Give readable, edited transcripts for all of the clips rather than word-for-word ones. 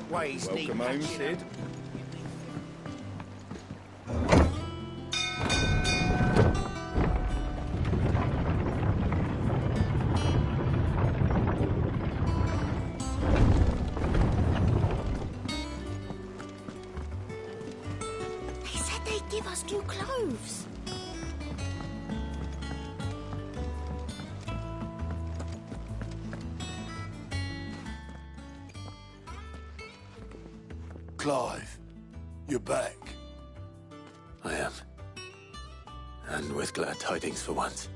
Ways need Welcome home, patching Sid. up. They said they'd give us new clothes. Clive, you're back. I am. And with glad tidings for once.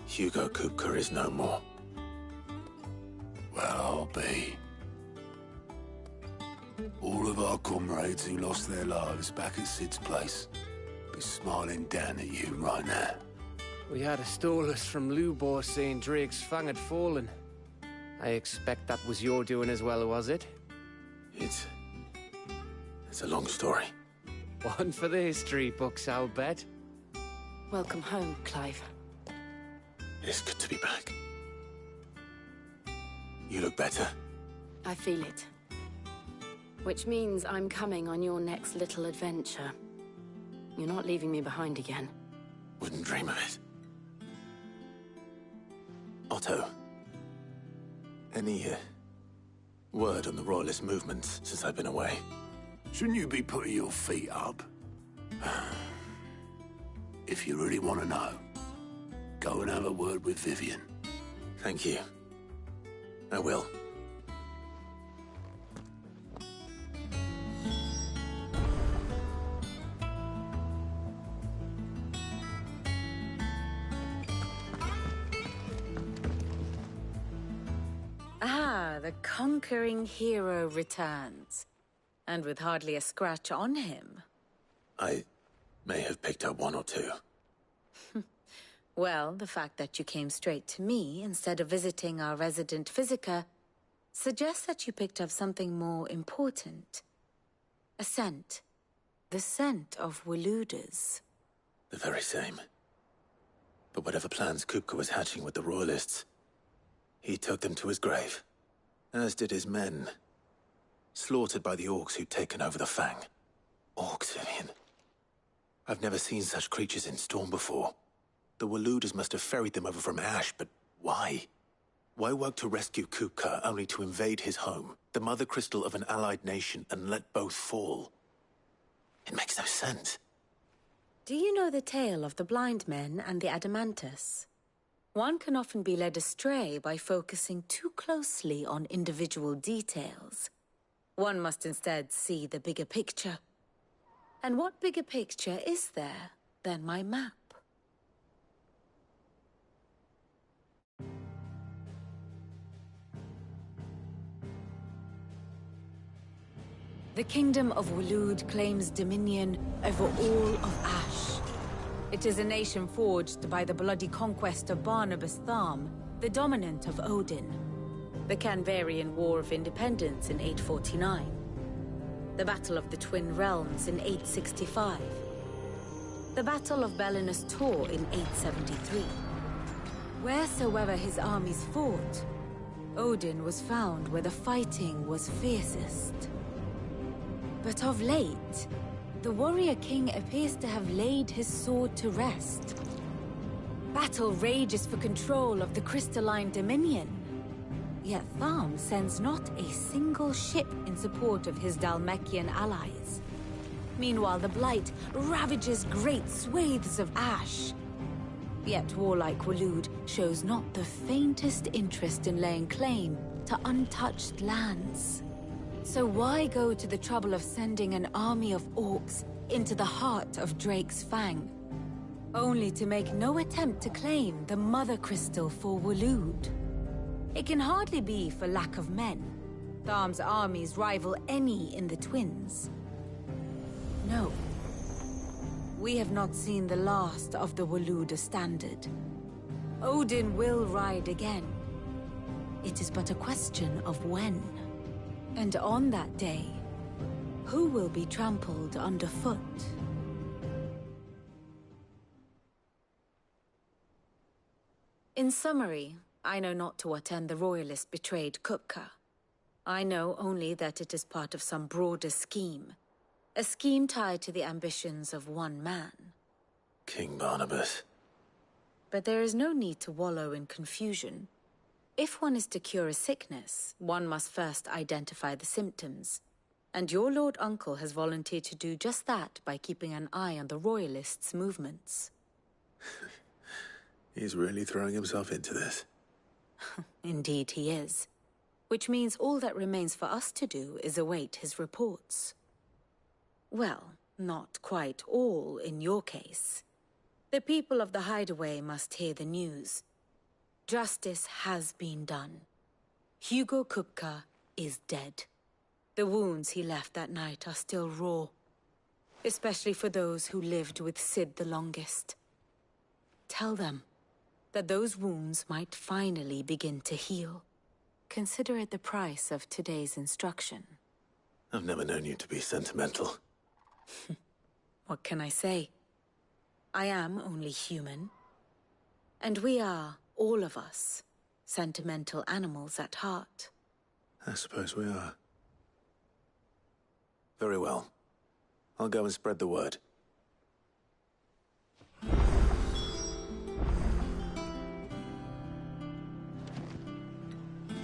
Hugo Kupka is no more. Well, I'll be. All of our comrades who lost their lives back at Sid's place be smiling down at you right now. We had a stolus from Lubor saying Drake's fang had fallen. I expect that was your doing as well, was it? It's a long story. One for the history books, I'll bet. Welcome home, Clive. It's good to be back. You look better. I feel it. Which means I'm coming on your next little adventure. You're not leaving me behind again. Wouldn't dream of it. Otto. Any word on the Royalist movements since I've been away? Shouldn't you be putting your feet up? If you really want to know, go and have a word with Vivian. Thank you. I will. Ah, the conquering hero returns. And with hardly a scratch on him. I may have picked up one or two. Well, the fact that you came straight to me instead of visiting our resident physiker suggests that you picked up something more important. A scent. The scent of Waludas. The very same. But whatever plans Kupka was hatching with the Royalists, he took them to his grave. As did his men. Slaughtered by the orcs who'd taken over the Fang. Orcs, Vivian. I've never seen such creatures in Storm before. The Waludas must have ferried them over from Ash, but why? Why work to rescue Kupka only to invade his home, the mother crystal of an allied nation, and let both fall? It makes no sense. Do you know the tale of the blind men and the Adamantus? One can often be led astray by focusing too closely on individual details. One must instead see the bigger picture. And what bigger picture is there than my map? The Kingdom of Waloed claims dominion over all of Ash. It is a nation forged by the bloody conquest of Barnabas Tharm, the dominant of Odin. The Canvarian War of Independence in 849. The Battle of the Twin Realms in 865. The Battle of Belinus Tor in 873. Wheresoever his armies fought, Odin was found where the fighting was fiercest. But of late, the warrior king appears to have laid his sword to rest. Battle rages for control of the crystalline dominion. Yet Tharm sends not a single ship in support of his Dhalmekian allies. Meanwhile, the Blight ravages great swathes of Ash. Yet warlike Waloed shows not the faintest interest in laying claim to untouched lands. So why go to the trouble of sending an army of orcs into the heart of Drake's Fang, only to make no attempt to claim the Mother Crystal for Waloed? It can hardly be for lack of men. Tharm's armies rival any in the Twins. No. We have not seen the last of the Waluda standard. Odin will ride again. It is but a question of when. And on that day, who will be trampled underfoot? In summary, I know not to what end the Royalists betrayed Kupka. I know only that it is part of some broader scheme. A scheme tied to the ambitions of one man. King Barnabas. But there is no need to wallow in confusion. If one is to cure a sickness, one must first identify the symptoms. And your Lord Uncle has volunteered to do just that by keeping an eye on the Royalists' movements. He's really throwing himself into this. Indeed he is. Which means all that remains for us to do is await his reports. Well, not quite all in your case. The people of the Hideaway must hear the news. Justice has been done. Hugo Kupka is dead. The wounds he left that night are still raw. Especially for those who lived with Sid the longest. Tell them that those wounds might finally begin to heal. Consider it the price of today's instruction. I've never known you to be sentimental. What can I say? I am only human. And we are, all of us, sentimental animals at heart. I suppose we are. Very well. I'll go and spread the word.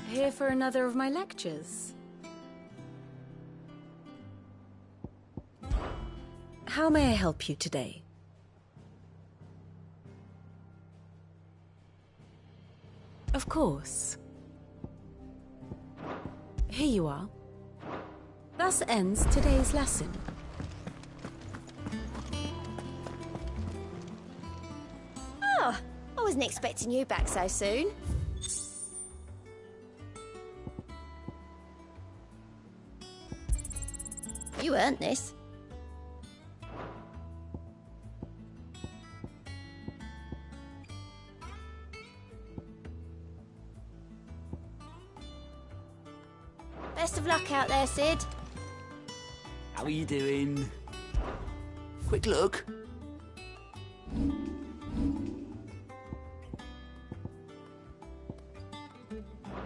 Here for another of my lectures? How may I help you today? Of course. Here you are. Thus ends today's lesson. Oh, I wasn't expecting you back so soon. You earned this. Best of luck out there, Sid. How are you doing? Quick look.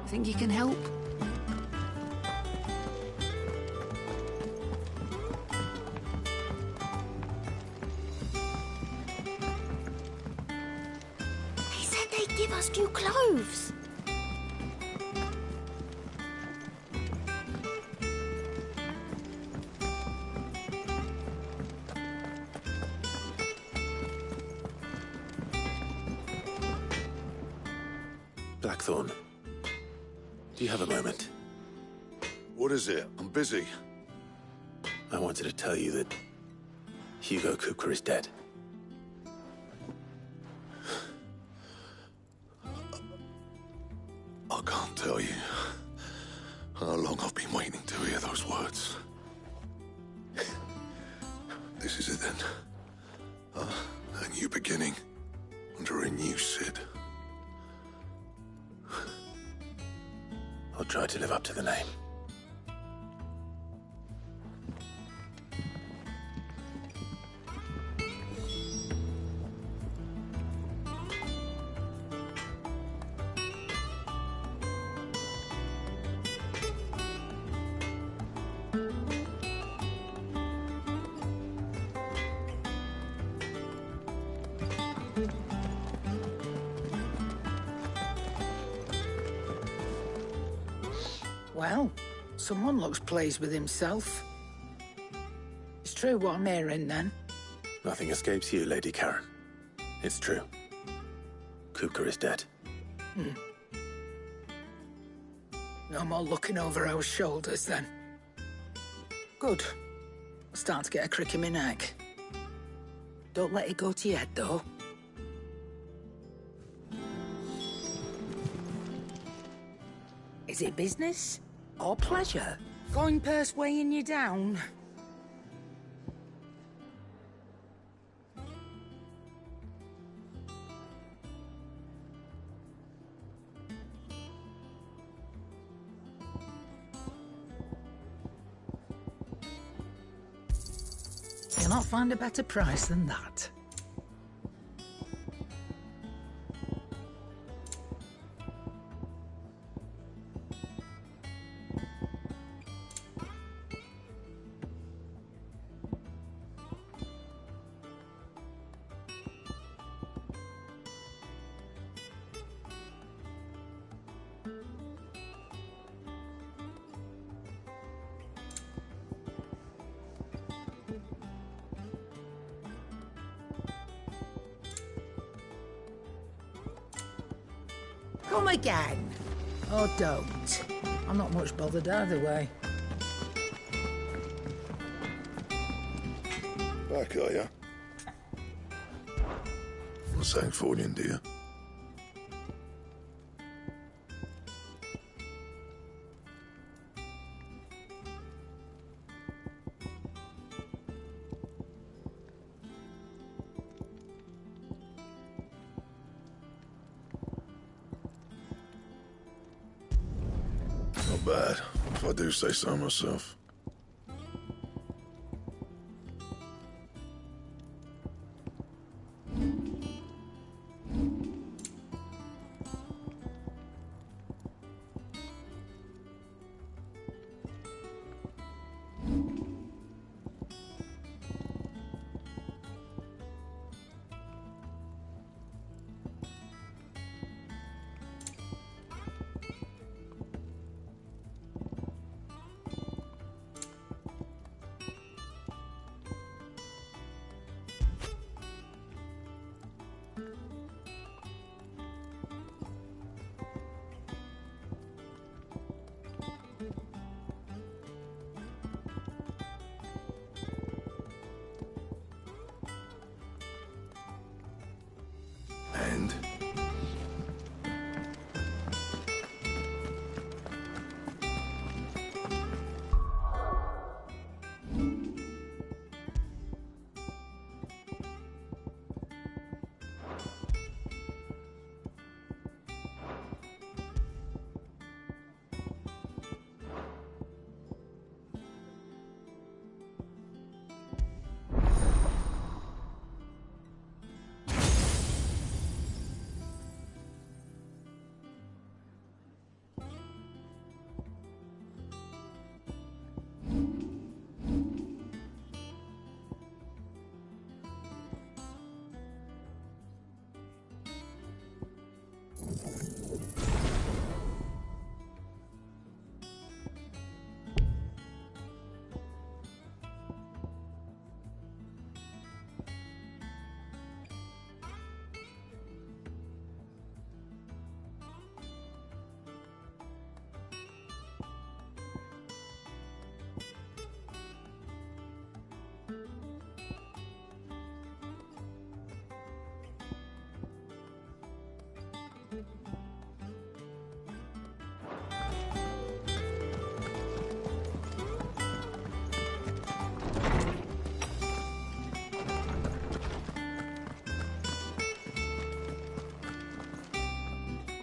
Think you can help? He said they'd give us new clothes. Blackthorn, do you have a moment? What is it? I'm busy. I wanted to tell you that Hugo Kupka is dead. I can't tell you how long I've been waiting to hear those words. This is it then. A new beginning under a new Sid. I'll try to live up to the name. Well, someone looks pleased with himself. It's true what I'm hearing, then. Nothing escapes you, Lady Karen. It's true. Kupka is dead. No more looking over our shoulders, then. Good. I'm starting to get a crick in my neck. Don't let it go to your head, though. Is it business or pleasure? Coin purse weighing you down? You'll not find a better price than that. Come again. Or don't. I'm not much bothered either way. Back, are you? Not saying Fornian, do you? Not bad, if I do say so myself. And?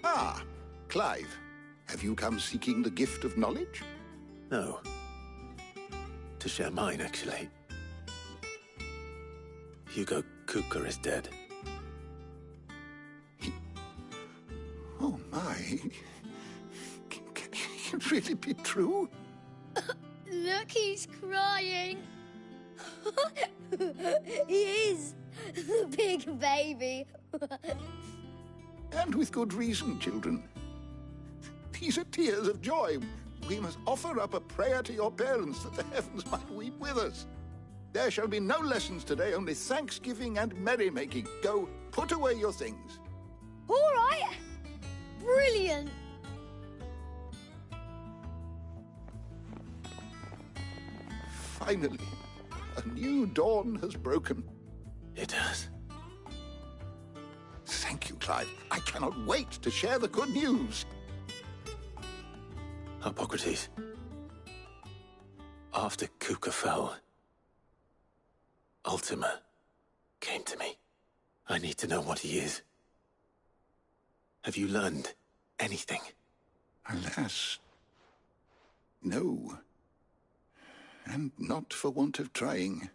Ah, Clive. Have you come seeking the gift of knowledge? No. To share mine, actually. Hugo Kupka is dead. Oh, my. Can it really be true? Look, he's crying. He is. The big baby. And with good reason, children. These are tears of joy. We must offer up a prayer to your parents that the heavens might weep with us. There shall be no lessons today, only thanksgiving and merrymaking. Go, put away your things. All right. Brilliant. Finally, a new dawn has broken. It has. Thank you, Clive. I cannot wait to share the good news. Hippocrates. After Kupka fell, Ultima came to me. I need to know what he is. Have you learned anything? Alas, no. And not for want of trying.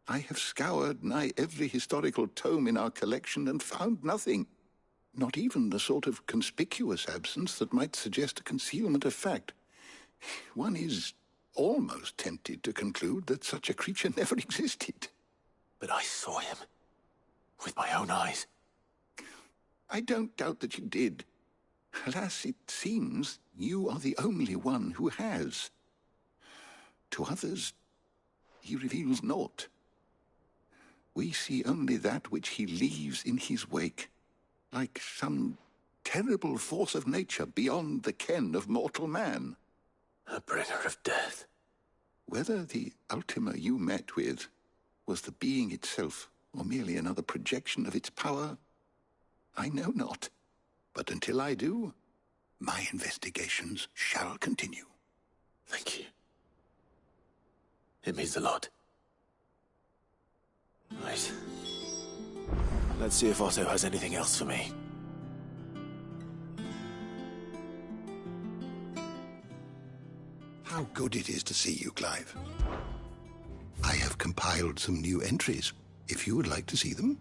I have scoured nigh every historical tome in our collection and found nothing. Not even the sort of conspicuous absence that might suggest a concealment of fact. One is almost tempted to conclude that such a creature never existed. But I saw him. With my own eyes. I don't doubt that you did. Alas, it seems you are the only one who has. To others, he reveals naught. We see only that which he leaves in his wake, like some terrible force of nature beyond the ken of mortal man. A bringer of death. Whether the Ultima you met with was the being itself, or merely another projection of its power, I know not. But until I do, my investigations shall continue. Thank you. It means a lot. Right. Let's see if Otto has anything else for me. How good it is to see you, Clive. I have compiled some new entries, if you would like to see them.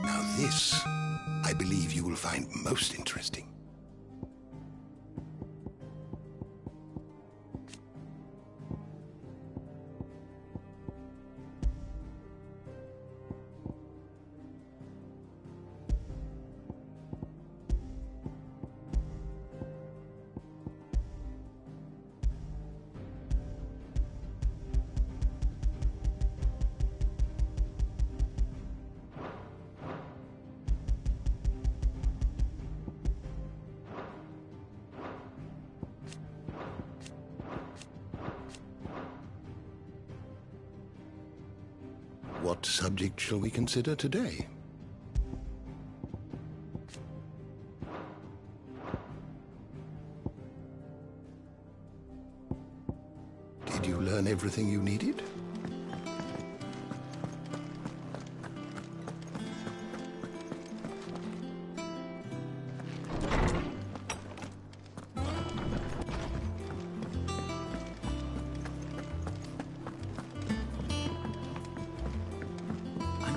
Now this, I believe you will find most interesting. What subject shall we consider today? Did you learn everything you needed?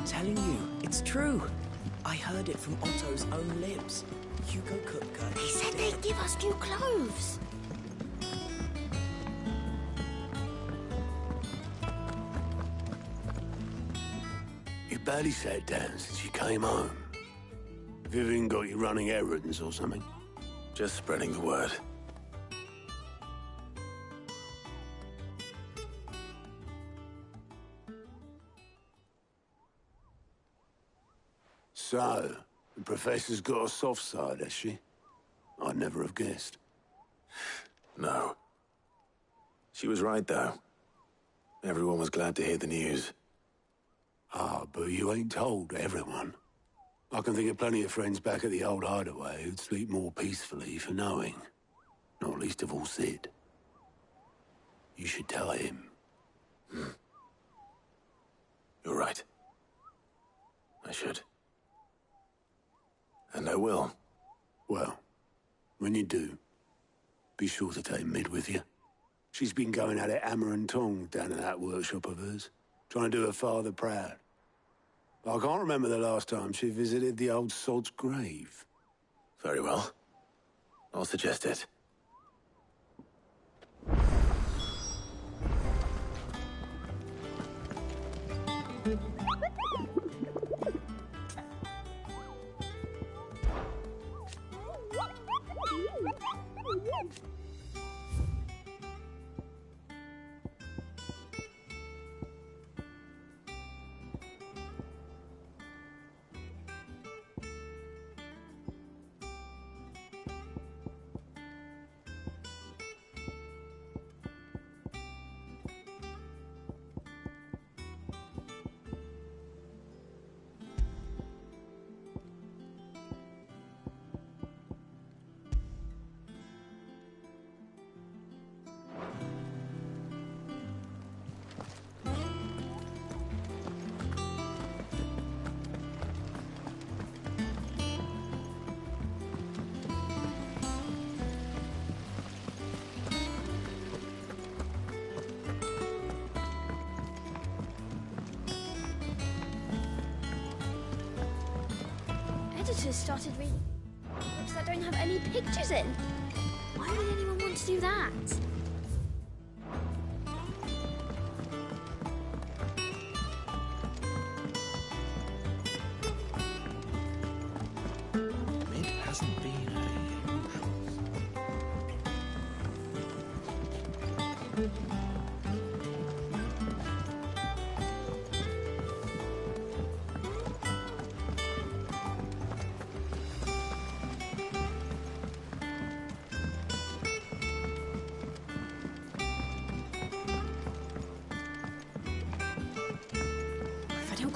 Telling you, it's true. I heard it from Otto's own lips. Hugo Kupka. They said they'd give us new clothes. You barely sat down since you came home. Have you even got you running errands or something? Just spreading the word. So, the Professor's got a soft side, has she? I'd never have guessed. No. She was right, though. Everyone was glad to hear the news. Ah, but you ain't told everyone. I can think of plenty of friends back at the old hideaway who'd sleep more peacefully for knowing. Not least of all Sid. You should tell him. You're right. I should. And I will. Well, when you do, be sure to take Mid with you. She's been going at it hammer and tong down at that workshop of hers, trying to do her father proud. I can't remember the last time she visited the old sod's grave. Very well. I'll suggest it. Editors started reading books that don't have any pictures in. Why would anyone want to do that? Mid hasn't been her usual.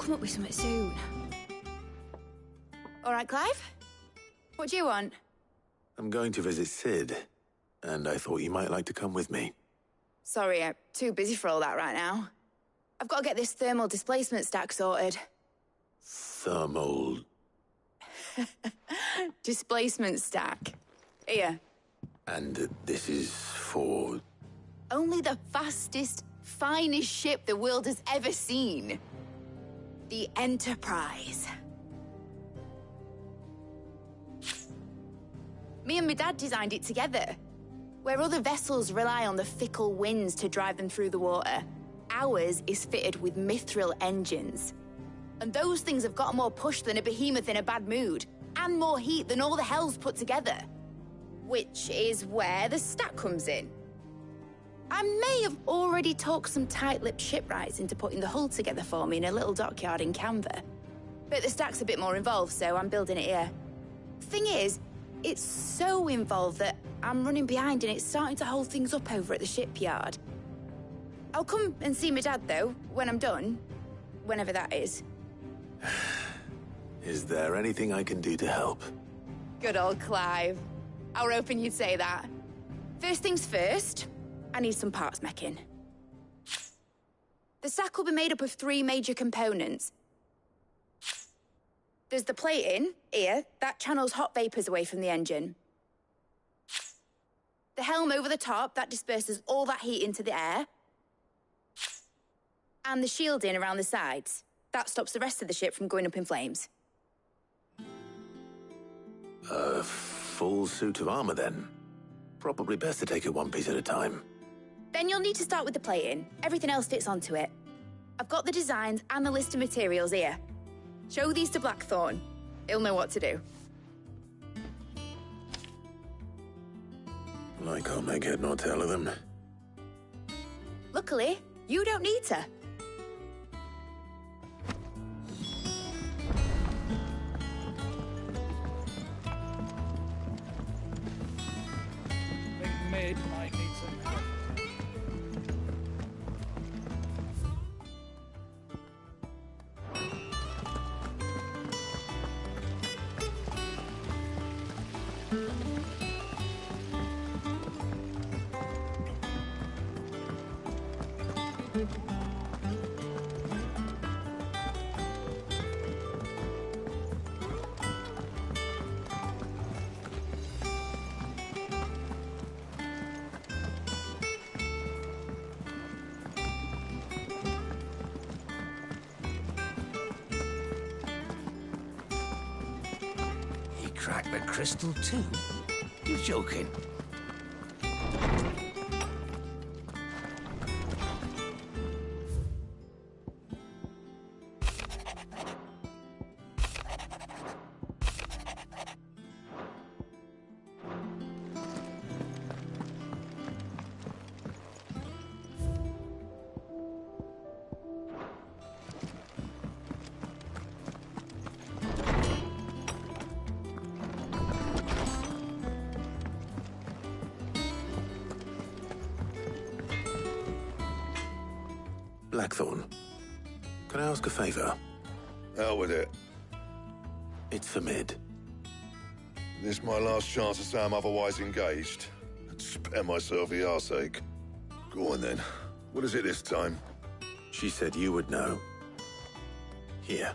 come up with something soon. All right, Clive? What do you want? I'm going to visit Sid, and I thought you might like to come with me. Sorry, I'm too busy for all that right now. I've got to get this thermal displacement stack sorted. Thermal... Displacement stack. Here. And this is for... Only the fastest, finest ship the world has ever seen. The Enterprise. Me and my dad designed it together. Where other vessels rely on the fickle winds to drive them through the water, ours is fitted with mithril engines. And those things have got more push than a behemoth in a bad mood, and more heat than all the hells put together. Which is where the stack comes in. I may have already talked some tight-lipped shipwrights into putting the hull together for me in a little dockyard in Canva. But the stack's a bit more involved, so I'm building it here. Thing is, it's so involved that I'm running behind and it's starting to hold things up over at the shipyard. I'll come and see my dad, though, when I'm done. Whenever that is. Is there anything I can do to help? Good old Clive. I were hoping you'd say that. First things first, I need some parts meching. The stack will be made up of 3 major components. There's the plating, here, that channels hot vapors away from the engine. The helm over the top, that disperses all that heat into the air. And the shielding around the sides. That stops the rest of the ship from going up in flames. A full suit of armor, then? Probably best to take it one piece at a time. Then you'll need to start with the plating. Everything else fits onto it. I've got the designs and the list of materials here. Show these to Blackthorn. He'll know what to do. I can't make head nor tail of them. Luckily, you don't need to. I think Mid might need some help. Crack the crystal too? You're joking. Blackthorn, can I ask a favor? Hell with it. It's for Mid. This my last chance to say I'm otherwise engaged. Spare myself the arseache. Go on then. What is it this time? She said you would know. Here.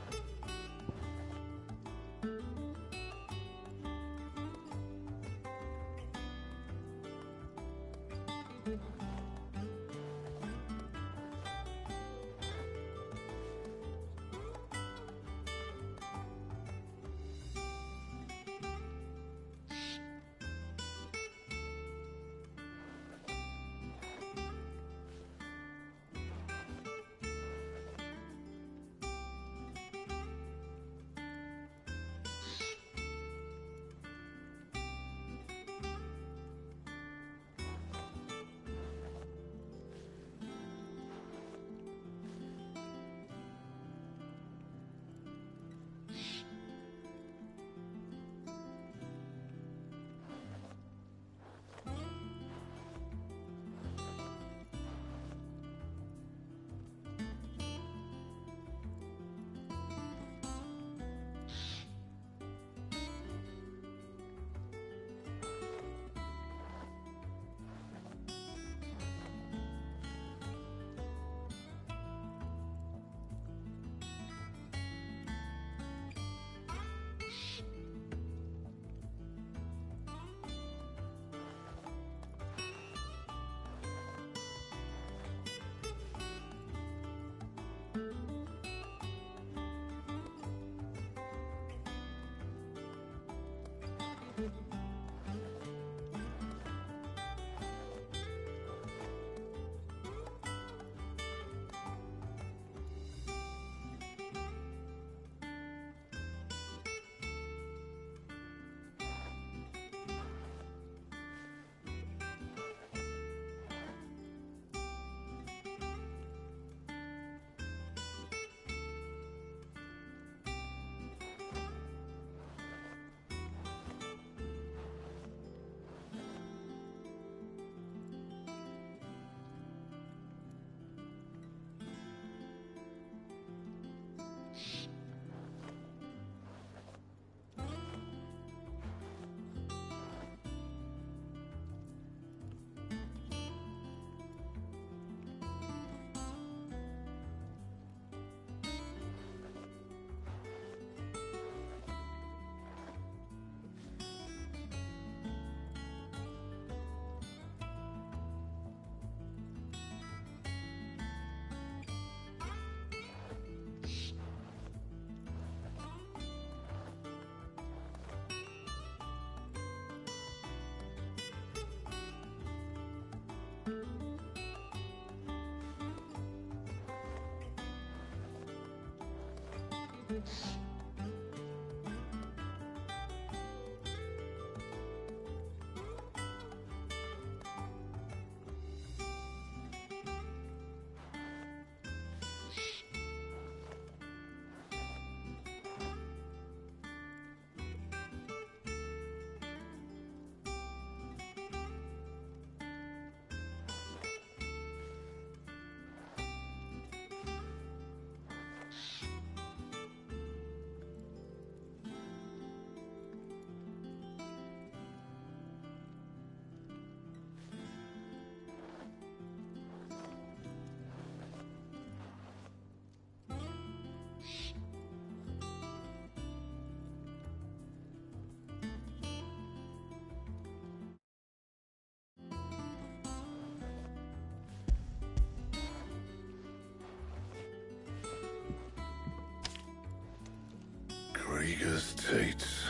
Krieger's Tates.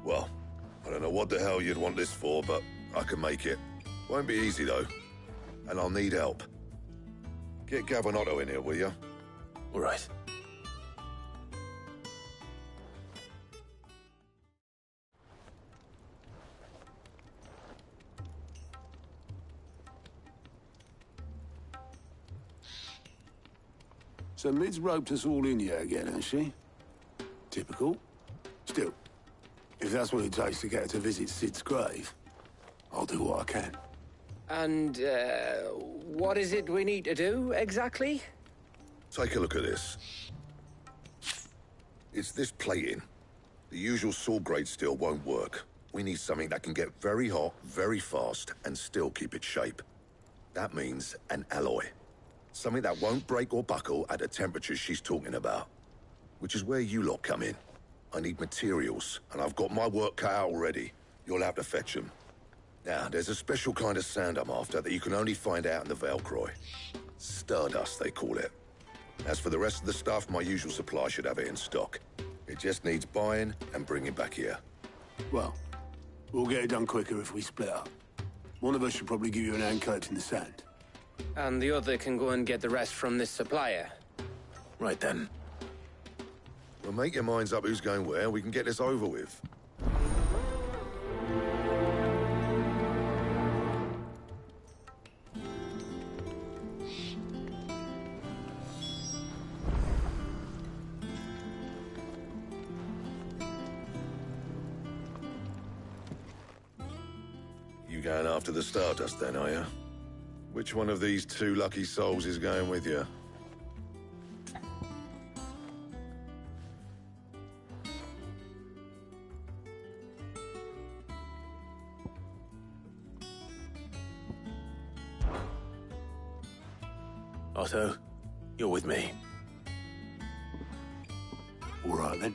Well, I don't know what the hell you'd want this for, but I can make it. Won't be easy, though. And I'll need help. Get Gavin Otto in here, will you? All right. So Mid's roped us all in here again, has she? Typical. Still, if that's what it takes to get her to visit Sid's grave, I'll do what I can. And, what is it we need to do, exactly? Take a look at this. It's this plating. The usual sword-grade steel won't work. We need something that can get very hot, very fast, and still keep its shape. That means an alloy. Something that won't break or buckle at the temperatures she's talking about. Which is where you lot come in. I need materials, and I've got my work cut out already. You'll have to fetch them. Now, there's a special kind of sand I'm after that you can only find out in the Velcroy. Stardust, they call it. As for the rest of the stuff, my usual supply should have it in stock. It just needs buying and bringing back here. Well, we'll get it done quicker if we split up. One of us should probably give you an hand collecting the sand. And the other can go and get the rest from this supplier. Right then. Well, make your minds up who's going where, we can get this over with. You going after the Stardust then, are you? Which one of these two lucky souls is going with you? Otto, you're with me. All right, then.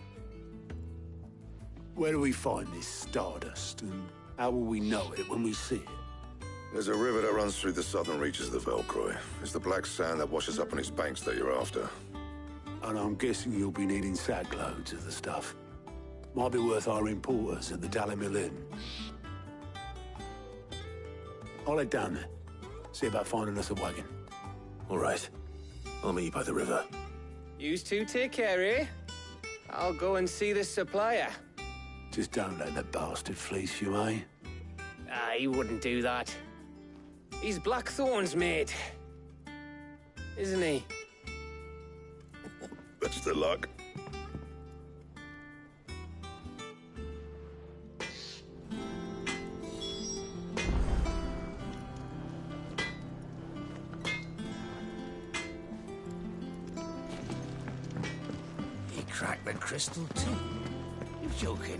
Where do we find this Stardust, and how will we know it when we see it? There's a river that runs through the southern reaches of the Velcroy. It's the black sand that washes up on its banks that you're after. And I'm guessing you'll be needing sack loads of the stuff. Might be worth our importers at the Dalimil Inn. I'll head down there. See about finding us a wagon. All right. I'll meet you by the river. Yous two take care, eh? I'll go and see this supplier. Just don't let that bastard fleece you, eh? Ah, he wouldn't do that. He's Blackthorn's mate. Isn't he? Best of luck. He cracked the crystal too. You're joking.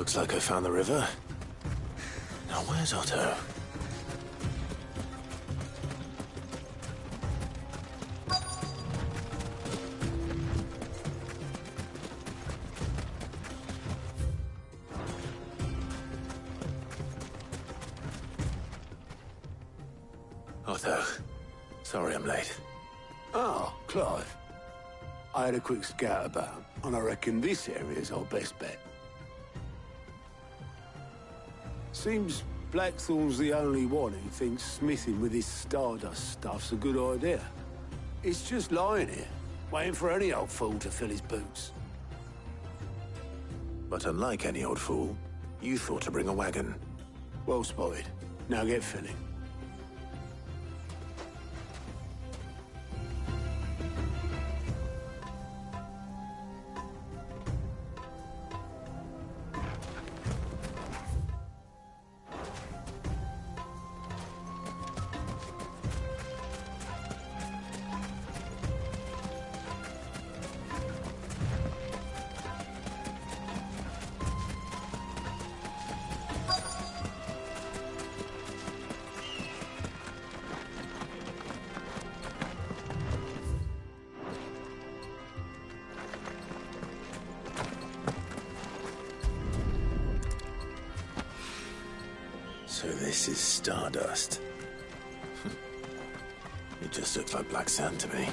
Looks like I found the river. Now where's Otto? Otto, sorry I'm late. Oh, Clive. I had a quick scout about, and I reckon this area's our best bet. Seems Blackthorn's the only one who thinks smithing with this Stardust stuff's a good idea. It's just lying here, waiting for any old fool to fill his boots. But unlike any old fool, you thought to bring a wagon. Well spotted. Now get filling. So this is Stardust. It just looks like black sand to me.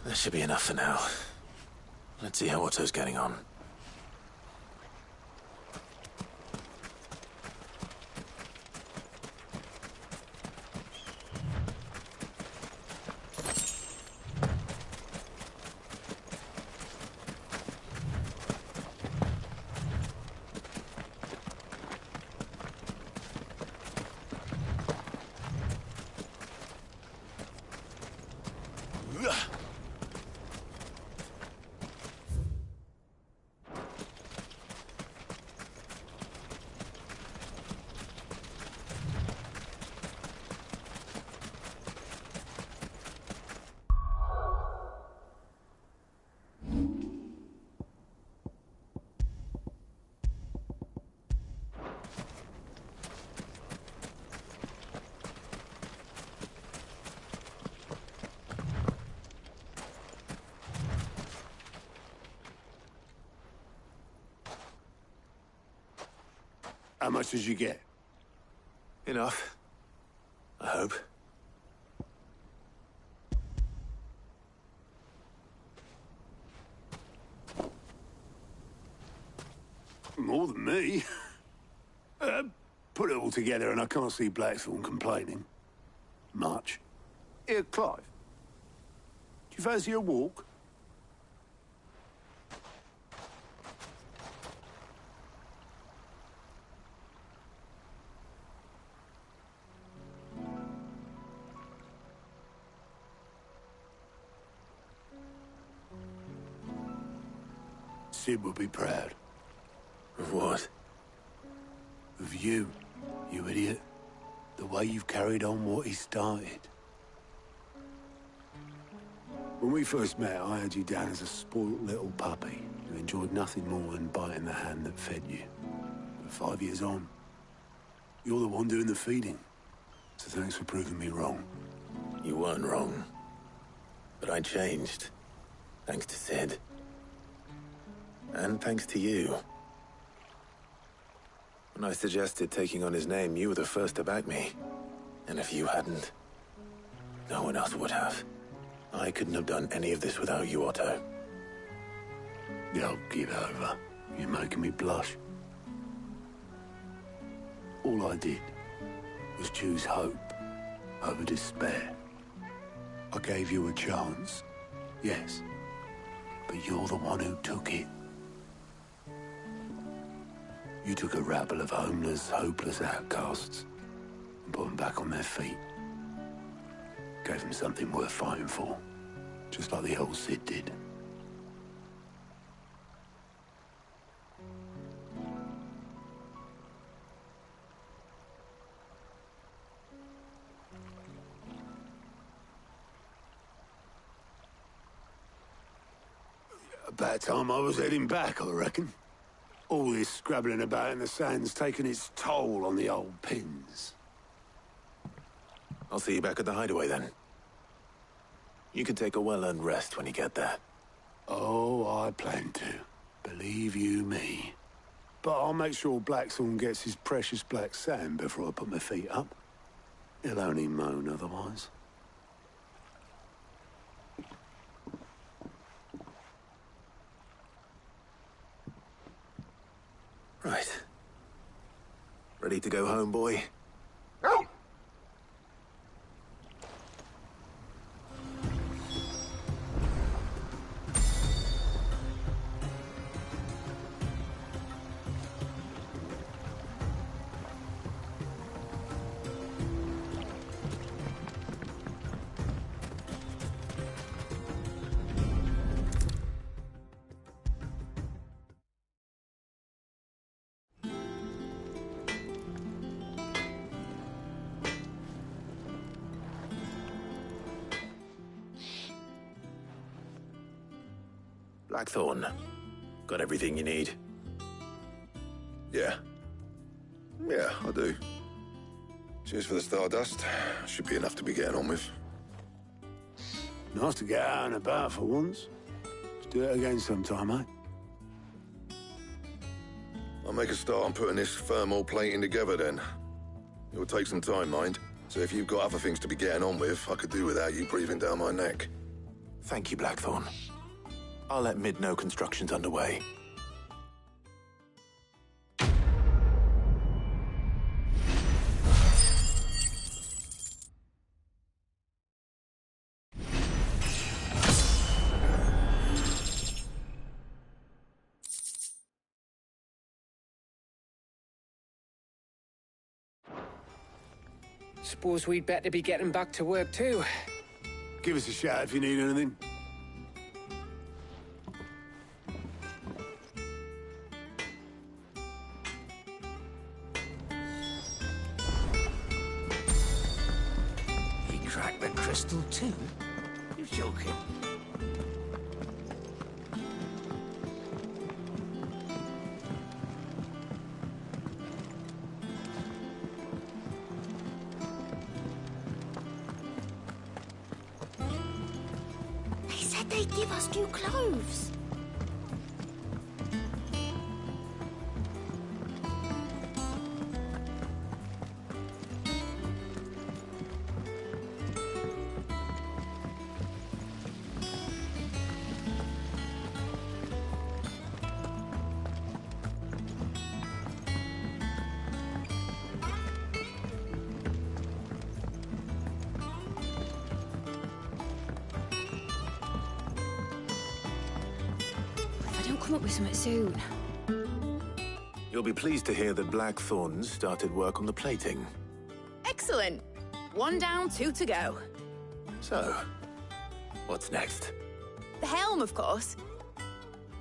That should be enough for now. Let's see how Otto's getting on. How much did you get? Enough. I hope. More than me. Put it all together and I can't see Blackthorn complaining. Much. Here, Clive. Do you fancy a walk? Sid would be proud. Of what? Of you, you idiot. The way you've carried on what he started. When we first met, I had you down as a spoilt little puppy who enjoyed nothing more than biting the hand that fed you. 5 years on. You're the one doing the feeding. So thanks for proving me wrong. You weren't wrong. But I changed. Thanks to Sid. And thanks to you. When I suggested taking on his name, you were the first to back me. And if you hadn't, no one else would have. I couldn't have done any of this without you, Otto. Yo, give over. You're making me blush. All I did was choose hope over despair. I gave you a chance, yes, but you're the one who took it. You took a rabble of homeless, hopeless outcasts and put them back on their feet. Gave them something worth fighting for, just like the old Sid did. About time I was heading back, I reckon. All this scrabbling about in the sand's taken its toll on the old pins. I'll see you back at the hideaway then. You can take a well-earned rest when you get there. Oh, I plan to. Believe you me. But I'll make sure Blackthorn gets his precious black sand before I put my feet up. He'll only moan otherwise. Right. Ready to go home, boy? Blackthorn, got everything you need? Yeah. Yeah, I do. Cheers for the stardust. Should be enough to be getting on with. Nice to get out and about for once. Let's do it again sometime, eh? I'll make a start on putting this thermal plating together then. It will take some time, mind. So if you've got other things to be getting on with, I could do without you breathing down my neck. Thank you, Blackthorn. I'll let Mid know construction's underway. Suppose we'd better be getting back to work too. Give us a shout if you need anything. Crack the crystal too? You're joking. They said they'd give us new clothes. Come up with something soon. You'll be pleased to hear that Blackthorn started work on the plating. Excellent. 1 down, 2 to go. So, what's next? The helm, of course.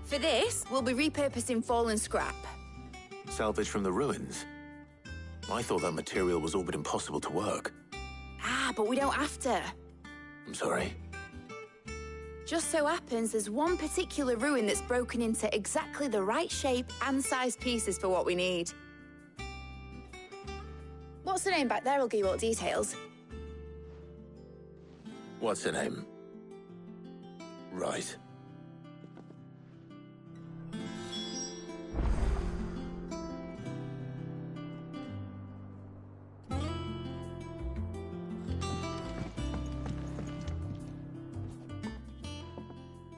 For this, we'll be repurposing fallen scrap. Salvage from the ruins? I thought that material was all but impossible to work. Ah, but we don't have to. I'm sorry. Just so happens there's one particular ruin that's broken into exactly the right shape and size pieces for what we need. What's the name back there? I'll give you all details. What's her name? Right.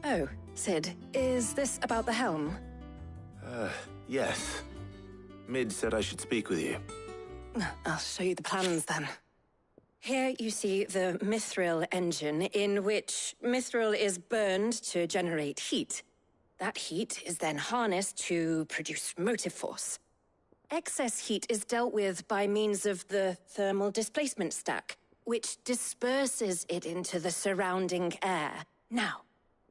Oh, Sid, is this about the helm? Yes. Mid said I should speak with you. I'll show you the plans then. Here you see the mithril engine, in which mithril is burned to generate heat. That heat is then harnessed to produce motive force. Excess heat is dealt with by means of the thermal displacement stack, which disperses it into the surrounding air. Now,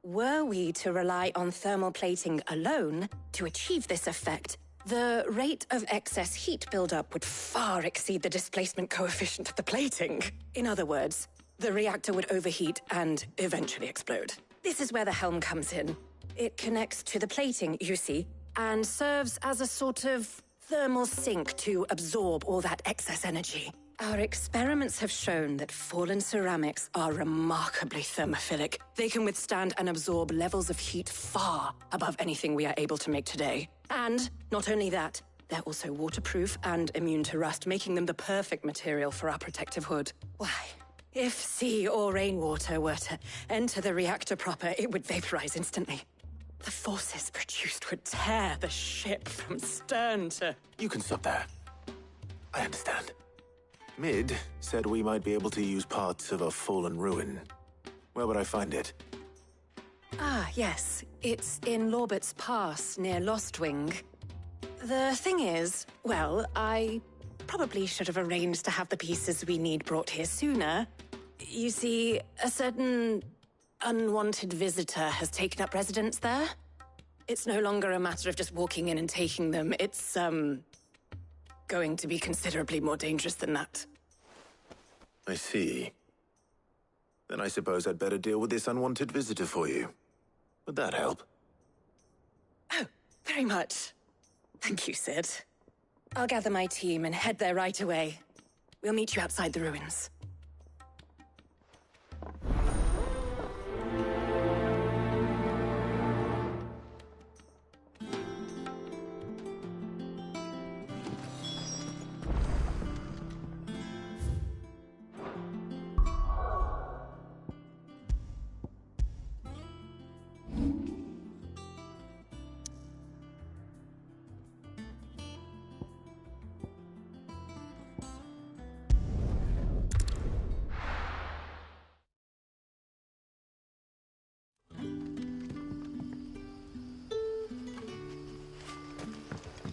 were we to rely on thermal plating alone to achieve this effect, the rate of excess heat buildup would far exceed the displacement coefficient of the plating. In other words, the reactor would overheat and eventually explode. This is where the helm comes in. It connects to the plating, you see, and serves as a sort of thermal sink to absorb all that excess energy. Our experiments have shown that fallen ceramics are remarkably thermophilic. They can withstand and absorb levels of heat far above anything we are able to make today. And not only that, they're also waterproof and immune to rust, making them the perfect material for our protective hood. Why, if sea or rainwater were to enter the reactor proper, it would vaporize instantly. The forces produced would tear the ship from stern to... You can stop there. I understand. Mid said we might be able to use parts of a fallen ruin. Where would I find it? Ah, yes. It's in Lorbert's Pass, near Lostwing. The thing is, well, I probably should have arranged to have the pieces we need brought here sooner. You see, a certain unwanted visitor has taken up residence there. It's no longer a matter of just walking in and taking them. It's, going to be considerably more dangerous than that. I see. Then I suppose I'd better deal with this unwanted visitor for you. Would that help? Oh, very much. Thank you, Sid. I'll gather my team and head there right away. We'll meet you outside the ruins.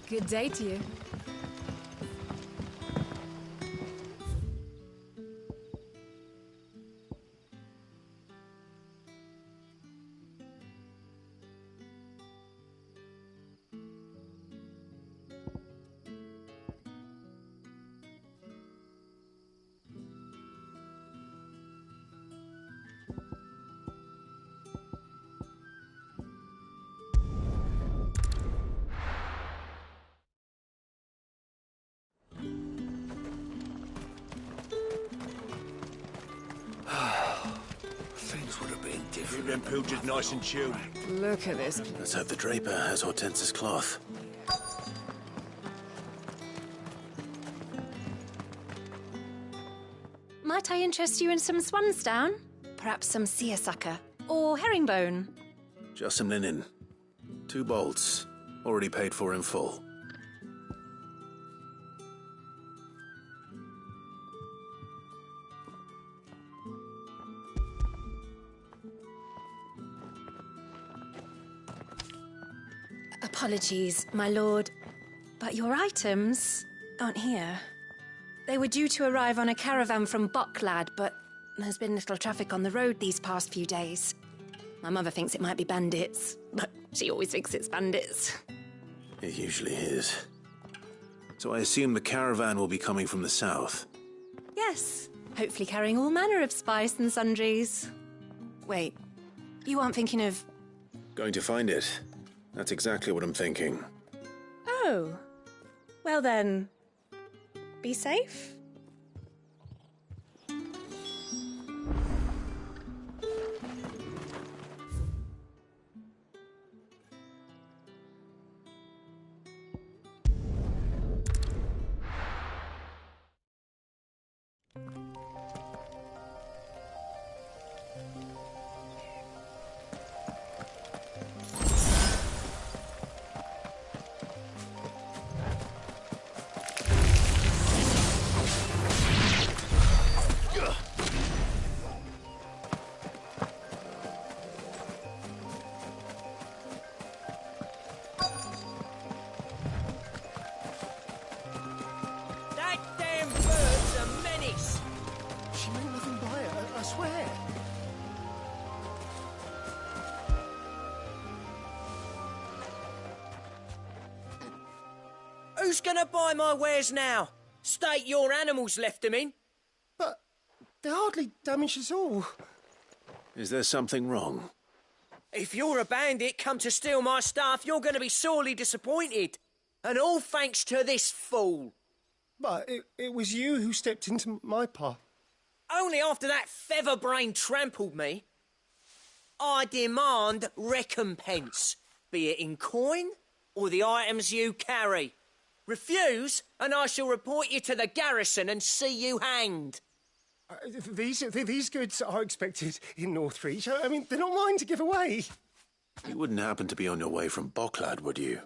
Good day to you. Things would have been different. Them pilgers nice and chilled. Look at this. Let's hope the Draper has Hortense's cloth. Might I interest you in some swansdown? Perhaps some seersucker? Or herringbone? Just some linen. 2 bolts. Already paid for in full. Apologies, my lord, but your items aren't here. They were due to arrive on a caravan from Boklad, but there's been little traffic on the road these past few days. My mother thinks it might be bandits, but she always thinks it's bandits. It usually is. So I assume the caravan will be coming from the south. Yes, hopefully carrying all manner of spice and sundries. Wait, you aren't thinking of... Going to find it. That's exactly what I'm thinking. Oh. Well then, be safe. Who's gonna buy my wares now? State your animals left them in. But they hardly damaged us all. Is there something wrong? If you're a bandit come to steal my stuff, you're gonna be sorely disappointed. And all thanks to this fool. But it was you who stepped into my path. Only after that feather-brain trampled me. I demand recompense, be it in coin or the items you carry. Refuse, and I shall report you to the garrison and see you hanged. These goods are expected in Northreach. I mean, they're not mine to give away. You wouldn't happen to be on your way from Bocklad, would you?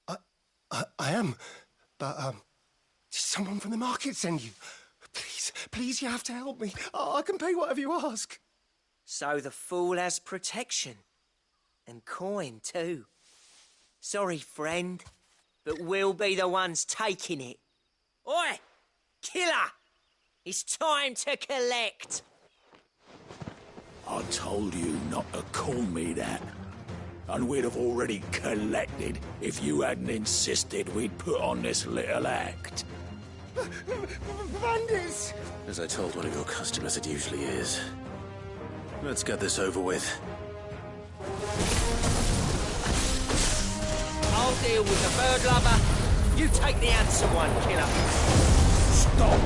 I am, but did someone from the market send you? Please, you have to help me. I can pay whatever you ask. So the fool has protection. And coin, too. Sorry, friend, but we'll be the ones taking it. Oi! Killer! It's time to collect! I told you not to call me that. And we'd have already collected if you hadn't insisted we'd put on this little act. Bandits! As I told one of your customers, it usually is. Let's get this over with. I'll deal with the bird lover. You take the handsome one, killer. Stop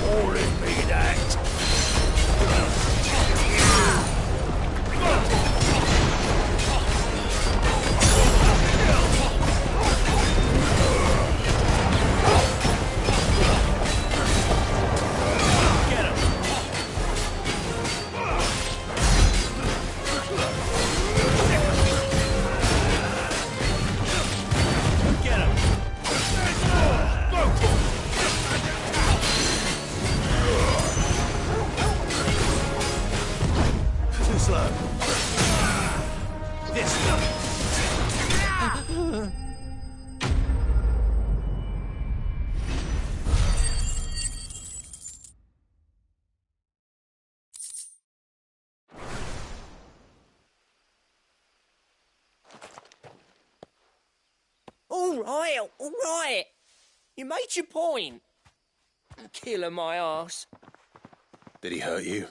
calling me that. All right. You made your point. Killer my arse. Did he hurt you?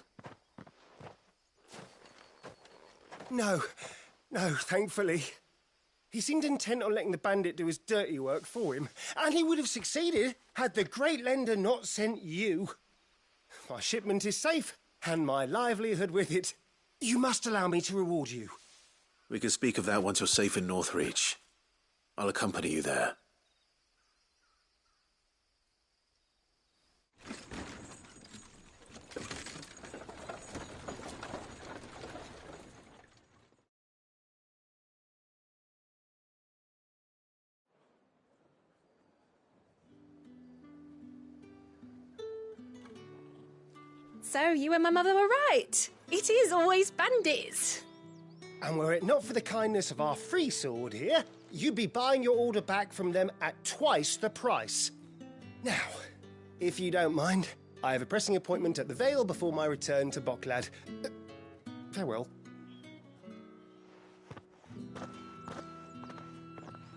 No, thankfully. He seemed intent on letting the bandit do his dirty work for him, and he would have succeeded had the great lender not sent you. My shipment is safe, and my livelihood with it. You must allow me to reward you. We can speak of that once you're safe in Northreach. I'll accompany you there. So you and my mother were right. It is always bandits. And were it not for the kindness of our free sword here, you'd be buying your order back from them at twice the price. Now, if you don't mind, I have a pressing appointment at the Vale before my return to Bocklad. Farewell.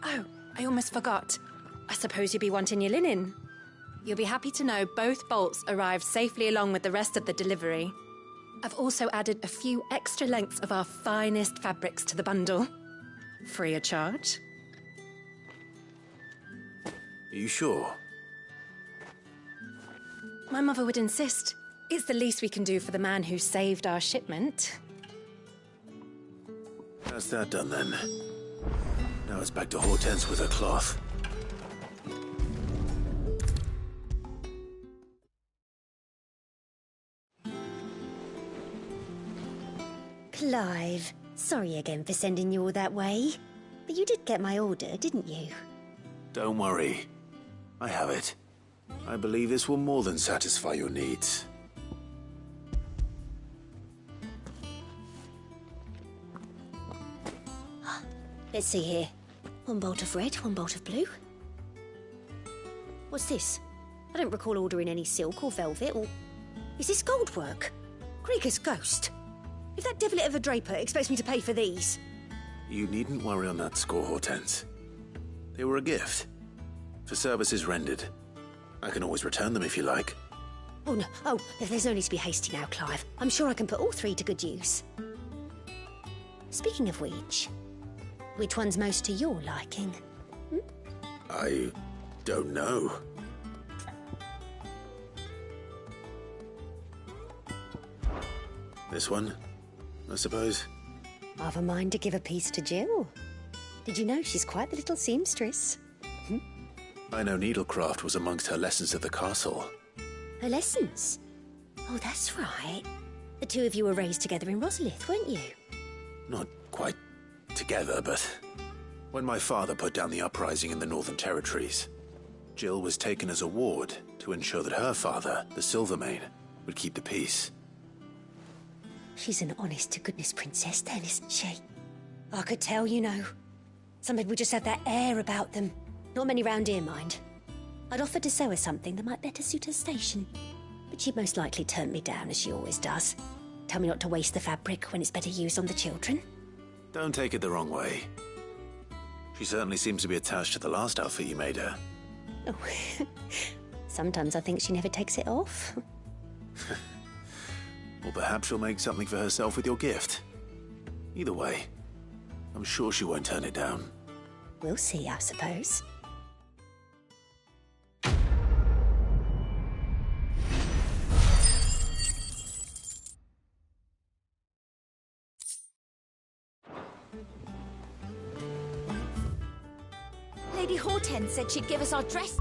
Oh, I almost forgot. I suppose you'll be wanting your linen. You'll be happy to know both bolts arrived safely along with the rest of the delivery. I've also added a few extra lengths of our finest fabrics to the bundle. Free of charge. Are you sure? My mother would insist. It's the least we can do for the man who saved our shipment. That's that done then. Now it's back to Hortense with her cloth. Clive, sorry again for sending you all that way. But you did get my order, didn't you? Don't worry. I have it. I believe this will more than satisfy your needs. Let's see here. One bolt of red, one bolt of blue. What's this? I don't recall ordering any silk or velvet or... Is this gold work? Krieger's ghost. If that devilet of a draper expects me to pay for these... You needn't worry on that score, Hortense. They were a gift. For services rendered. I can always return them if you like. Oh, no. Oh, there's no need to be hasty now, Clive. I'm sure I can put all 3 to good use. Speaking of which one's most to your liking? I don't know. This one, I suppose. I've a mind to give a piece to Jill. Did you know she's quite the little seamstress? I know needlecraft was amongst her lessons at the castle. Her lessons? Oh, that's right. The 2 of you were raised together in Rosalith, weren't you? Not quite together, but when my father put down the uprising in the Northern Territories, Jill was taken as a ward to ensure that her father, the Silvermane, would keep the peace. She's an honest-to-goodness princess then, isn't she? I could tell, you know. Some people just have that air about them. Not many round here, mind. I'd offered to sew her something that might better suit her station. But she'd most likely turn me down, as she always does. Tell me not to waste the fabric when it's better used on the children. Don't take it the wrong way. She certainly seems to be attached to the last outfit you made her. Oh, sometimes I think she never takes it off. Or perhaps she'll make something for herself with your gift. Either way, I'm sure she won't turn it down. We'll see, I suppose. Lady Hortense said she'd give us our dress.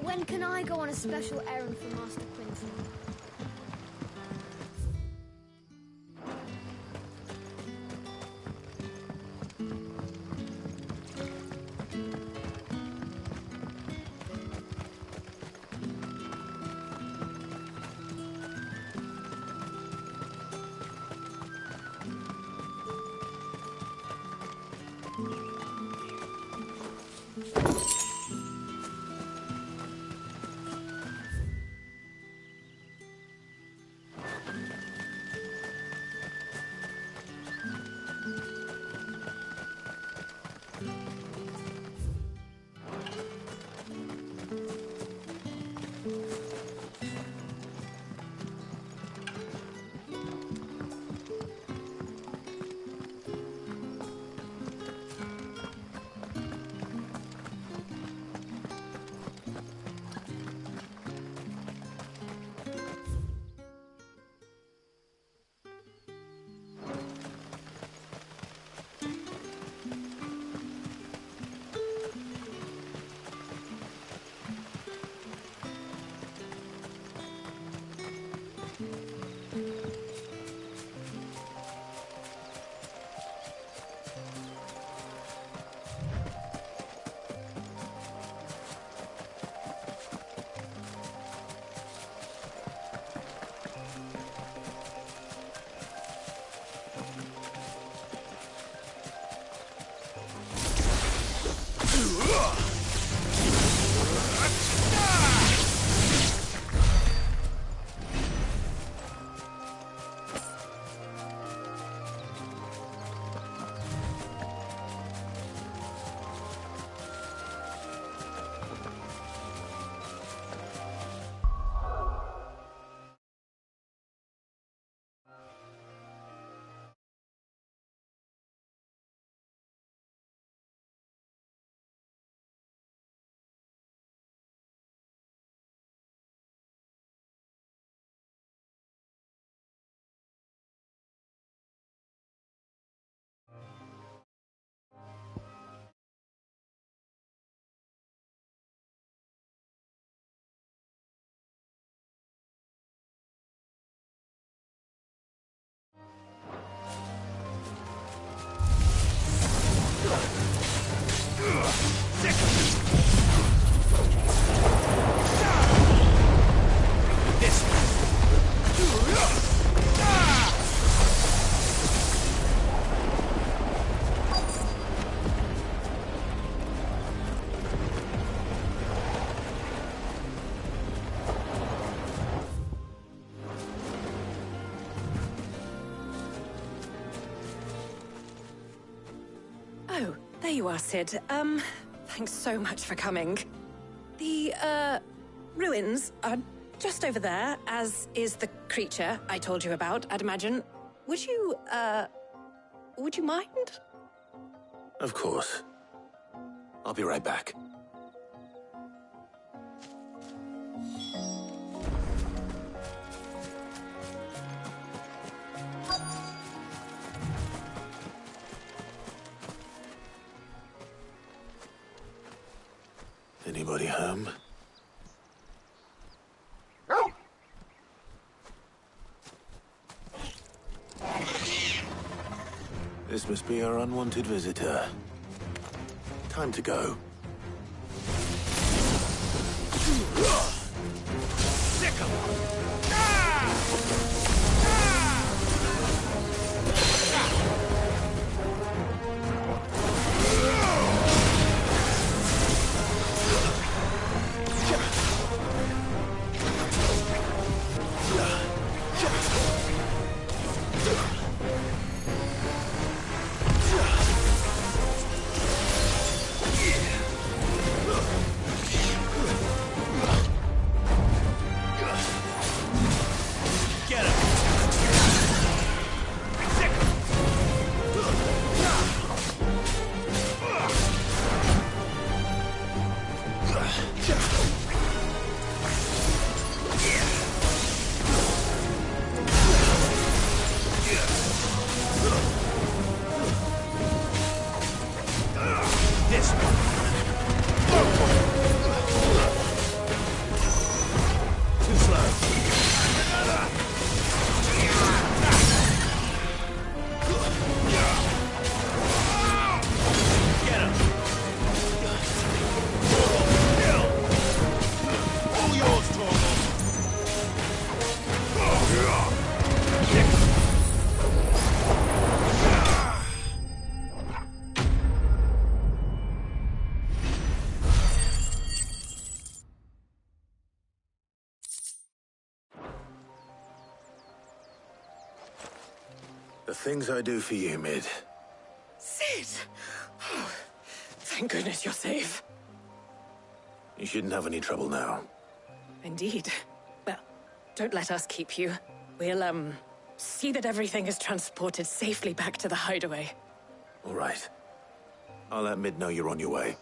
When can I go on a special errand for Master Quincy? Oh, there you are, Sid. Thanks so much for coming. The, ruins are just over there, as is the creature I told you about, I'd imagine. Would you mind? Of course. I'll be right back. Anybody home? This must be our unwanted visitor. Time to go. Sick 'em! The things I do for you, Mid. Sid! Oh, thank goodness you're safe. You shouldn't have any trouble now. Indeed. Well, don't let us keep you. We'll, see that everything is transported safely back to the hideaway. All right. I'll let Mid know you're on your way.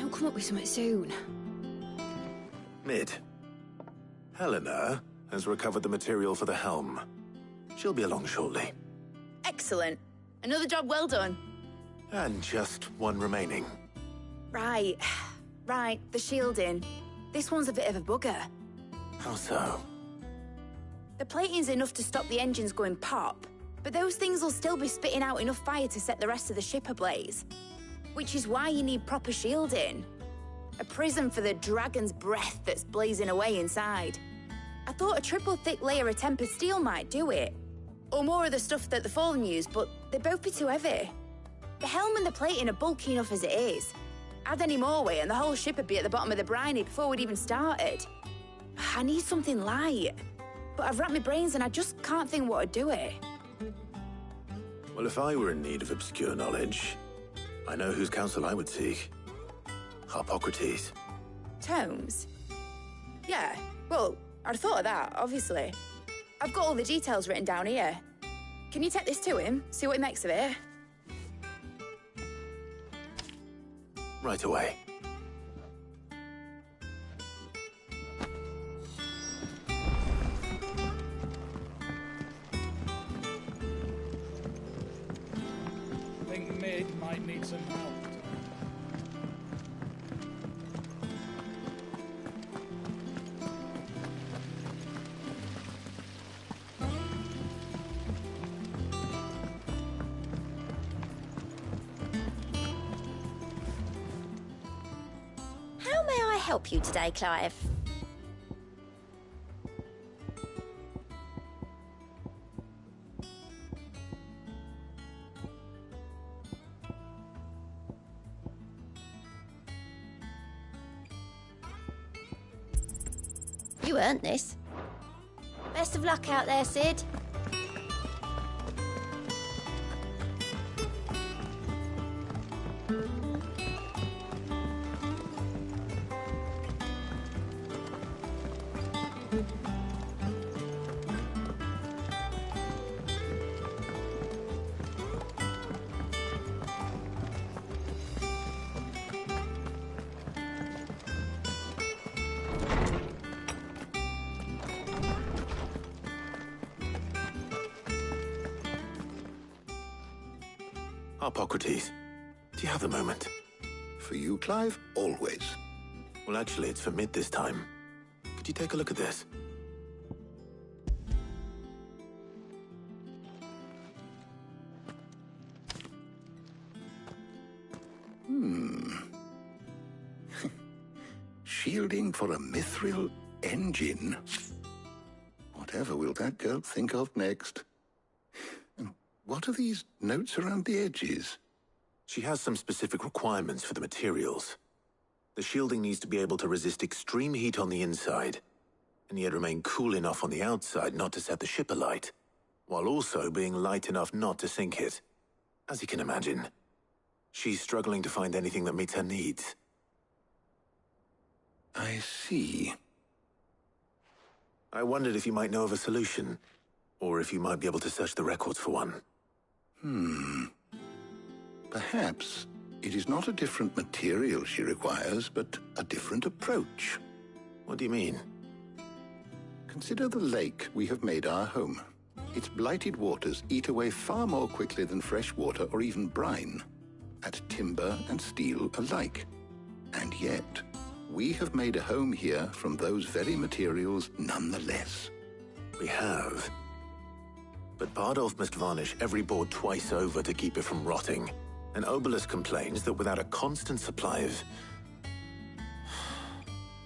don't come up with something soon. Mid. Helena has recovered the material for the helm. She'll be along shortly. Excellent. Another job well done. And just one remaining. Right. Right, the shielding. This one's a bit of a bugger. How so? The plating's enough to stop the engines going pop, but those things will still be spitting out enough fire to set the rest of the ship ablaze. Which is why you need proper shielding. A prison for the dragon's breath that's blazing away inside. I thought a triple thick layer of tempered steel might do it. Or more of the stuff that the Fallen use, but they'd both be too heavy. The helm and the plating are bulky enough as it is. Add any more weight and the whole ship would be at the bottom of the briny before we'd even started. I need something light. But I've racked my brains and I just can't think what would do it. Well, if I were in need of obscure knowledge, I know whose counsel I would seek. Harpocrates. Tomes? Yeah, well, I'd thought of that, obviously. I've got all the details written down here. Can you take this to him, see what he makes of it? Right away. I think Mid might need some help. How may I help you today, Clive? You earned this. Best of luck out there, Sid. Harpocrates, do you have a moment? For you, Clive, always. Well, actually, it's for Mid this time. Could you take a look at this? Shielding for a mithril engine. Whatever will that girl think of next? And what are these notes around the edges? She has some specific requirements for the materials. The shielding needs to be able to resist extreme heat on the inside, and yet remain cool enough on the outside not to set the ship alight, while also being light enough not to sink it. As you can imagine, she's struggling to find anything that meets her needs. I see. I wondered if you might know of a solution, or if you might be able to search the records for one. Perhaps it is not a different material she requires, but a different approach. What do you mean? Consider the lake we have made our home. Its blighted waters eat away far more quickly than fresh water or even brine, at timber and steel alike. And yet, we have made a home here from those very materials nonetheless. We have. But Bardolph must varnish every board twice over to keep it from rotting. And Obelisk complains that without a constant supply of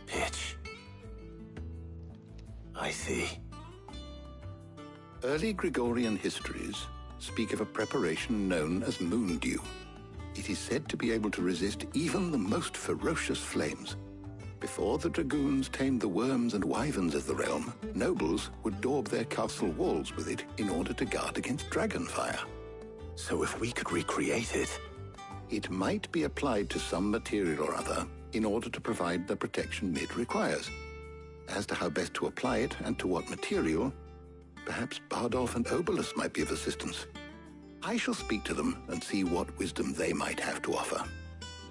pitch. I see. Early Gregorian histories speak of a preparation known as moon dew. It is said to be able to resist even the most ferocious flames. Before the dragoons tamed the worms and wyverns of the realm, nobles would daub their castle walls with it in order to guard against dragonfire. So if we could recreate it... It might be applied to some material or other in order to provide the protection Mid requires. As to how best to apply it and to what material, perhaps Bardolph and Obelisk might be of assistance. I shall speak to them and see what wisdom they might have to offer.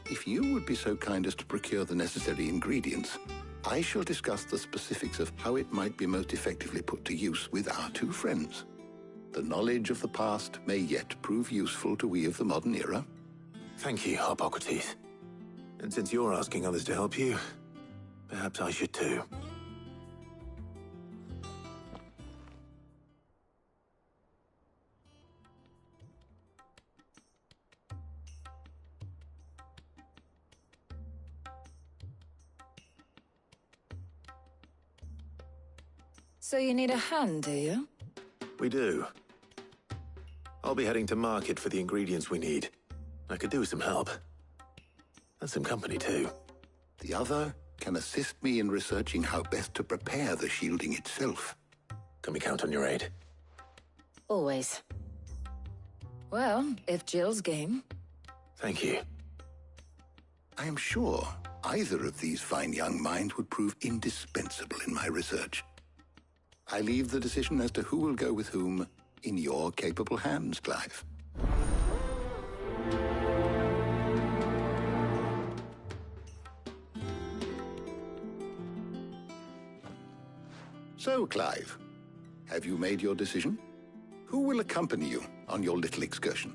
If you would be so kind as to procure the necessary ingredients, I shall discuss the specifics of how it might be most effectively put to use with our two friends. The knowledge of the past may yet prove useful to we of the modern era. Thank you, Hippocrates. And since you're asking others to help you, perhaps I should too. So you need a hand, do you? We do. I'll be heading to market for the ingredients we need. I could do with some help. And some company, too. The other can assist me in researching how best to prepare the shielding itself. Can we count on your aid? Always. Well, if Jill's game. Thank you. I am sure either of these fine young minds would prove indispensable in my research. I leave the decision as to who will go with whom in your capable hands, Clive. So, Clive, have you made your decision? Who will accompany you on your little excursion?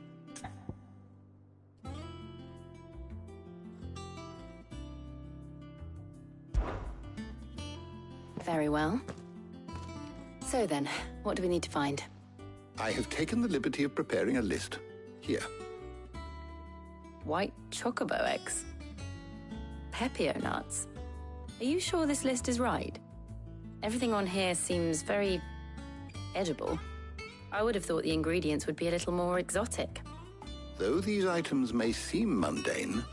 Very well. So then, what do we need to find? I have taken the liberty of preparing a list. Here. White chocobo eggs. Pepio nuts. Are you sure this list is right? Everything on here seems very edible. I would have thought the ingredients would be a little more exotic. Though these items may seem mundane,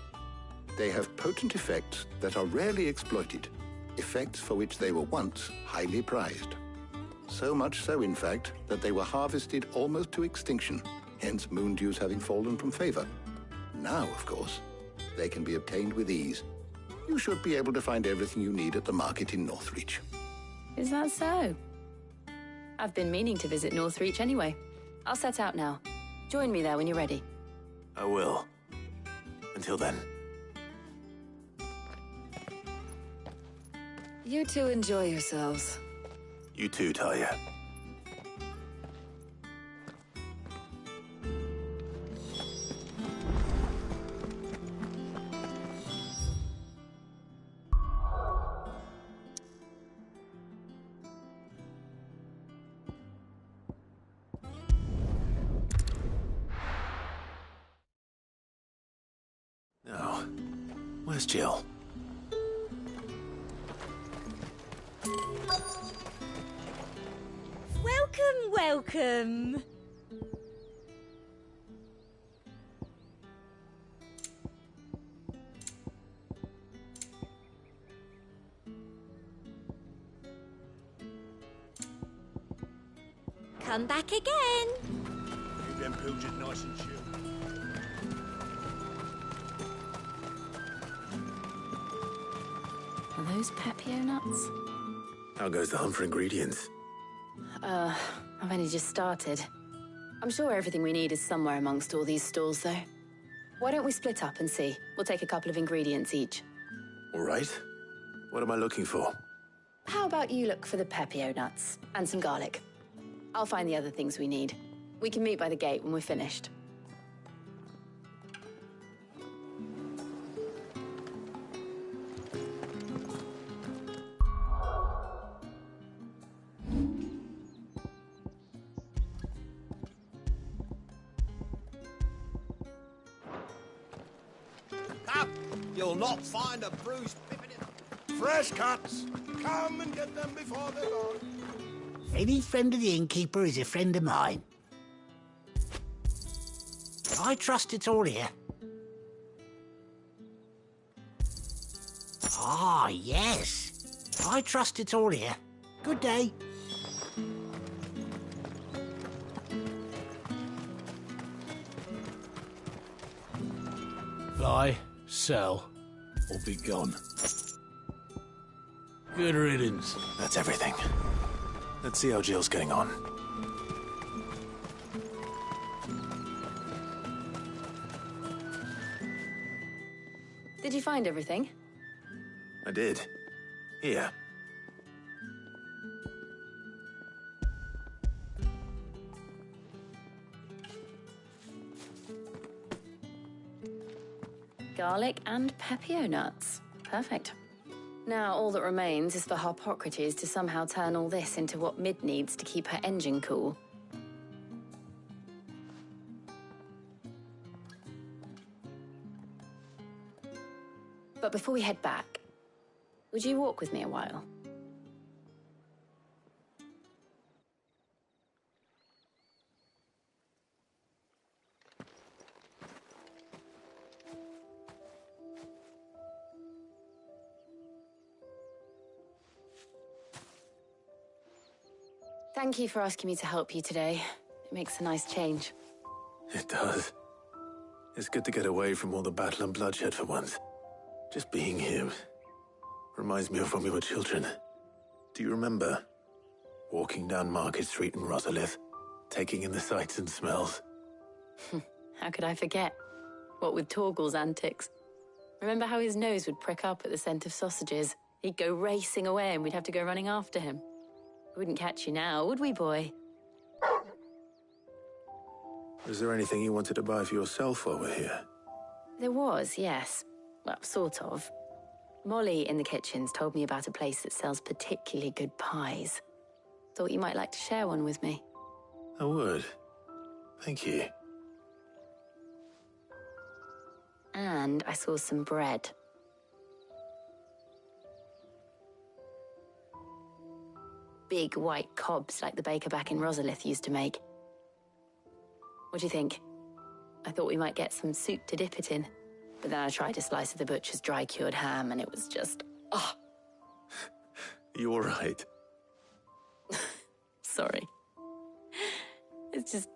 they have potent effects that are rarely exploited, effects for which they were once highly prized. So much so, in fact, that they were harvested almost to extinction, hence moondews having fallen from favor. Now, of course, they can be obtained with ease. You should be able to find everything you need at the market in Northreach. Is that so? I've been meaning to visit Northreach anyway. I'll set out now. Join me there when you're ready. I will. Until then. You two enjoy yourselves. You too, Talia. Now, where's Jill? Welcome. Come back again. Keep them pilgers nice and chill. Are those Pepio nuts? How goes the hunt for ingredients? I've only just started. I'm sure everything we need is somewhere amongst all these stalls, though. Why don't we split up and see? We'll take a couple of ingredients each. All right. What am I looking for? How about you look for the Pepio nuts and some garlic? I'll find the other things we need. We can meet by the gate when we're finished. You'll not find a bruised pippin in... Fresh cuts! Come and get them before they're gone. Any friend of the innkeeper is a friend of mine. I trust it's all here. Ah, yes. I trust it's all here. Good day. Buy, sell, or be gone. Good riddance. That's everything. Let's see how Jill's getting on. Did you find everything? I did. Here. Garlic and pepio nuts. Perfect. Now all that remains is for Harpocrates to somehow turn all this into what Mid needs to keep her engine cool. But before we head back, would you walk with me a while? Thank you for asking me to help you today. It makes a nice change. It does. It's good to get away from all the battle and bloodshed for once. Just being here reminds me of when we were children. Do you remember? Walking down Market Street in Rosalith, taking in the sights and smells. How could I forget? What with Torgal's antics. Remember how his nose would prick up at the scent of sausages? He'd go racing away and we'd have to go running after him. We wouldn't catch you now, would we, boy? Was there anything you wanted to buy for yourself while we're here? There was, yes. Well, sort of. Molly in the kitchens told me about a place that sells particularly good pies. Thought you might like to share one with me. I would. Thank you. And I saw some bread. Big white cobs like the baker back in Rosalith used to make. What do you think? I thought we might get some soup to dip it in. But then I tried a slice of the butcher's dry-cured ham and it was just... oh! You all right? Sorry. It's just...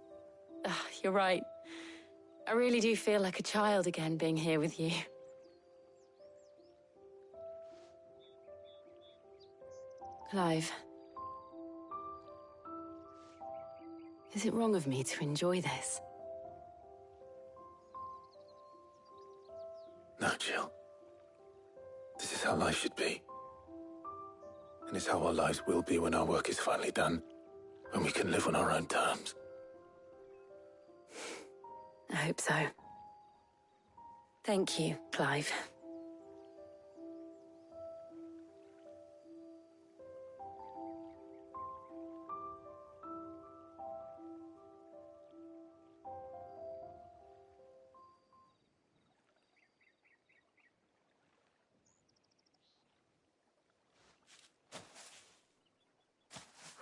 you're right. I really do feel like a child again being here with you. Clive. Is it wrong of me to enjoy this? No, Jill. This is how life should be. And it's how our lives will be when our work is finally done. When we can live on our own terms. I hope so. Thank you, Clive.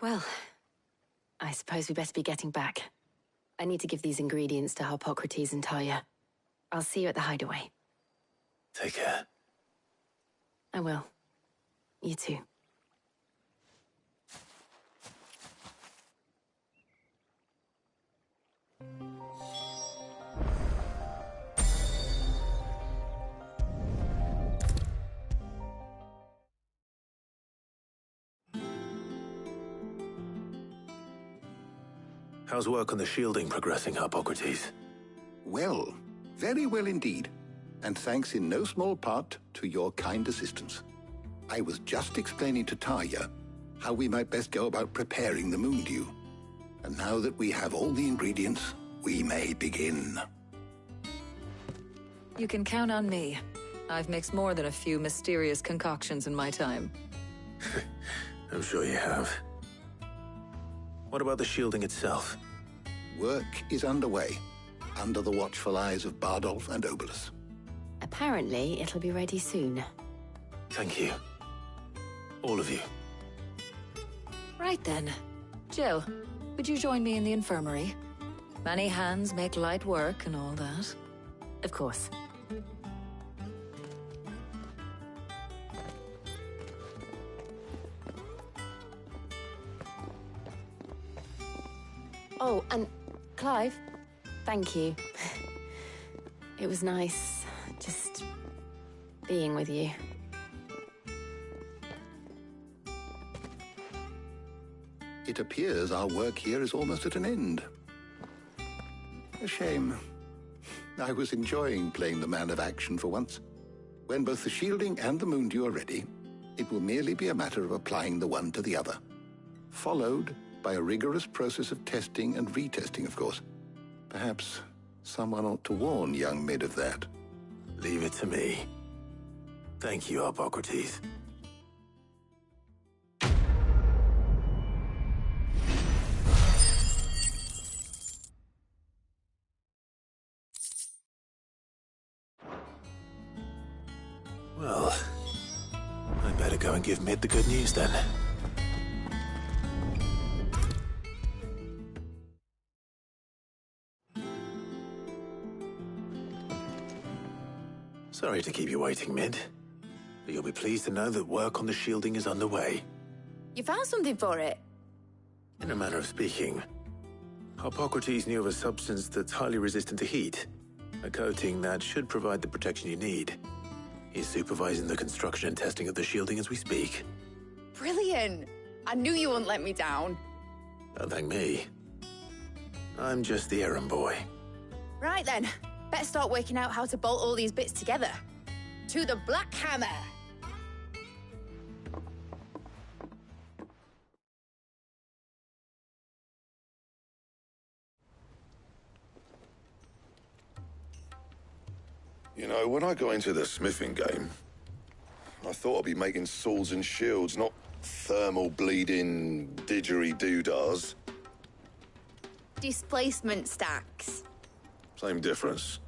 Well, I suppose we better be getting back. I need to give these ingredients to Harpocrates and Talia. I'll see you at the hideaway. Take care. I will. You too. How's work on the shielding progressing, Harpocrates? Well, very well indeed. And thanks in no small part to your kind assistance. I was just explaining to Talia how we might best go about preparing the Moondew. And now that we have all the ingredients, we may begin. You can count on me. I've mixed more than a few mysterious concoctions in my time. I'm sure you have. What about the shielding itself? Work is underway, under the watchful eyes of Bardolph and Obolus. Apparently, it'll be ready soon. Thank you. All of you. Right then. Jill, would you join me in the infirmary? Many hands make light work and all that. Of course. Oh, and Clive, thank you. It was nice just being with you. It appears our work here is almost at an end. A shame. I was enjoying playing the man of action for once. When both the shielding and the moondew are ready, it will merely be a matter of applying the one to the other, followed by a rigorous process of testing and retesting, of course. Perhaps someone ought to warn young Mid of that. Leave it to me. Thank you, Hippocrates. Well, I better go and give Mid the good news then. Sorry to keep you waiting, Mid, but you'll be pleased to know that work on the shielding is underway. You found something for it? In a manner of speaking, Hippocrates knew of a substance that's highly resistant to heat, a coating that should provide the protection you need. He's supervising the construction and testing of the shielding as we speak. Brilliant! I knew you wouldn't let me down. Don't thank me. I'm just the errand boy. Right then, better start working out how to bolt all these bits together. To the Black Hammer! You know, when I got into the smithing game, I thought I'd be making swords and shields, not thermal bleeding didgeridoo-dahs. Displacement stacks. Same difference.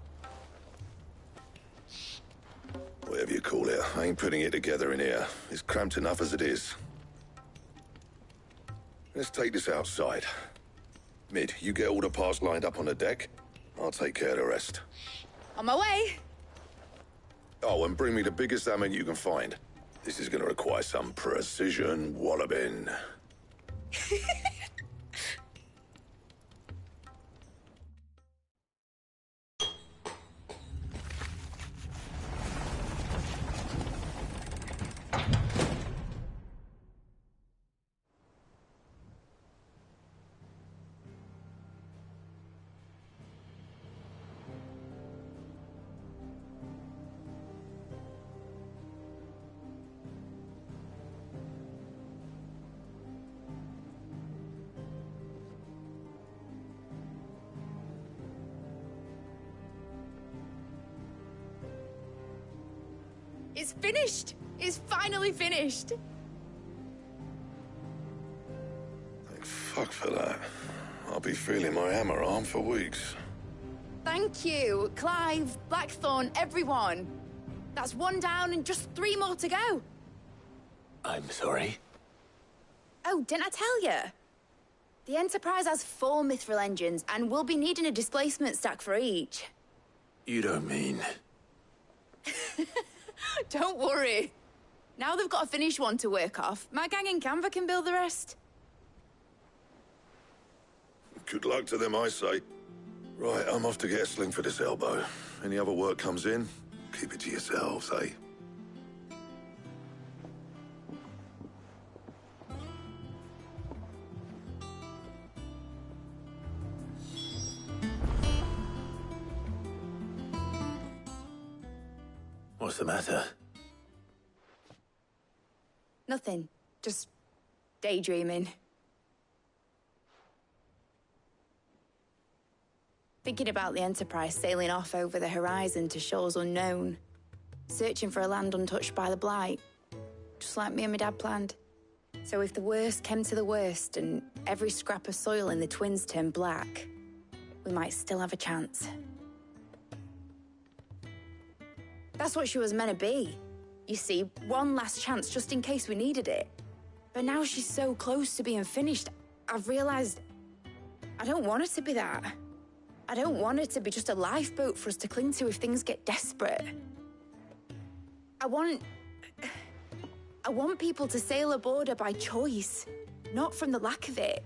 Whatever you call it, I ain't putting it together in here. It's cramped enough as it is. Let's take this outside. Mid, you get all the parts lined up on the deck. I'll take care of the rest. On my way! Oh, and bring me the biggest hammer you can find. This is gonna require some precision walloping. It's finished! It's finally finished! Thank fuck for that. I'll be feeling my hammer arm for weeks. Thank you, Clive, Blackthorn, everyone. That's one down and just 3 more to go. I'm sorry? Oh, didn't I tell you? The Enterprise has 4 mithril engines, and we'll be needing a displacement stack for each. You don't mean... Don't worry. Now they've got a finished one to work off, my gang in Canva can build the rest. Good luck to them, I say. Right, I'm off to get a sling for this elbow. Any other work comes in, keep it to yourselves, eh? What's the matter? Nothing. Just daydreaming. Thinking about the Enterprise sailing off over the horizon to shores unknown. Searching for a land untouched by the Blight. Just like me and my dad planned. So if the worst came to the worst and every scrap of soil in the Twins turned black, we might still have a chance. That's what she was meant to be. You see, one last chance just in case we needed it. But now she's so close to being finished, I've realized I don't want her to be that. I don't want her to be just a lifeboat for us to cling to if things get desperate. I want people to sail aboard her by choice, not from the lack of it.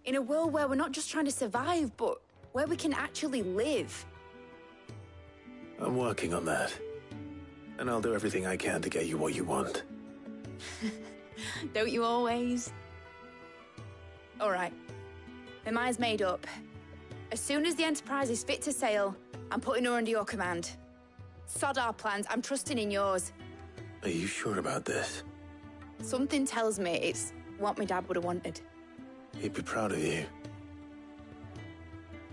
In a world where we're not just trying to survive, but where we can actually live. I'm working on that. And I'll do everything I can to get you what you want. Don't you always? All right. My mind's made up. As soon as the Enterprise is fit to sail, I'm putting her under your command. Sod our plans, I'm trusting in yours. Are you sure about this? Something tells me it's what my dad would have wanted. He'd be proud of you.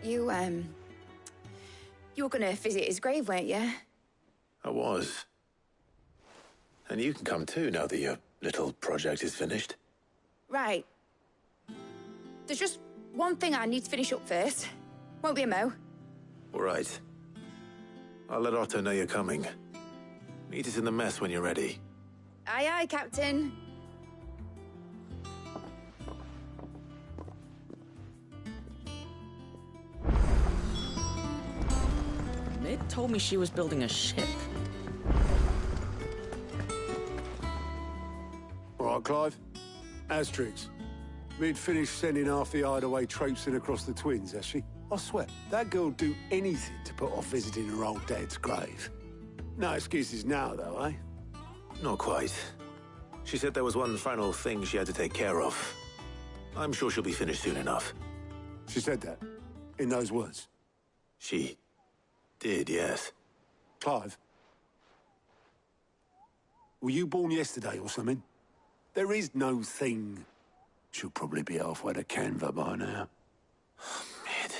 You were gonna visit his grave, weren't you? I was. And you can come too, now that your little project is finished. Right. There's just one thing I need to finish up first. Won't be a mo. All right. I'll let Otto know you're coming. Meet us in the mess when you're ready. Aye, aye, Captain. Mid told me she was building a ship. All right, Clive. Asterix. Mid finished sending half the hideaway traipsing across the twins, has she? I swear, that girl'd do anything to put off visiting her old dad's grave. No excuses now, though, eh? Not quite. She said there was one final thing she had to take care of. I'm sure she'll be finished soon enough. She said that? In those words? She did, yes. Clive? Were you born yesterday or something? There is no thing. She'll probably be halfway to Canva by now. Mid.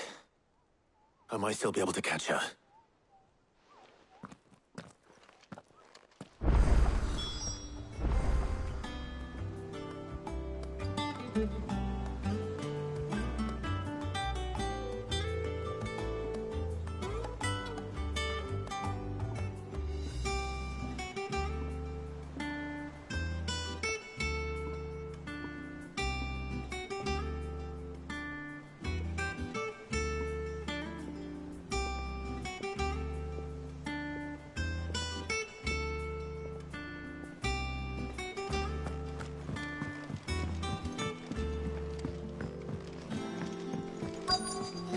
I might still be able to catch her.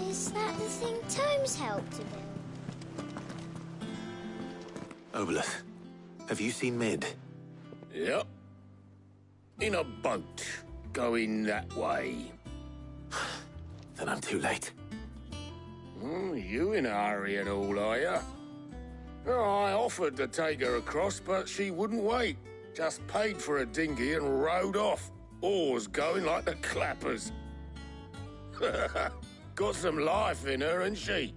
Is that the thing Tomes helped to build? Obelith, have you seen Mid? Yep. In a boat, going that way. Then I'm too late. You in a hurry at all, are you? Oh, I offered to take her across, but she wouldn't wait. Just paid for a dinghy and rowed off. Oars going like the clappers. Got some life in her, ain't she?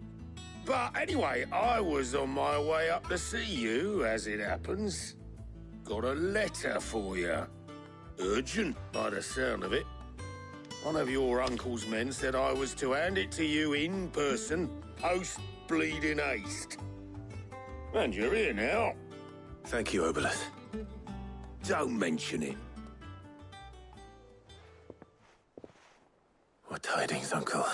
But anyway, I was on my way up to see you, as it happens. Got a letter for you. Urgent, by the sound of it. One of your uncle's men said I was to hand it to you in person, post-bleeding haste. And you're here now. Thank you, Obelith. Don't mention it. What tidings, Uncle?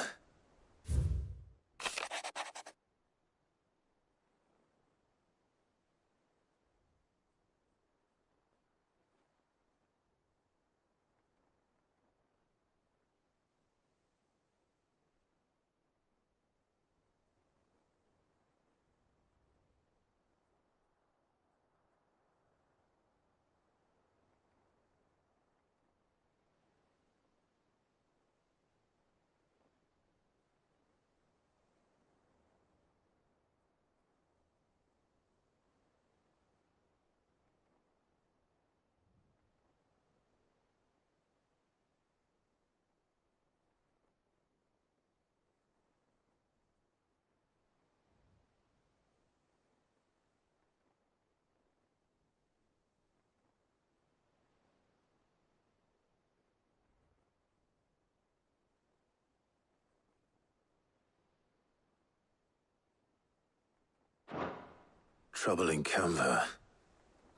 Trouble in Canva.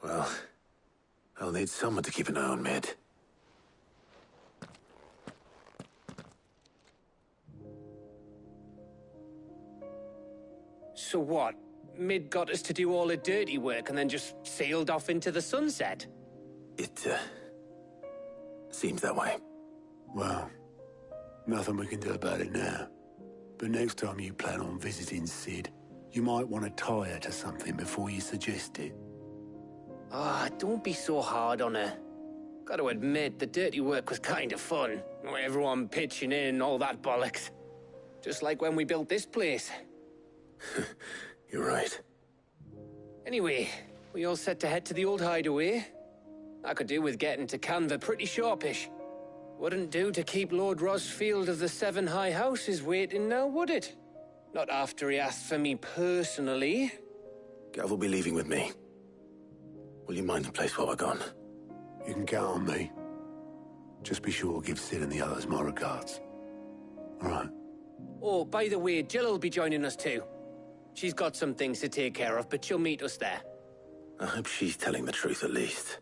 Well, I'll need someone to keep an eye on Mid. So what? Mid got us to do all the dirty work and then just sailed off into the sunset? It, seems that way. Well, nothing we can do about it now. But next time you plan on visiting Sid, you might want to tie her to something before you suggest it. Ah, don't be so hard on her. Gotta admit, the dirty work was kind of fun. Everyone pitching in and all that bollocks. Just like when we built this place. You're right. Anyway, we all set to head to the old hideaway. I could do with getting to Canva pretty sharpish. Wouldn't do to keep Lord Rosfield of the Seven High Houses waiting now, would it? Not after he asked for me personally. Gav will be leaving with me. Will you mind the place while we're gone? You can count on me. Just be sure to give Sid and the others my regards. All right. Oh, by the way, Jill will be joining us too. She's got some things to take care of, but she'll meet us there. I hope she's telling the truth at least.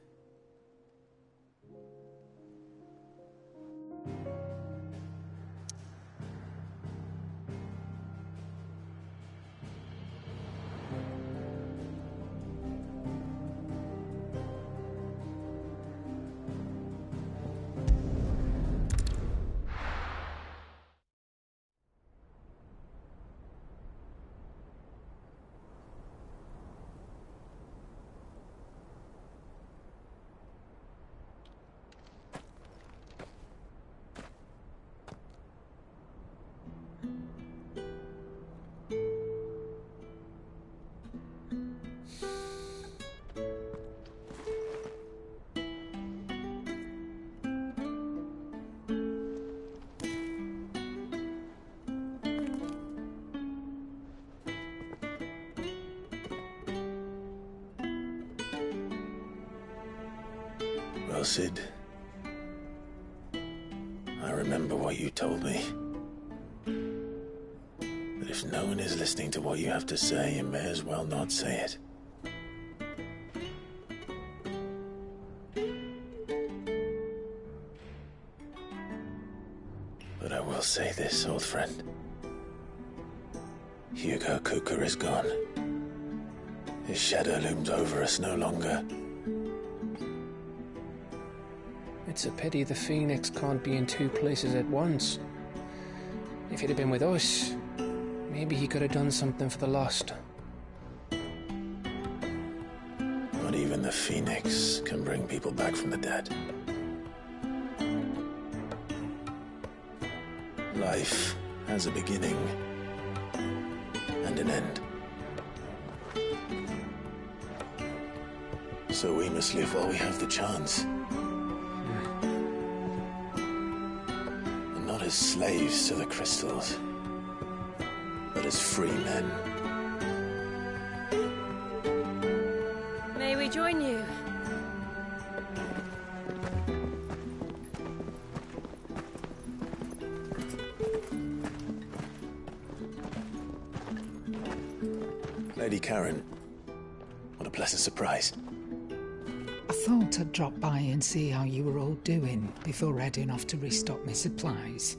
Well, Sid, I remember what you told me. That if no one is listening to what you have to say, you may as well not say it. But I will say this, old friend. Hugo Kuka is gone. His shadow looms over us no longer. It's a pity the Phoenix can't be in two places at once. If he'd have been with us, maybe he could have done something for the lost. Not even the Phoenix can bring people back from the dead. Life has a beginning and an end. So we must live while we have the chance. And not as slaves to the crystals, but as free men. May we join you? Lady Karen, what a pleasant surprise. I thought I'd drop by and see how you were all doing before heading off to restock my supplies.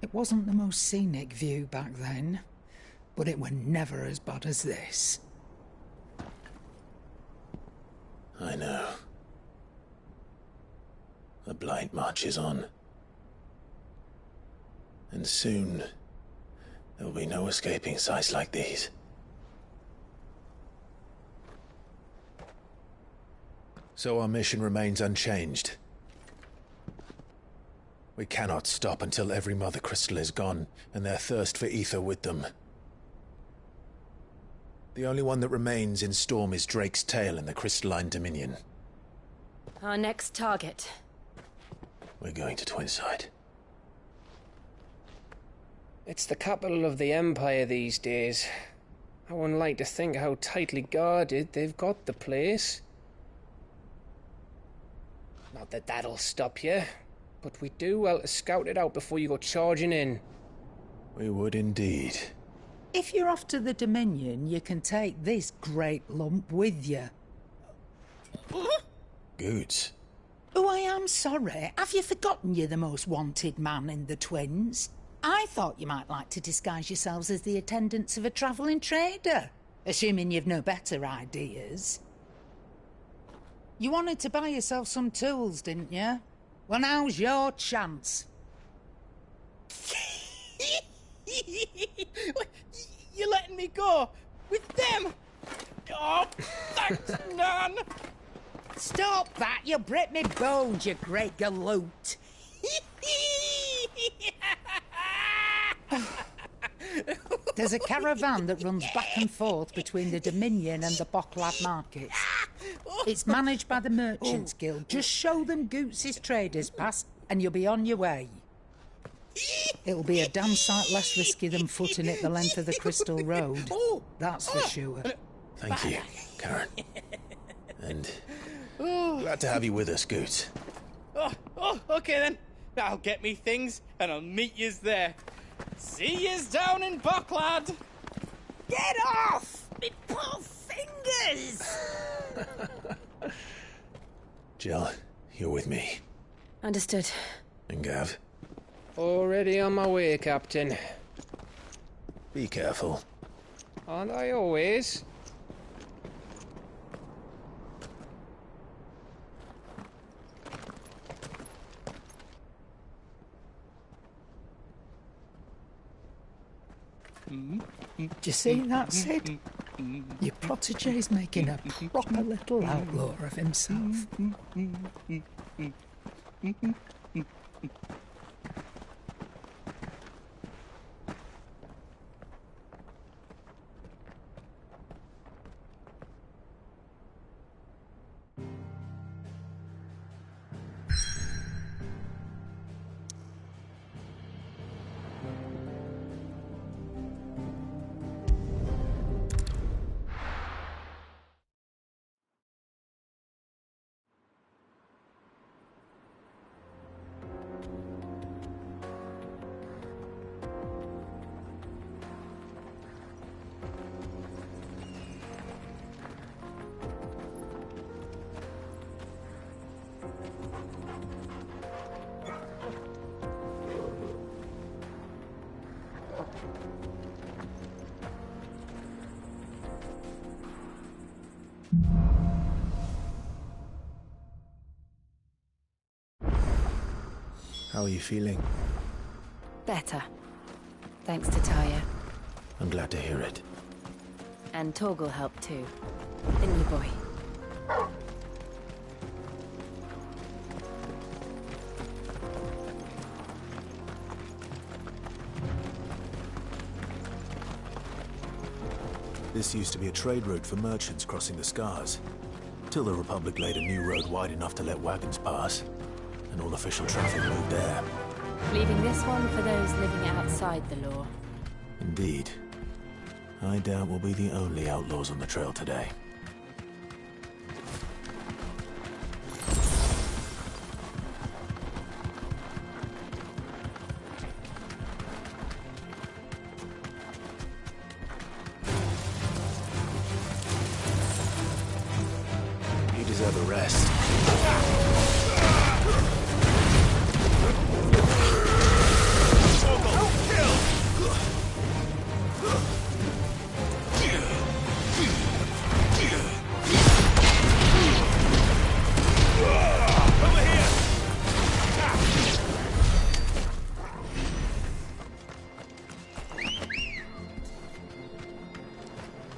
It wasn't the most scenic view back then, but it were never as bad as this. I know. The blight marches on. And soon, there will be no escaping sights like these. So our mission remains unchanged. We cannot stop until every Mother Crystal is gone, and their thirst for ether with them. The only one that remains in Storm is Drake's Tail in the Crystalline Dominion. Our next target. We're going to Twinside. It's the capital of the Empire these days. I wouldn't like to think how tightly guarded they've got the place. Not that that'll stop you, but we do well to scout it out before you go charging in. We would indeed. If you're off to the Dominion, you can take this great lump with you. Goods. Oh, I am sorry. Have you forgotten you're the most wanted man in the Twins? I thought you might like to disguise yourselves as the attendants of a travelling trader, assuming you've no better ideas. You wanted to buy yourself some tools, didn't you? Well, now's your chance. You're letting me go? With them? Oh, thanks, Nan! Stop that! You'll break me bones, you great galoot! There's a caravan that runs back and forth between the Dominion and the Bocklad markets. It's managed by the Merchants Guild. Just show them Goots' traders pass and you'll be on your way. It'll be a damn sight less risky than footing it the length of the Crystal Road. That's for sure. Thank you, Karen. And glad to have you with us, Goots. Okay then. I'll get me things and I'll meet yous there. See yous down in Bocklad. Get off! Me poor fingers! Jill, you're with me. Understood. And Gav? Already on my way, Captain. Be careful. Aren't I always? Do you see that, Sid? Your protege's making a proper little outlaw of himself. How are you feeling? Better. Thanks to Taya. I'm glad to hear it. And Torgal helped too. Didn't you, boy? This used to be a trade route for merchants crossing the Scars, till the Republic laid a new road wide enough to let wagons pass, and all official traffic moved there. Leaving this one for those living outside the law. Indeed. I doubt we'll be the only outlaws on the trail today. You deserve a rest.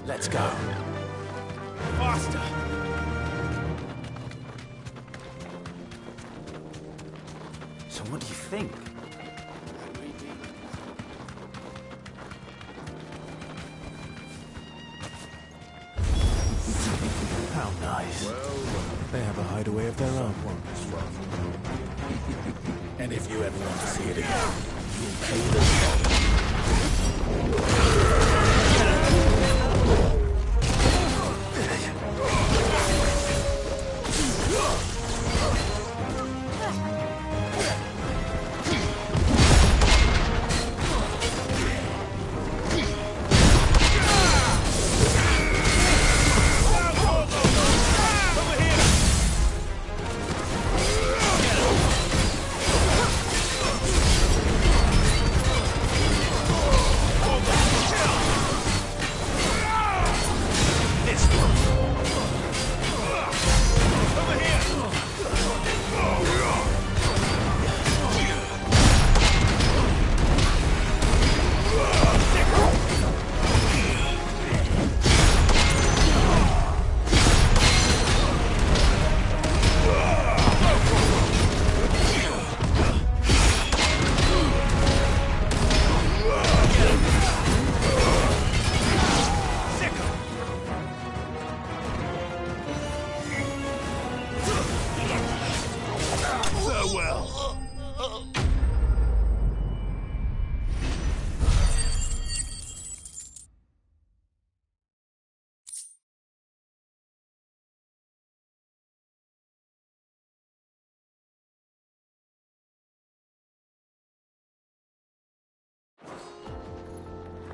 Let's go. Faster! So what do you think? How nice. They have a hideaway of their own. And if you ever want to see it again, you'll pay the toll. Kill!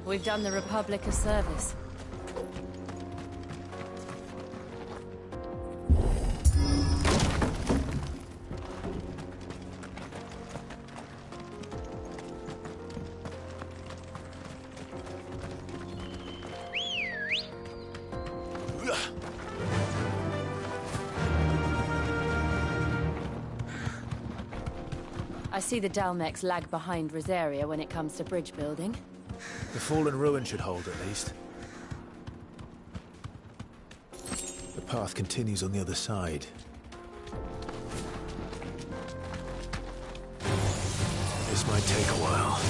We've done the Republic a service. I see the Dalmex lag behind Rosaria when it comes to bridge building. The fallen ruin should hold, at least. The path continues on the other side. This might take a while.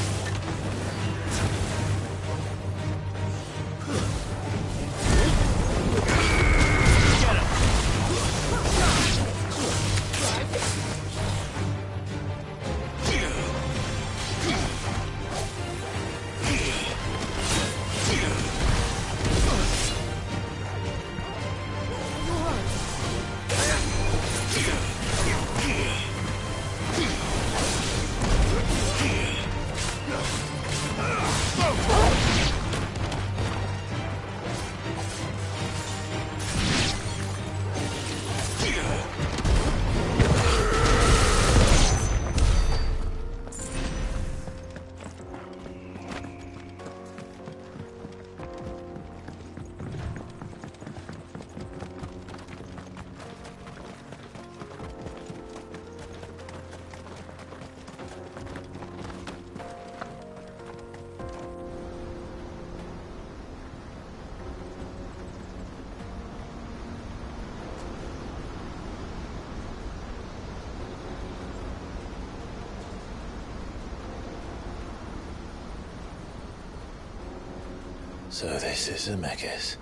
So this is Zemeckis.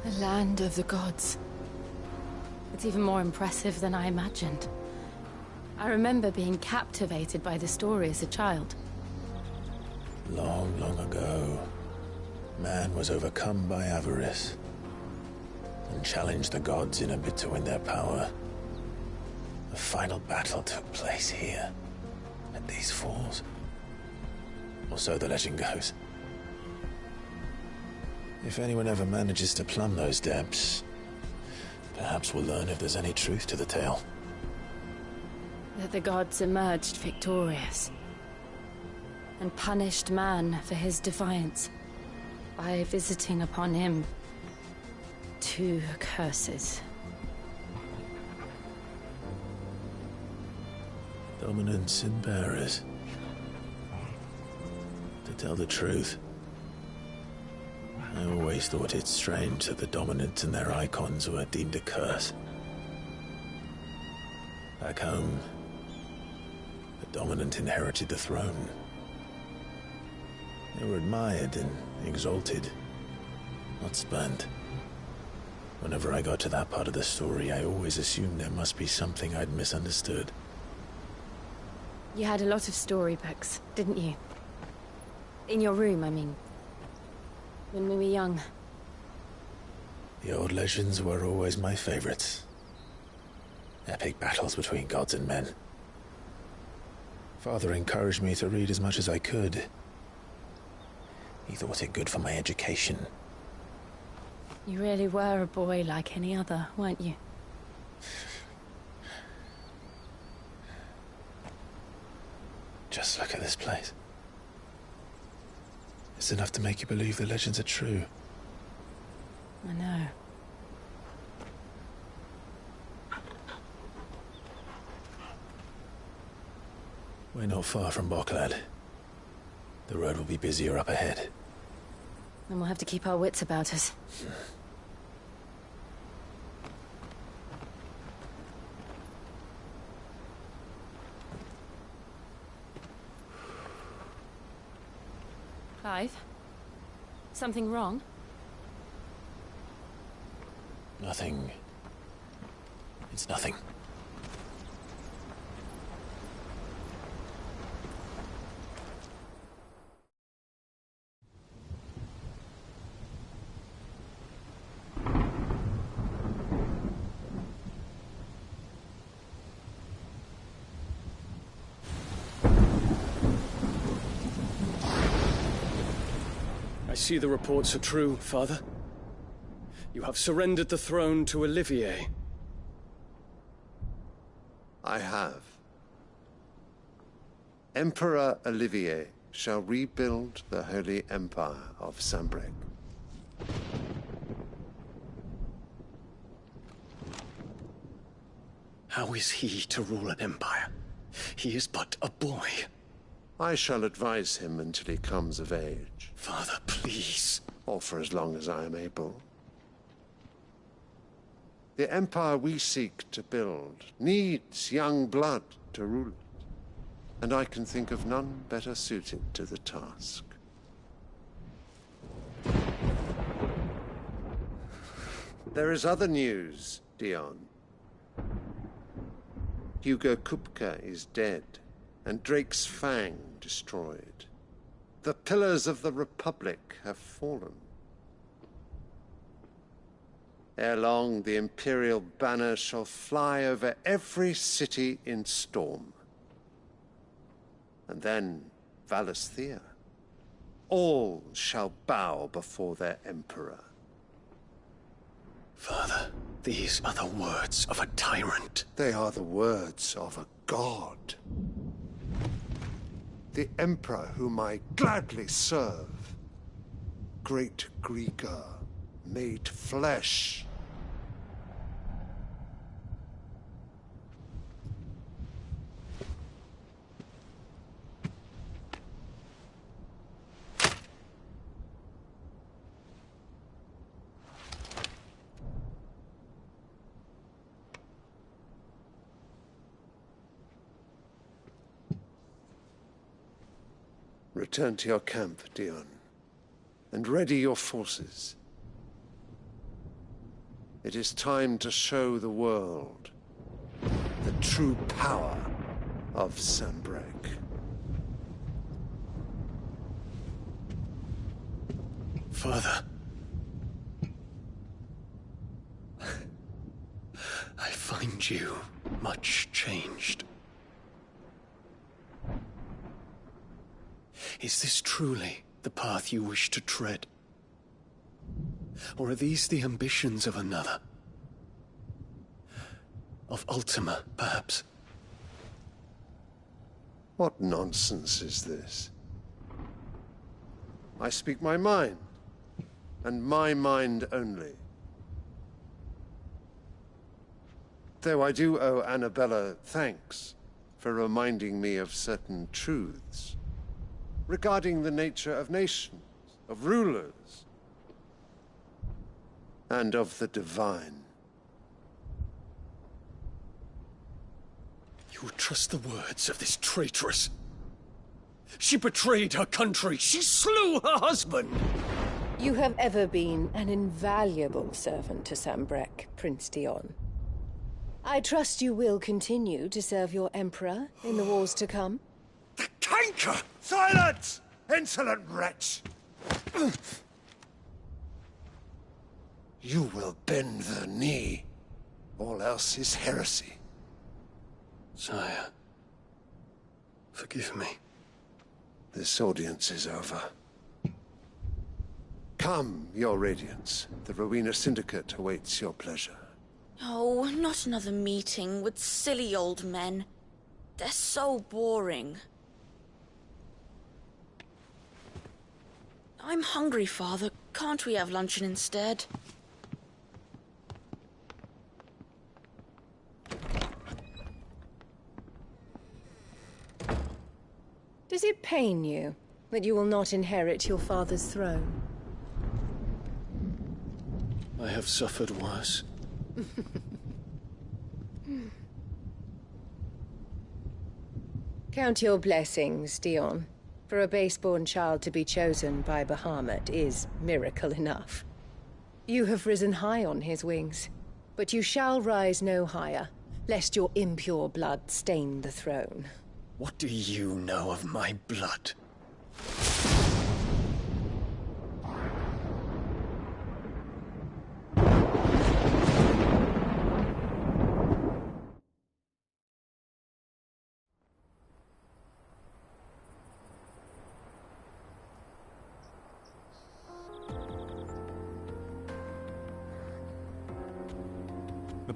The land of the gods. It's even more impressive than I imagined. I remember being captivated by the story as a child. Long, long ago, man was overcome by avarice and challenged the gods in a bid to win their power. The final battle took place here, at these falls. Or so the legend goes. If anyone ever manages to plumb those depths, perhaps we'll learn if there's any truth to the tale. That the gods emerged victorious and punished man for his defiance by visiting upon him 2 curses. Dominants and bearers. To tell the truth, I always thought it strange that the dominant and their icons were deemed a curse. Back home, the dominant inherited the throne. They were admired and exalted, not spurned. Whenever I got to that part of the story, I always assumed there must be something I'd misunderstood. You had a lot of storybooks, didn't you? In your room, I mean. When we were young. The old legends were always my favorites. Epic battles between gods and men. Father encouraged me to read as much as I could. He thought it good for my education. You really were a boy like any other, weren't you? Just look at this place. It's enough to make you believe the legends are true. I know. We're not far from Boklad. The road will be busier up ahead. Then we'll have to keep our wits about us. Clive? Something wrong? Nothing. It's nothing. see the reports are true, Father. You have surrendered the throne to Olivier. I have. Emperor Olivier shall rebuild the Holy Empire of Sambrec. How is he to rule an empire? He is but a boy. I shall advise him until he comes of age. Father, please. Or for as long as I am able. The empire we seek to build needs young blood to rule it, and I can think of none better suited to the task. There is other news, Dion. Hugo Kupka is dead, and Drake's Fang destroyed. The pillars of the Republic have fallen. Ere long, the Imperial banner shall fly over every city in Storm. And then, Valisthea. All shall bow before their Emperor. Father, these are the words of a tyrant. They are the words of a god. The Emperor whom I gladly serve. Great Greegar, made flesh. Return to your camp, Dion, and ready your forces. It is time to show the world the true power of Sambrec. Father. I find you much changed. Is this truly the path you wish to tread? Or are these the ambitions of another? Of Ultima, perhaps? What nonsense is this? I speak my mind, and my mind only. Though I do owe Annabella thanks for reminding me of certain truths regarding the nature of nations, of rulers, and of the divine. You would trust the words of this traitress? She betrayed her country. She slew her husband. You have ever been an invaluable servant to Sambrec, Prince Dion. I trust you will continue to serve your Emperor in the wars to come. The canker! Silence! Insolent wretch! You will bend the knee. All else is heresy. Sire, forgive me. This audience is over. Come, your Radiance. The Rowena Syndicate awaits your pleasure. Oh, not another meeting with silly old men. They're so boring. I'm hungry, Father. Can't we have luncheon instead? Does it pain you that you will not inherit your father's throne? I have suffered worse. Count your blessings, Dion. For a base-born child to be chosen by Bahamut is miracle enough. You have risen high on his wings, but you shall rise no higher, lest your impure blood stain the throne. What do you know of my blood?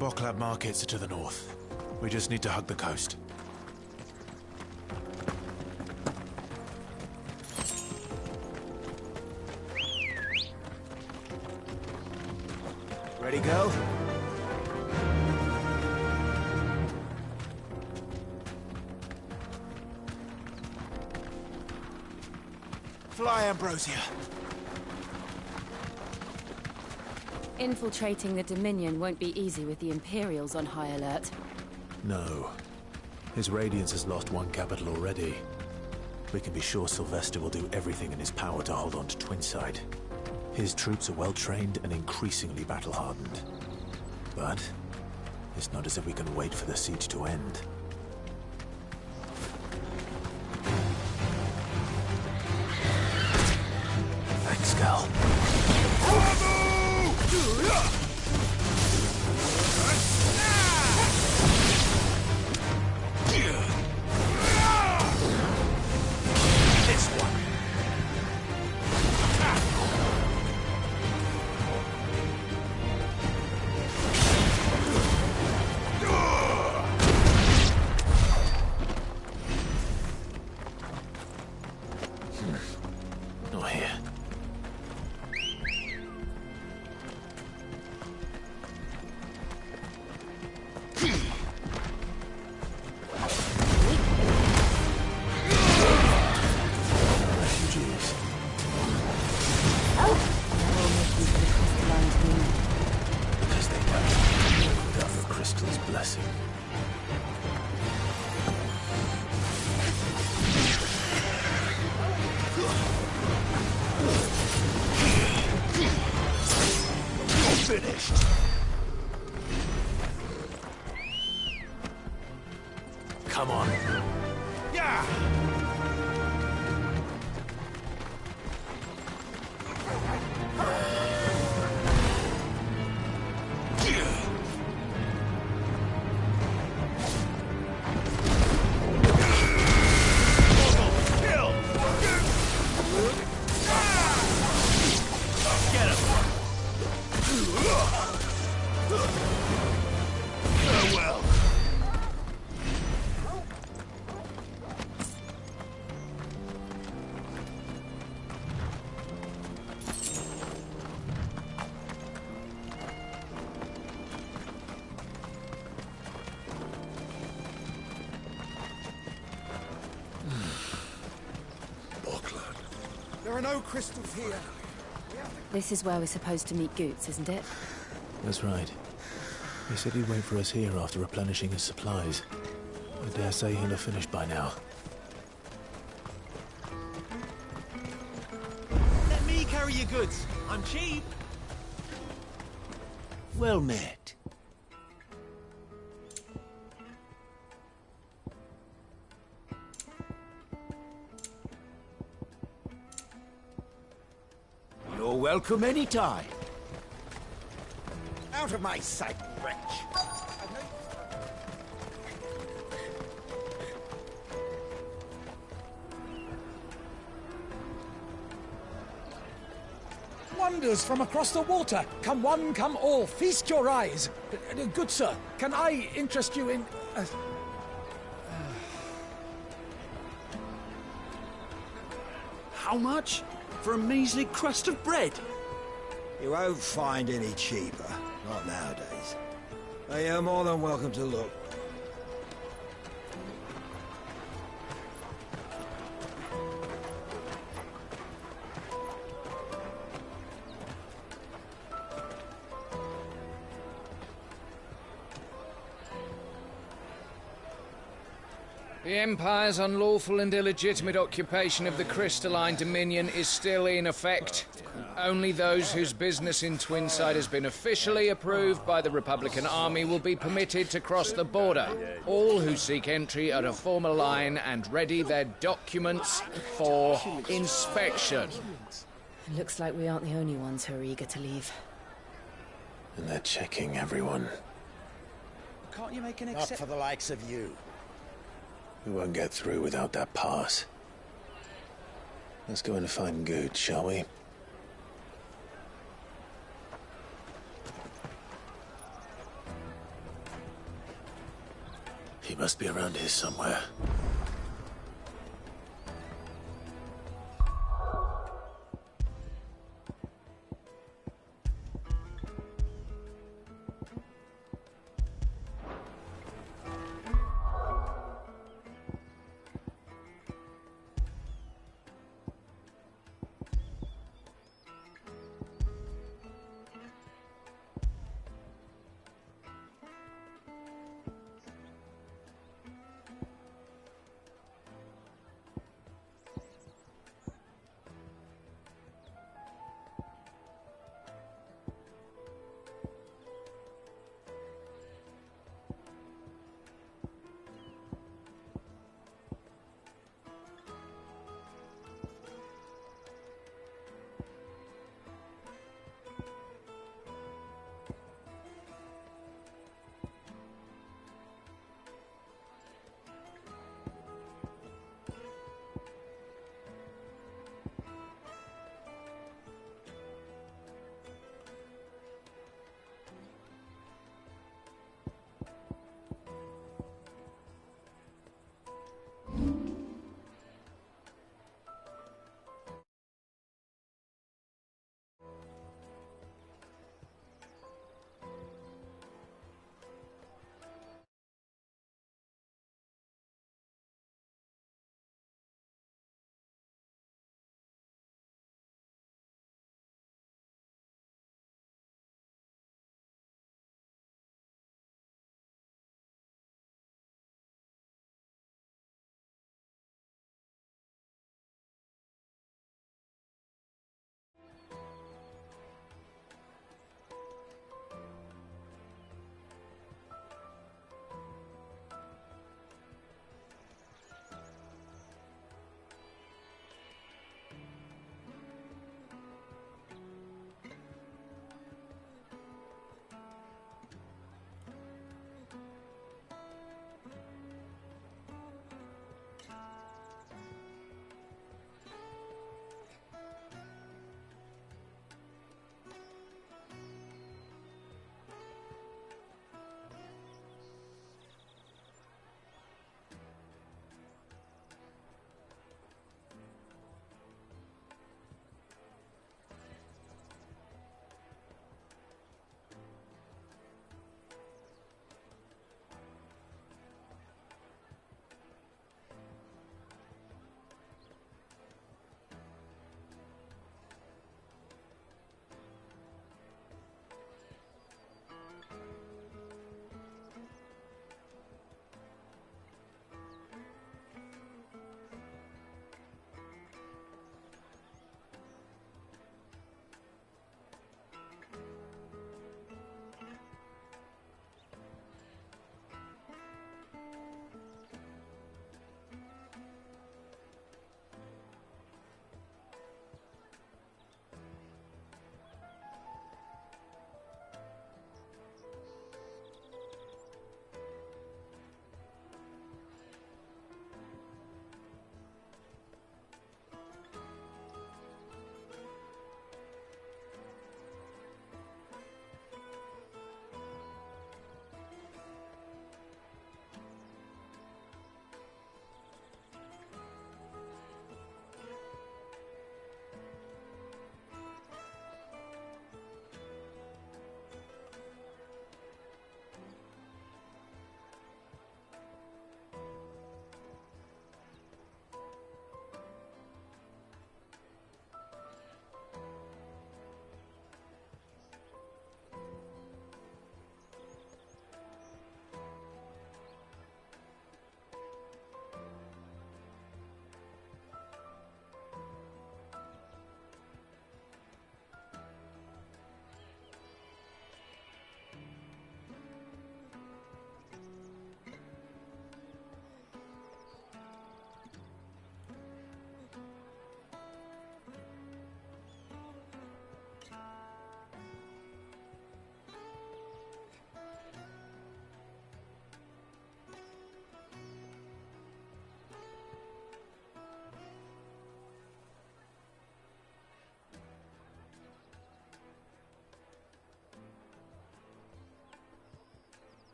Bocklab markets are to the north. We just need to hug the coast. Ready, go? Fly, Ambrosia. Infiltrating the Dominion won't be easy with the Imperials on high alert. No. His Radiance has lost one capital already. We can be sure Sylvester will do everything in his power to hold on to Twinside. His troops are well-trained and increasingly battle-hardened. But it's not as if we can wait for the siege to end. Thanks, Gal. Not here. Refugees. Because they don't live without the crystal's blessing. Finished. Come on. Yeah. Farewell. There are no crystals here. This is where we're supposed to meet Goots, isn't it? That's right. He said he'd wait for us here after replenishing his supplies. I dare say he'll have finished by now. Let me carry your goods. I'm cheap. Well met. You're welcome anytime. Out of my sight, wretch. Wonders from across the water. Come one, come all. Feast your eyes. Good sir, can I interest you in... How much? For a measly crust of bread? You won't find any cheaper. Not nowadays. But you're more than welcome to look. The Empire's unlawful and illegitimate occupation of the Crystalline Dominion is still in effect. Only those whose business in Twinside has been officially approved by the Republican Army will be permitted to cross the border. All who seek entry are to form a line and ready their documents for inspection. It looks like we aren't the only ones who are eager to leave. And they're checking everyone. Can't you make an Not for the likes of you. We won't get through without that pass. Let's go and find Good, shall we? must be around here somewhere.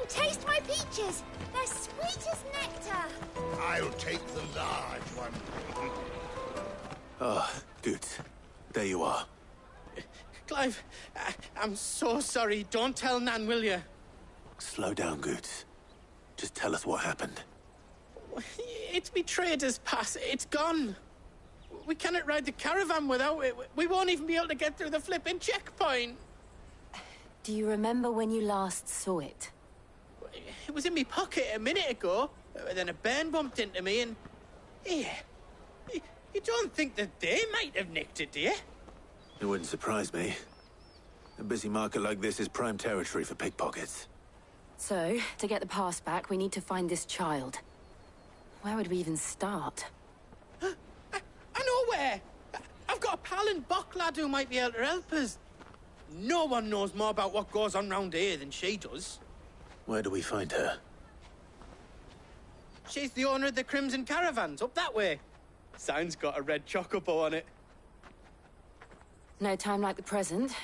Come taste my peaches. They're sweet as nectar. I'll take the large one. Ah, good. There you are. Clive, I'm so sorry. Don't tell Nan, will you? Slow down, Goots. Just tell us what happened. It's me trader's pass. It's gone. We cannot ride the caravan without it. We won't even be able to get through the flipping checkpoint. Do you remember when you last saw it? It was in my pocket a minute ago. Then a bairn bumped into me and... Yeah. You don't think that they might have nicked it, do you? It wouldn't surprise me. A busy market like this is prime territory for pickpockets. So, to get the pass back, we need to find this child. Where would we even start? I know where! I've got a pal in Bocklad who might be able to help us. No one knows more about what goes on round here than she does. Where do we find her? She's the owner of the Crimson Caravans, up that way. Sign's got a red chocobo on it. No time like the present.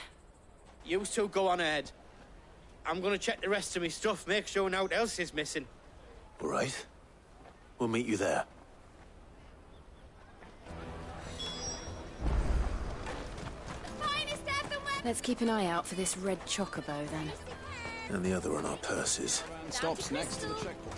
You two go on ahead. I'm gonna check the rest of my stuff, make sure naught else is missing. All right. We'll meet you there. Let's keep an eye out for this red chocobo, then. And the other on our purses. Stops next to the checkpoint.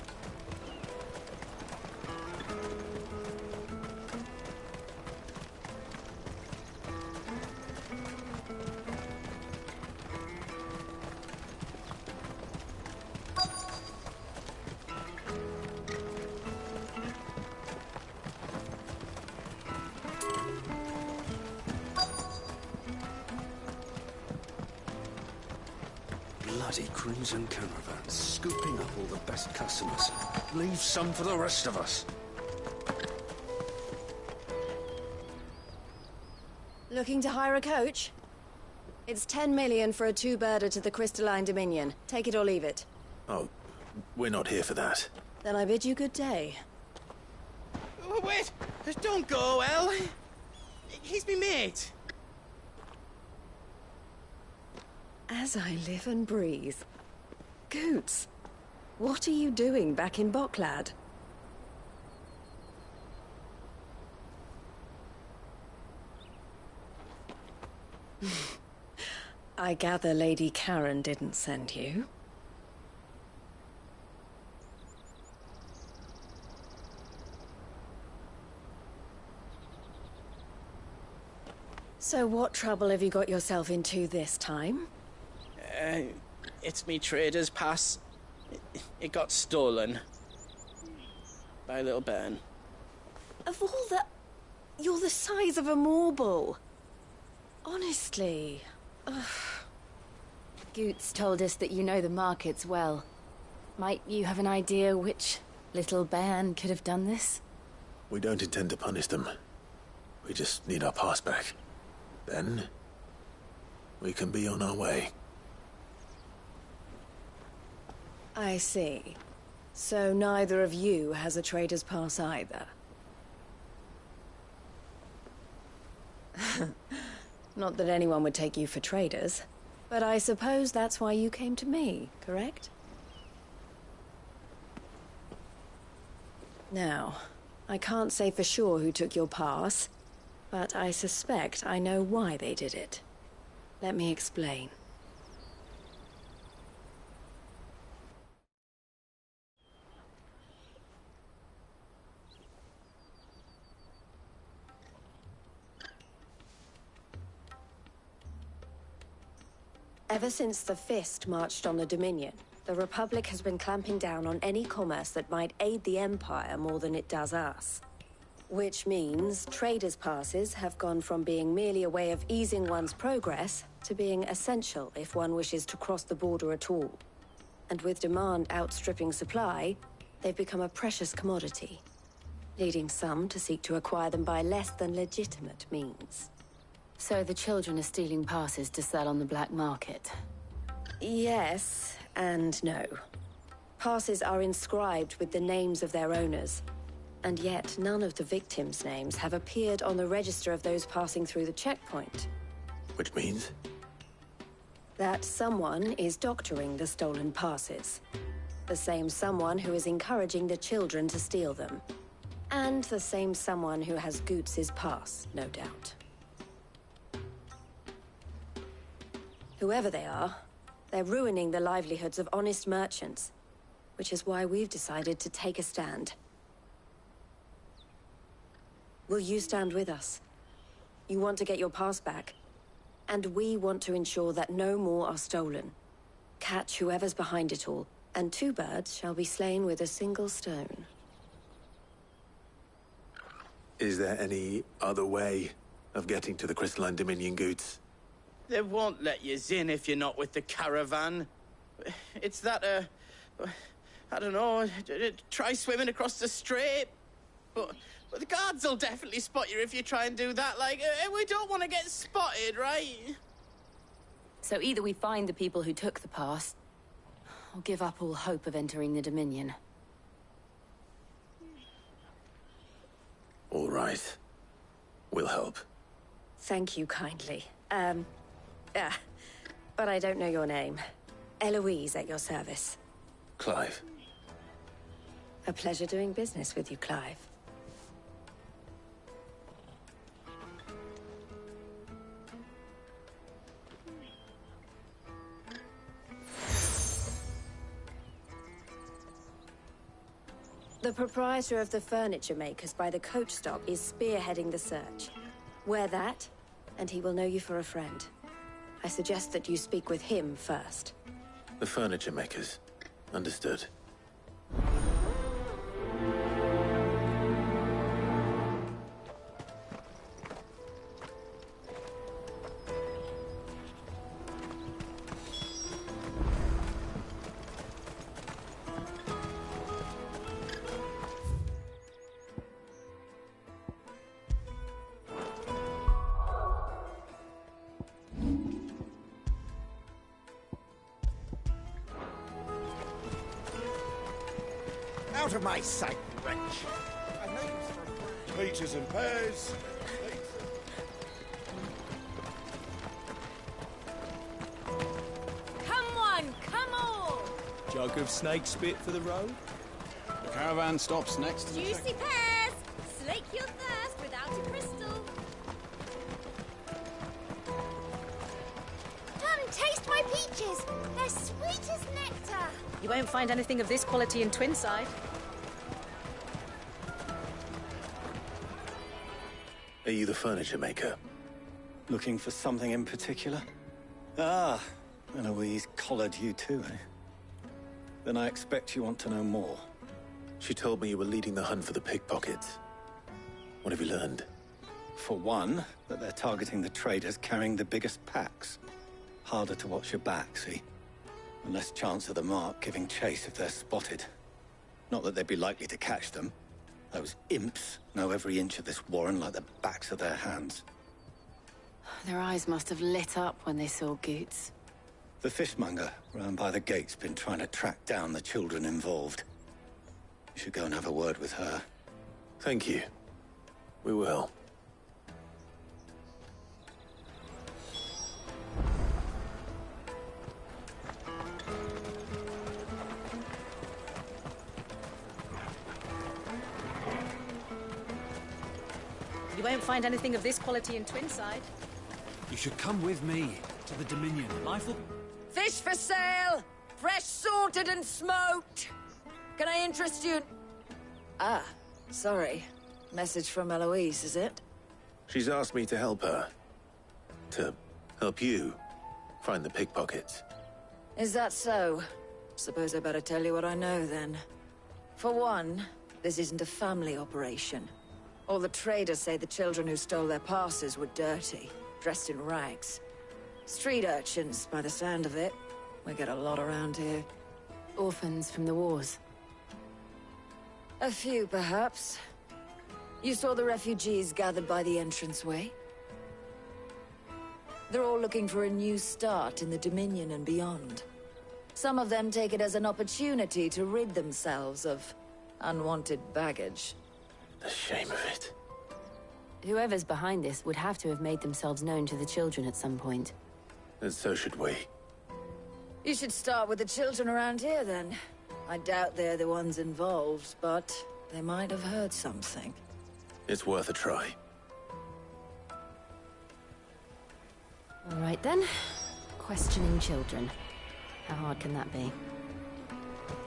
Bloody Crimson Caravans, scooping up all the best customers. Leave some for the rest of us. Looking to hire a coach? It's 10 million for a two-birder to the Crystalline Dominion. Take it or leave it. Oh, we're not here for that. Then I bid you good day. Oh, wait! Don't go, El! He's me mate. As I live and breathe. Goots, what are you doing back in Bocklad? I gather Lady Karen didn't send you. So what trouble have you got yourself into this time? It's me trader's pass. It got stolen. By a little bairn. Of all the... You're the size of a marble. Honestly. Ugh. Goots told us that you know the markets well. Might you have an idea which little bairn could have done this? We don't intend to punish them. We just need our pass back. Then, we can be on our way. I see. So neither of you has a trader's pass either. Not that anyone would take you for traders, but I suppose that's why you came to me, correct? Now, I can't say for sure who took your pass, but I suspect I know why they did it. Let me explain. Ever since the Fist marched on the Dominion, the Republic has been clamping down on any commerce that might aid the Empire more than it does us. Which means traders' passes have gone from being merely a way of easing one's progress to being essential if one wishes to cross the border at all. And with demand outstripping supply, they've become a precious commodity, leading some to seek to acquire them by less than legitimate means. So the children are stealing passes to sell on the black market? Yes, and no. Passes are inscribed with the names of their owners, and yet none of the victims' names have appeared on the register of those passing through the checkpoint. Which means? That someone is doctoring the stolen passes. The same someone who is encouraging the children to steal them. And the same someone who has Goots's pass, no doubt. Whoever they are, they're ruining the livelihoods of honest merchants, which is why we've decided to take a stand. Will you stand with us? You want to get your pass back, and we want to ensure that no more are stolen. Catch whoever's behind it all, and 2 birds shall be slain with a single stone. Is there any other way of getting to the Crystalline Dominion, Goots? They won't let you in if you're not with the caravan. It's that, I don't know, try swimming across the strait. But the guards will definitely spot you if you try and do that. Like, we don't want to get spotted, right? So either we find the people who took the pass, or give up all hope of entering the Dominion. All right. We'll help. Thank you kindly. But I don't know your name. Eloise at your service. Clive. A pleasure doing business with you, Clive. The proprietor of the furniture makers by the coach stop is spearheading the search. Wear that, and he will know you for a friend. I suggest that you speak with him first. The furniture makers. Understood. Out of my sight, wretch! Peaches and pears. Come on, come on! Jug of snake spit for the road? The caravan stops next to the Juicy pears! Slake your thirst without a crystal. Come taste my peaches! They're sweet as nectar! You won't find anything of this quality in Twinside. Are you the furniture maker? Looking for something in particular? Ah, Eloise collared you too, eh? Then I expect you want to know more. She told me you were leading the hunt for the pickpockets. What have you learned? For one, that they're targeting the traders carrying the biggest packs. Harder to watch your back, see? And less chance of the mark giving chase if they're spotted. Not that they'd be likely to catch them. Those imps know every inch of this warren like the backs of their hands. Their eyes must have lit up when they saw Goots. The fishmonger round by the gate's been trying to track down the children involved. You should go and have a word with her. Thank you. We will. You won't find anything of this quality in Twinside. You should come with me to the Dominion. Life will... Fish for sale! Fresh sorted and smoked! Can I interest you? Ah, sorry. Message from Eloise, is it? She's asked me to help her. To help you find the pickpockets. Is that so? Suppose I better tell you what I know, then. For one, this isn't a family operation. All the traders say the children who stole their passes were dirty, dressed in rags. Street urchins, by the sound of it. We get a lot around here. Orphans from the wars. A few, perhaps. You saw the refugees gathered by the entranceway? They're all looking for a new start in the Dominion and beyond. Some of them take it as an opportunity to rid themselves of unwanted baggage. The shame of it. Whoever's behind this would have to have made themselves known to the children at some point. And so should we. You should start with the children around here, then. I doubt they're the ones involved, but they might have heard something. It's worth a try. All right then. Questioning children. How hard can that be?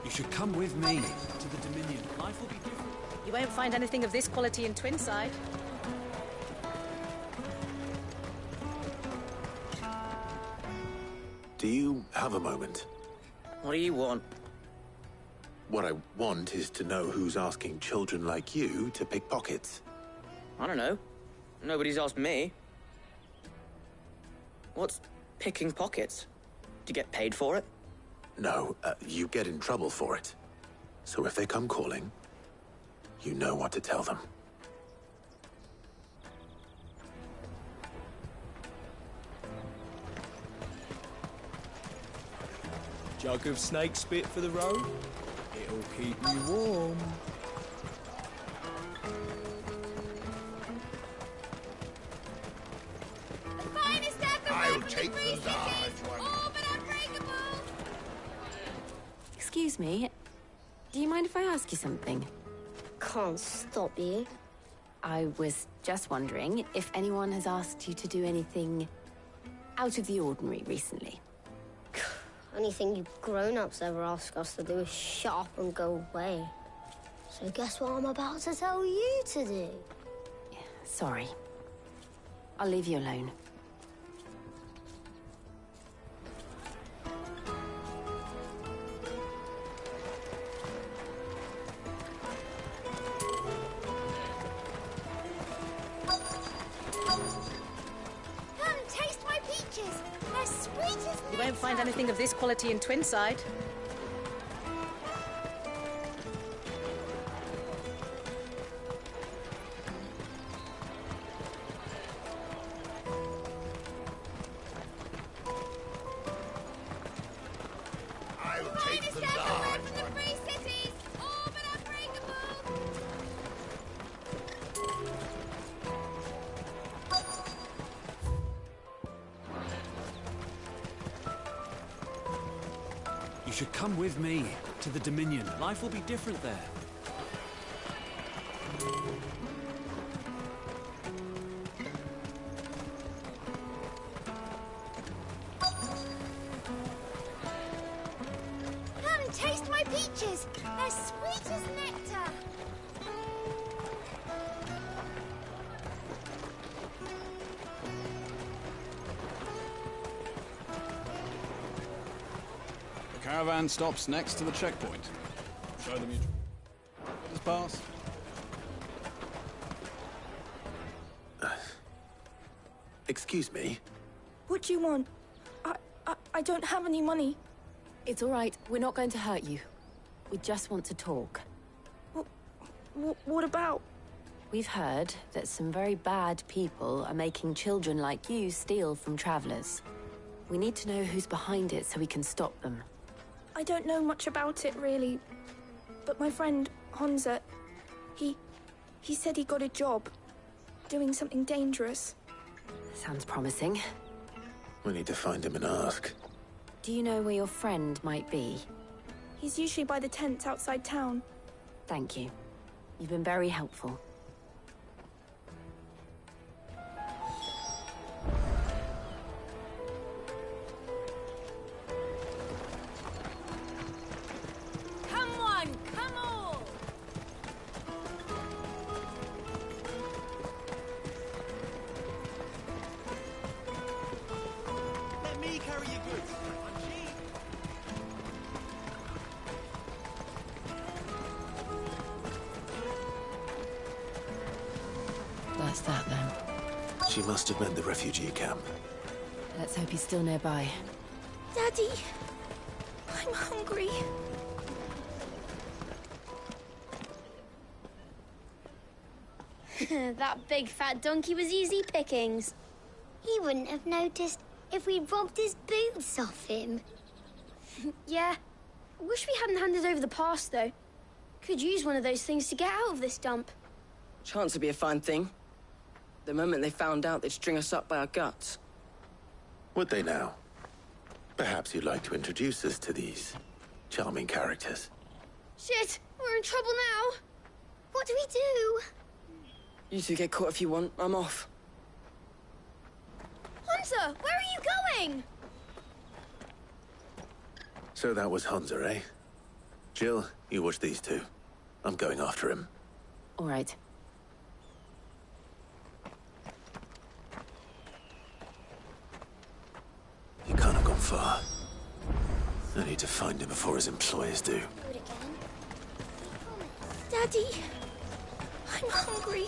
You should come with me to the Dominion. Life will be different. You won't find anything of this quality in Twinside. Do you have a moment? What do you want? What I want is to know who's asking children like you to pick pockets. I don't know. Nobody's asked me. What's picking pockets? Do you get paid for it? No, you get in trouble for it. So if they come calling, you know what to tell them. Jug of snake spit for the road? It'll keep you warm. I'll take the large one. Excuse me. Do you mind if I ask you something? Can't stop you. I was just wondering if anyone has asked you to do anything out of the ordinary recently. Anything you grown-ups ever ask us to do is shut up and go away. So guess what I'm about to tell you to do? Sorry. I'll leave you alone. Come, taste my peaches. They're sweet as You won't find anything of this quality in Twinside. I'll take the large one. You should come with me to the Dominion. Life will be different there. Come, taste my peaches. They're sweet as nectar. The caravan stops next to the checkpoint. Show them you... Let us pass. Excuse me? What do you want? I don't have any money. It's all right. We're not going to hurt you. We just want to talk. What about? We've heard that some very bad people are making children like you steal from travelers. We need to know who's behind it so we can stop them. I don't know much about it, really. But my friend, Honza, he said he got a job. Doing something dangerous. Sounds promising. We need to find him and ask. Do you know where your friend might be? He's usually by the tents outside town. Thank you. You've been very helpful. Come on, come on! Let me carry your goods. I'm cheap. That's that then. She must have meant the refugee camp. Let's hope he's still nearby. Daddy, I'm hungry. That big fat donkey was easy pickings. He wouldn't have noticed if we'd robbed his boots off him. Yeah. Wish we hadn't handed over the pass, though. Could use one of those things to get out of this dump. Chance would be a fine thing. The moment they found out, they'd string us up by our guts. Would they now? Perhaps you'd like to introduce us to these charming characters. Shit, we're in trouble now. What do we do? You two get caught if you want. I'm off. Hunter, where are you going? So that was Hunter, eh? Jill, you watch these two. I'm going after him. All right. He can't have gone far. I need to find him before his employers do. Daddy, I'm hungry.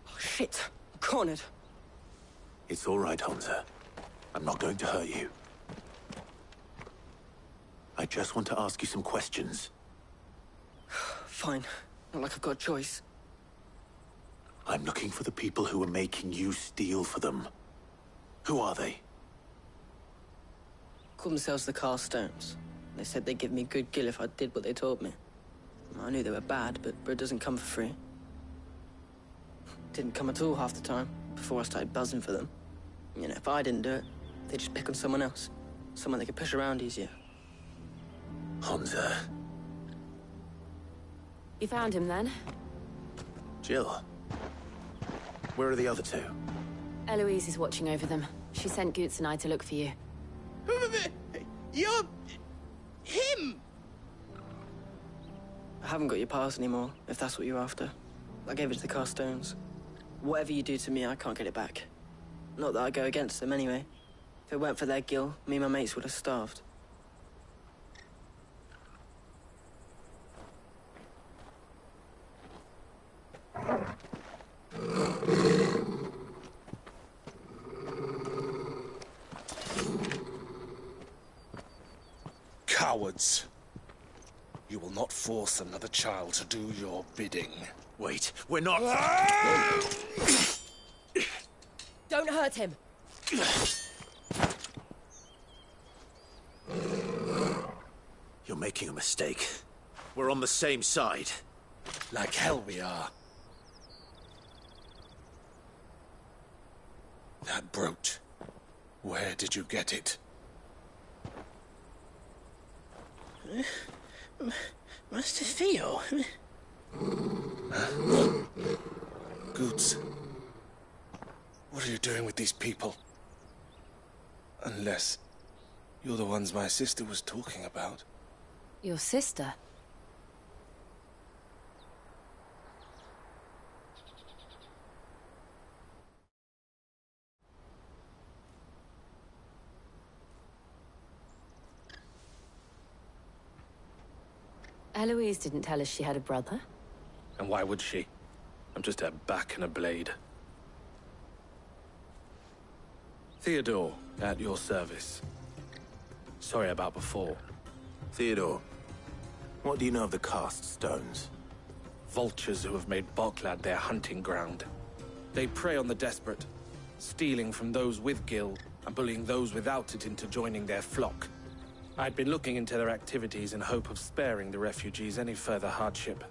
Oh, shit. Cornered. It's all right, Hunter. I'm not going to hurt you. I just want to ask you some questions. Fine. Not like I've got a choice. I'm looking for the people who are making you steal for them. Who are they? Called themselves the Carstones. They said they'd give me good gill if I did what they told me. I knew they were bad, but bread doesn't come for free. Didn't come at all half the time, before I started buzzing for them. You know, if I didn't do it, they'd just pick on someone else. Someone they could push around easier. Hunter. You found him then? Jill. Where are the other two? Eloise is watching over them. She sent Goots and I to look for you. You're... him! I haven't got your pass anymore, if that's what you're after. I gave it to the Carstones. Whatever you do to me, I can't get it back. Not that I go against them anyway. If it weren't for their gill, me and my mates would have starved. Cowards. You will not force another child to do your bidding. Wait, we're not... Don't hurt him. You're making a mistake. We're on the same side. Like hell we are. That brooch. Where did you get it? Master Theo? Goots. What are you doing with these people? Unless you're the ones my sister was talking about. Your sister? Eloise didn't tell us she had a brother. And why would she? I'm just her back and a blade. Theodore, at your service. Sorry about before. Theodore, what do you know of the cast stones? Vultures who have made Boklad their hunting ground. They prey on the desperate, stealing from those with gil and bullying those without it into joining their flock. I'd been looking into their activities in hope of sparing the refugees any further hardship.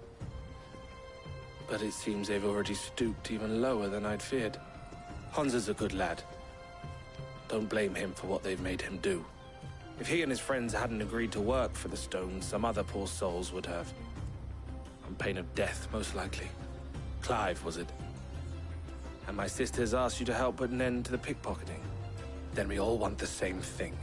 But it seems they've already stooped even lower than I'd feared. Hansa's a good lad. Don't blame him for what they've made him do. If he and his friends hadn't agreed to work for the stones, some other poor souls would have. On pain of death, most likely. Clive, was it? And my sisters asked you to help put an end to the pickpocketing. Then we all want the same thing.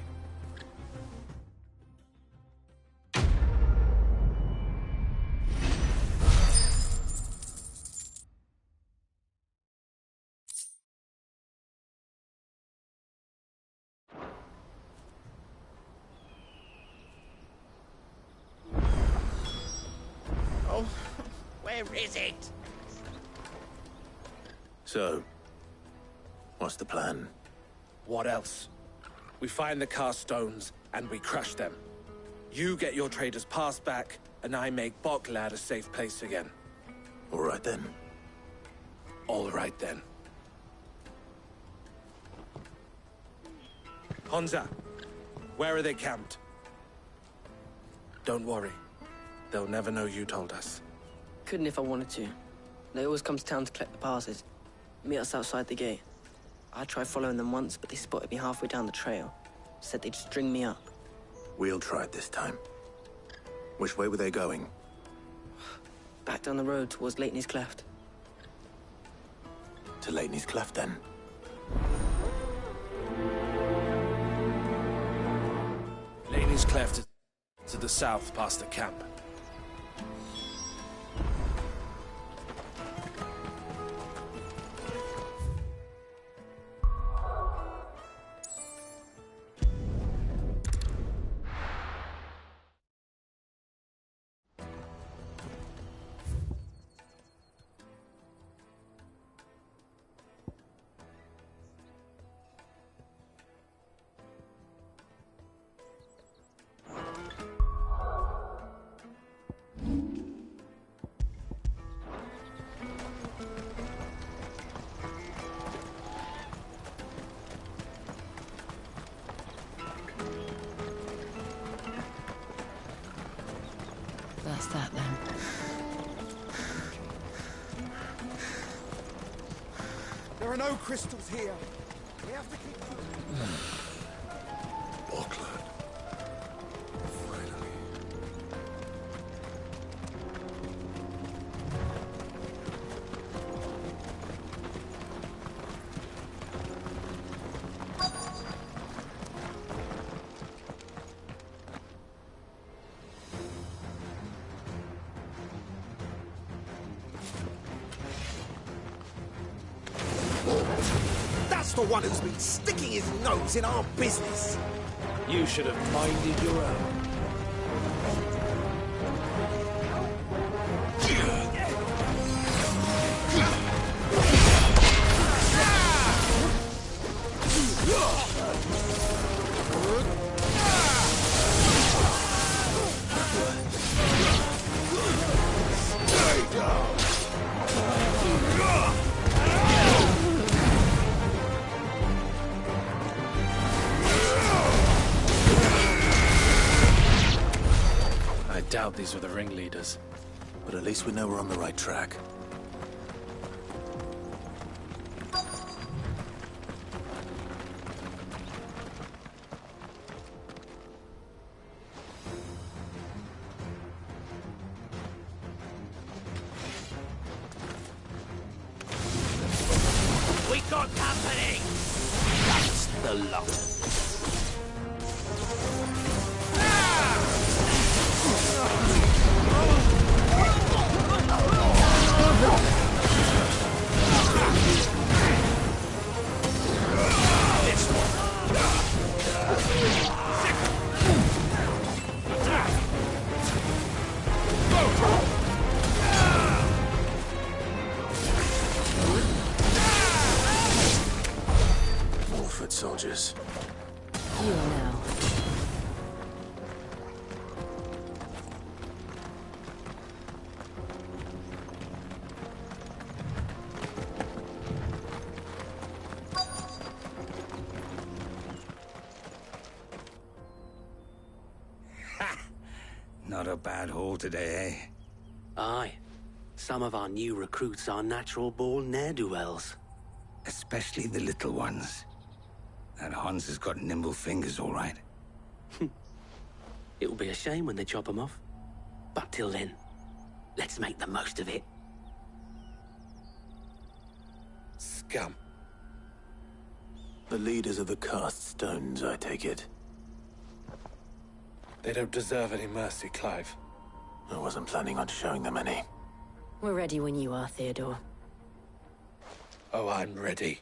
Oh, where is it? So, what's the plan? What else? We find the cast stones, and we crush them. You get your traders pass back, and I make Boklad a safe place again. All right then. All right then. Honza, where are they camped? Don't worry. They'll never know you told us. Couldn't if I wanted to. They always come to town to collect the passes. Meet us outside the gate. I tried following them once, but they spotted me halfway down the trail. Said they'd string me up. We'll try it this time. Which way were they going? Back down the road towards Lateney's Cleft. To Lateney's Cleft, then? Lateney's Cleft is to the south past the camp. That's that then. There are no crystals here. We have to keep moving. Auckland. Finally. That's the one who's been sticking his nose in our business. You should have minded your own. Stay down. I doubt these were the ringleaders. But at least we know we're on the right track. We got company! That's the lot. More foot soldiers. You now. Not a bad haul today, eh? Aye. Some of our new recruits are natural-born ne'er-do-wells. Especially the little ones. That Hans has got nimble fingers, all right. It will be a shame when they chop them off. But till then, let's make the most of it. Scum. The leaders of the cast stones, I take it. They don't deserve any mercy, Clive. I wasn't planning on showing them any. We're ready when you are, Theodore. Oh, I'm ready.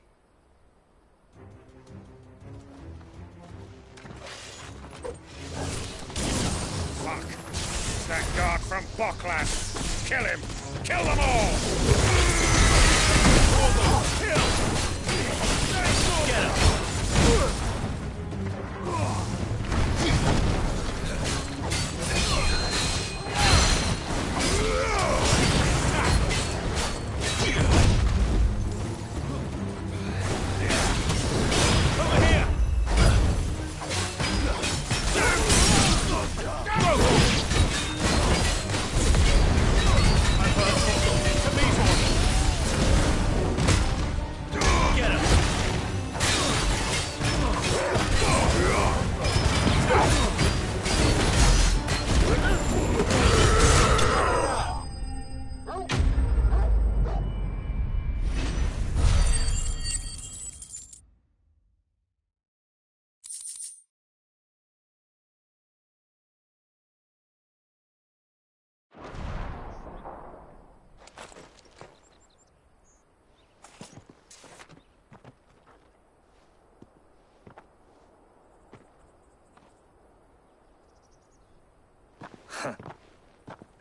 Fuck. It's that guard from Bockland. Kill him. Kill them all. Kill. Get him.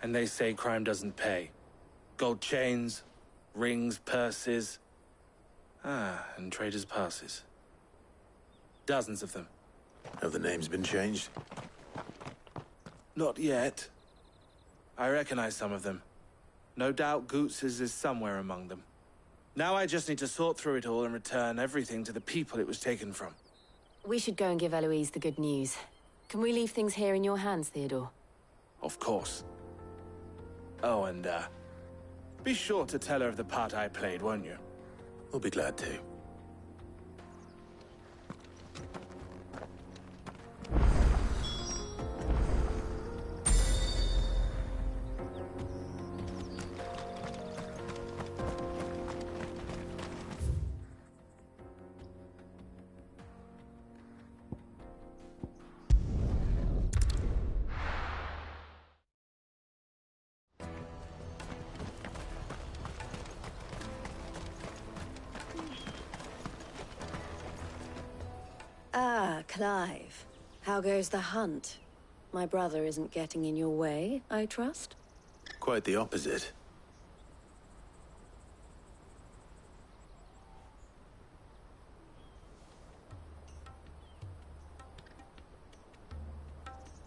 And they say crime doesn't pay. Gold chains, rings, purses. And traders' passes. Dozens of them. Have the names been changed? Not yet. I recognize some of them. No doubt Goots's is somewhere among them. Now I just need to sort through it all and return everything to the people it was taken from. We should go and give Eloise the good news. Can we leave things here in your hands, Theodore? Of course. Oh, and, be sure to tell her of the part I played, won't you? We'll be glad to. Ah, Clive. How goes the hunt? My brother isn't getting in your way, I trust? Quite the opposite.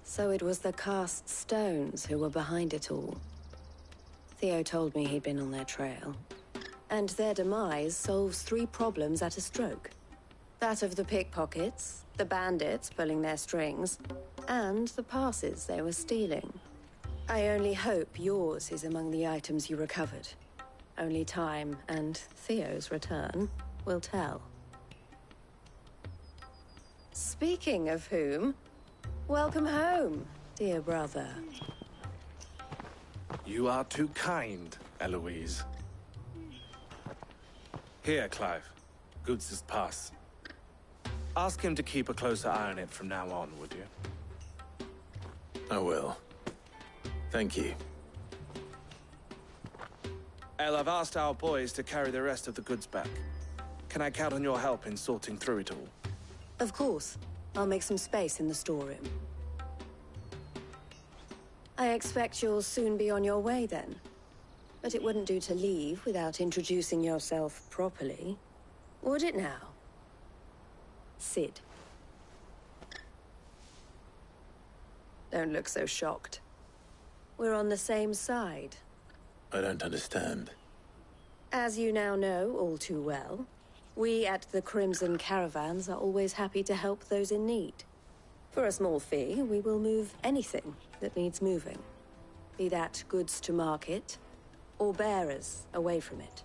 So it was the cast stones who were behind it all. Theo told me he'd been on their trail. And their demise solves 3 problems at a stroke. That of the pickpockets, the bandits pulling their strings, and the passes they were stealing. I only hope yours is among the items you recovered. Only time and Theo's return will tell. Speaking of whom, welcome home, dear brother. You are too kind, Eloise. Here, Clive. Goots's pass. Ask him to keep a closer eye on it from now on, would you? I will. Thank you. El, I've asked our boys to carry the rest of the goods back. Can I count on your help in sorting through it all? Of course. I'll make some space in the storeroom. I expect you'll soon be on your way then. But it wouldn't do to leave without introducing yourself properly. Would it now? Sid. Don't look so shocked. We're on the same side. I don't understand. As you now know all too well, we at the Crimson Caravans are always happy to help those in need. For a small fee, we will move anything that needs moving. Be that goods to market, or bearers away from it.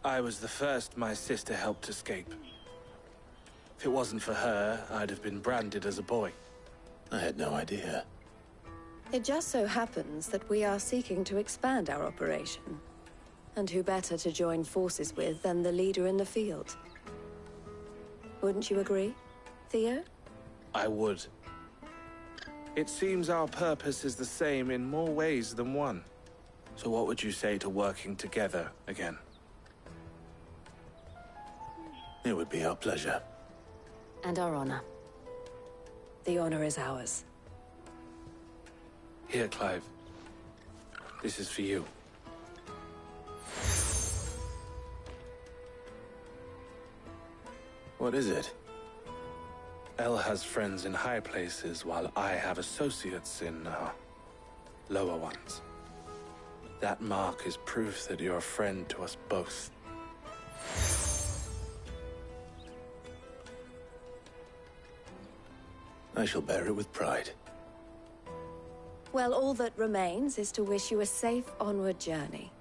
I was the first my sister helped escape. If it wasn't for her, I'd have been branded as a boy. I had no idea. It just so happens that we are seeking to expand our operation. And who better to join forces with than the leader in the field? Wouldn't you agree, Theo? I would. It seems our purpose is the same in more ways than one. So what would you say to working together again? It would be our pleasure. And our honor. The honor is ours. Here, Clive. This is for you. What is it? El has friends in high places, while I have associates in, lower ones. That mark is proof that you're a friend to us both. I shall bear it with pride. Well, all that remains is to wish you a safe onward journey.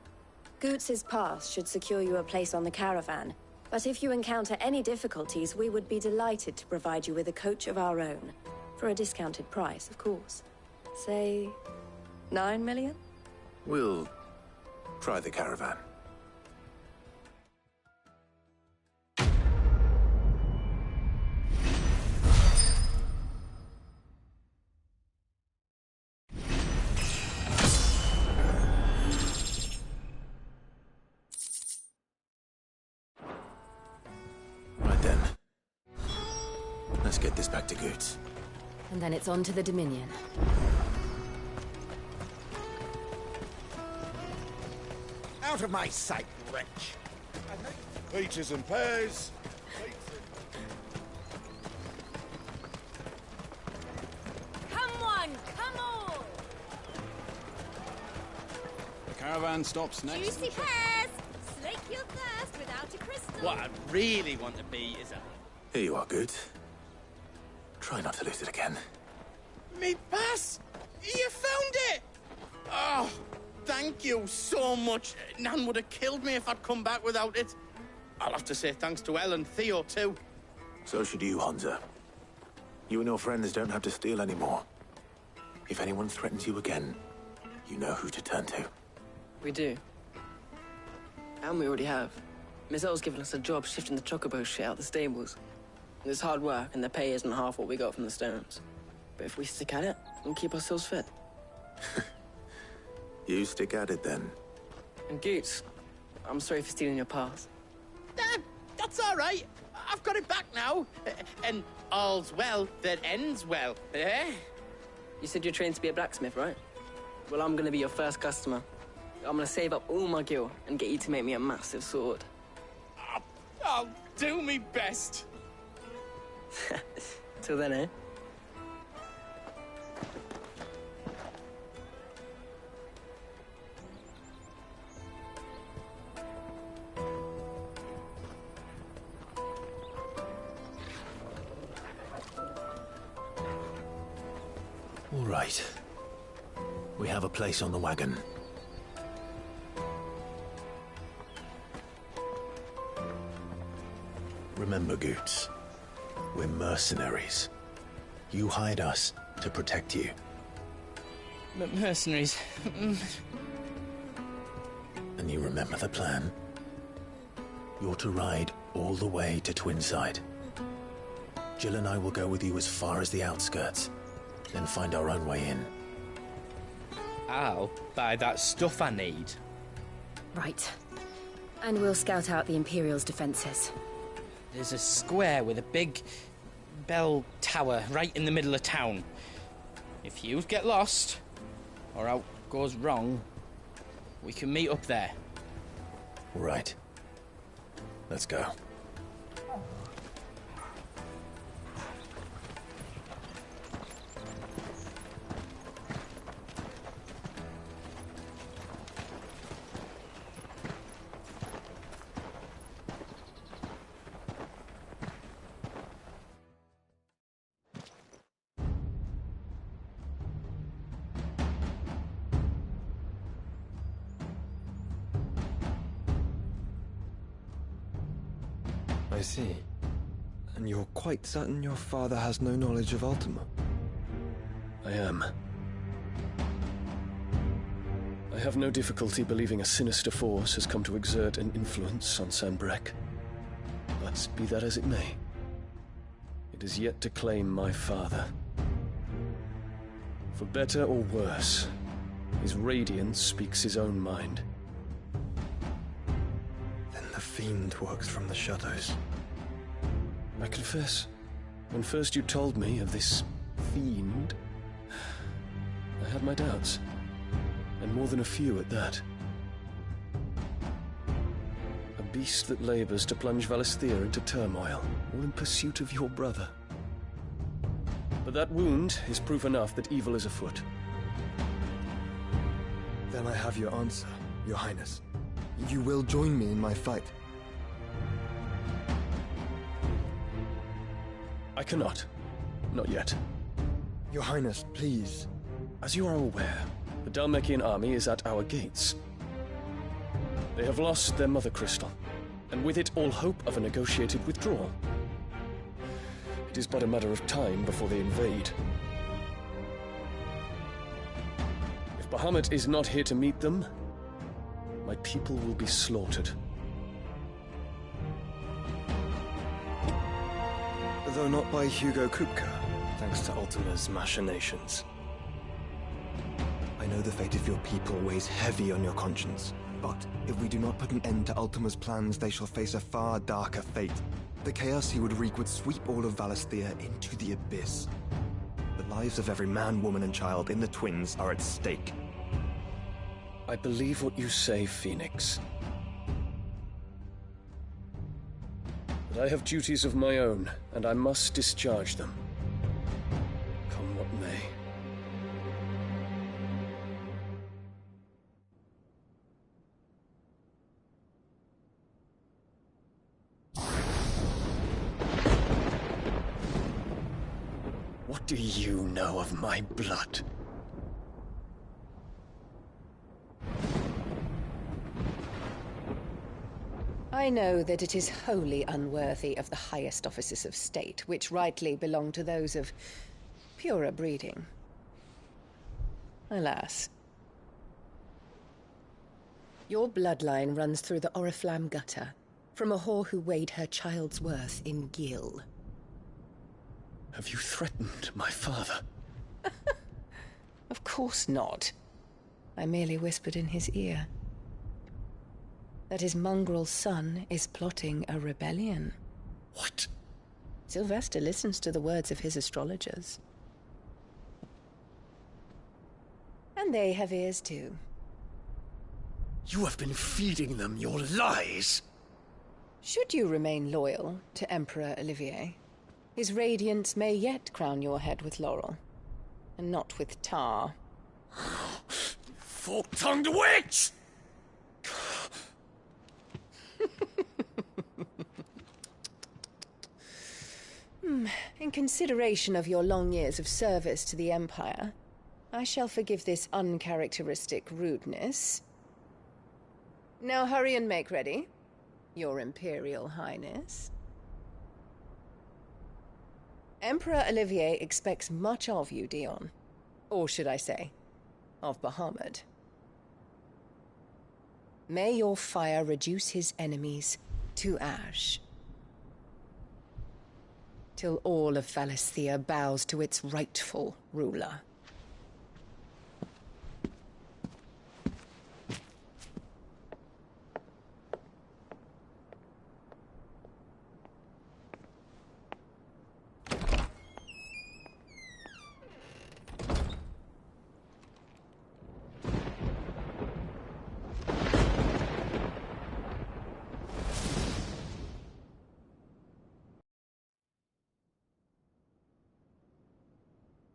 Goots's pass should secure you a place on the caravan, but if you encounter any difficulties, we would be delighted to provide you with a coach of our own. For a discounted price, of course. Say, 9 million? We'll try the caravan. Right then. Let's get this back to Goots. And then it's on to the Dominion. out of my sight, wretch! Peaches and pears. Come on, come on! The caravan stops next. Juicy pears! Slake your thirst without a crystal. What I really want to be is a... Here you are, Goods. Try not to lose it again. Me pass! You found it! Oh, thank you so much. Nan would have killed me if I'd come back without it. I'll have to say thanks to Elle and Theo, too. So should you, Hansa. You and your friends don't have to steal anymore. If anyone threatens you again, you know who to turn to. We do. And we already have. Miss Elle's given us a job shifting the chocobo shit out the stables. It's hard work, and the pay isn't half what we got from the stones. But if we stick at it, we'll keep ourselves fit. You stick at it, then. And Goots, I'm sorry for stealing your pass. That's all right. I've got it back now. And all's well that ends well, eh? You said you're trained to be a blacksmith, right? Well, I'm gonna be your first customer. I'm gonna save up all my gil and get you to make me a massive sword. I'll do me best. Till then, eh? All right. We have a place on the wagon. Remember, Goots, we're mercenaries. You hired us to protect you. Mercenaries. And you remember the plan? You're to ride all the way to Twinside. Jill and I will go with you as far as the outskirts, then find our own way in. I'll buy that stuff I need. Right. And we'll scout out the Imperial's defenses. There's a square with a big bell tower right in the middle of town. If you get lost, or out goes wrong, we can meet up there. All right. Let's go. I see. And you're quite certain your father has no knowledge of Ultima? I am. I have no difficulty believing a sinister force has come to exert an influence on Sanbreque. But be that as it may, it is yet to claim my father. For better or worse, his radiance speaks his own mind. Then the fiend works from the shadows. I confess, when first you told me of this fiend, I had my doubts, and more than a few at that. A beast that labors to plunge Valisthea into turmoil, all in pursuit of your brother. But that wound is proof enough that evil is afoot. Then I have your answer, Your Highness. You will join me in my fight. I cannot. Not yet. Your Highness, please. As you are aware, the Dhalmekian army is at our gates. They have lost their mother crystal, and with it all hope of a negotiated withdrawal. It is but a matter of time before they invade. If Bahamut is not here to meet them, my people will be slaughtered. Though not by Hugo Kupka, thanks to Ultima's machinations. I know the fate of your people weighs heavy on your conscience, but if we do not put an end to Ultima's plans, they shall face a far darker fate. The chaos he would wreak would sweep all of Valisthea into the abyss. The lives of every man, woman, and child in the Twins are at stake. I believe what you say, Phoenix. But I have duties of my own, and I must discharge them. Come what may. What do you know of my blood? I know that it is wholly unworthy of the highest offices of state, which rightly belong to those of purer breeding. Alas. Your bloodline runs through the Oriflamme gutter, from a whore who weighed her child's worth in gil. Have you threatened my father? Of course not. I merely whispered in his ear that his mongrel son is plotting a rebellion. What? Sylvester listens to the words of his astrologers. And they have ears too. You have been feeding them your lies! Should you remain loyal to Emperor Olivier, his radiance may yet crown your head with laurel, and not with tar. Fork-tongued witch! In consideration of your long years of service to the Empire, I shall forgive this uncharacteristic rudeness. Now hurry and make ready, Your Imperial Highness. Emperor Olivier expects much of you, Dion. Or should I say, of Bahamut. May your fire reduce his enemies to ash, till all of Valisthea bows to its rightful ruler.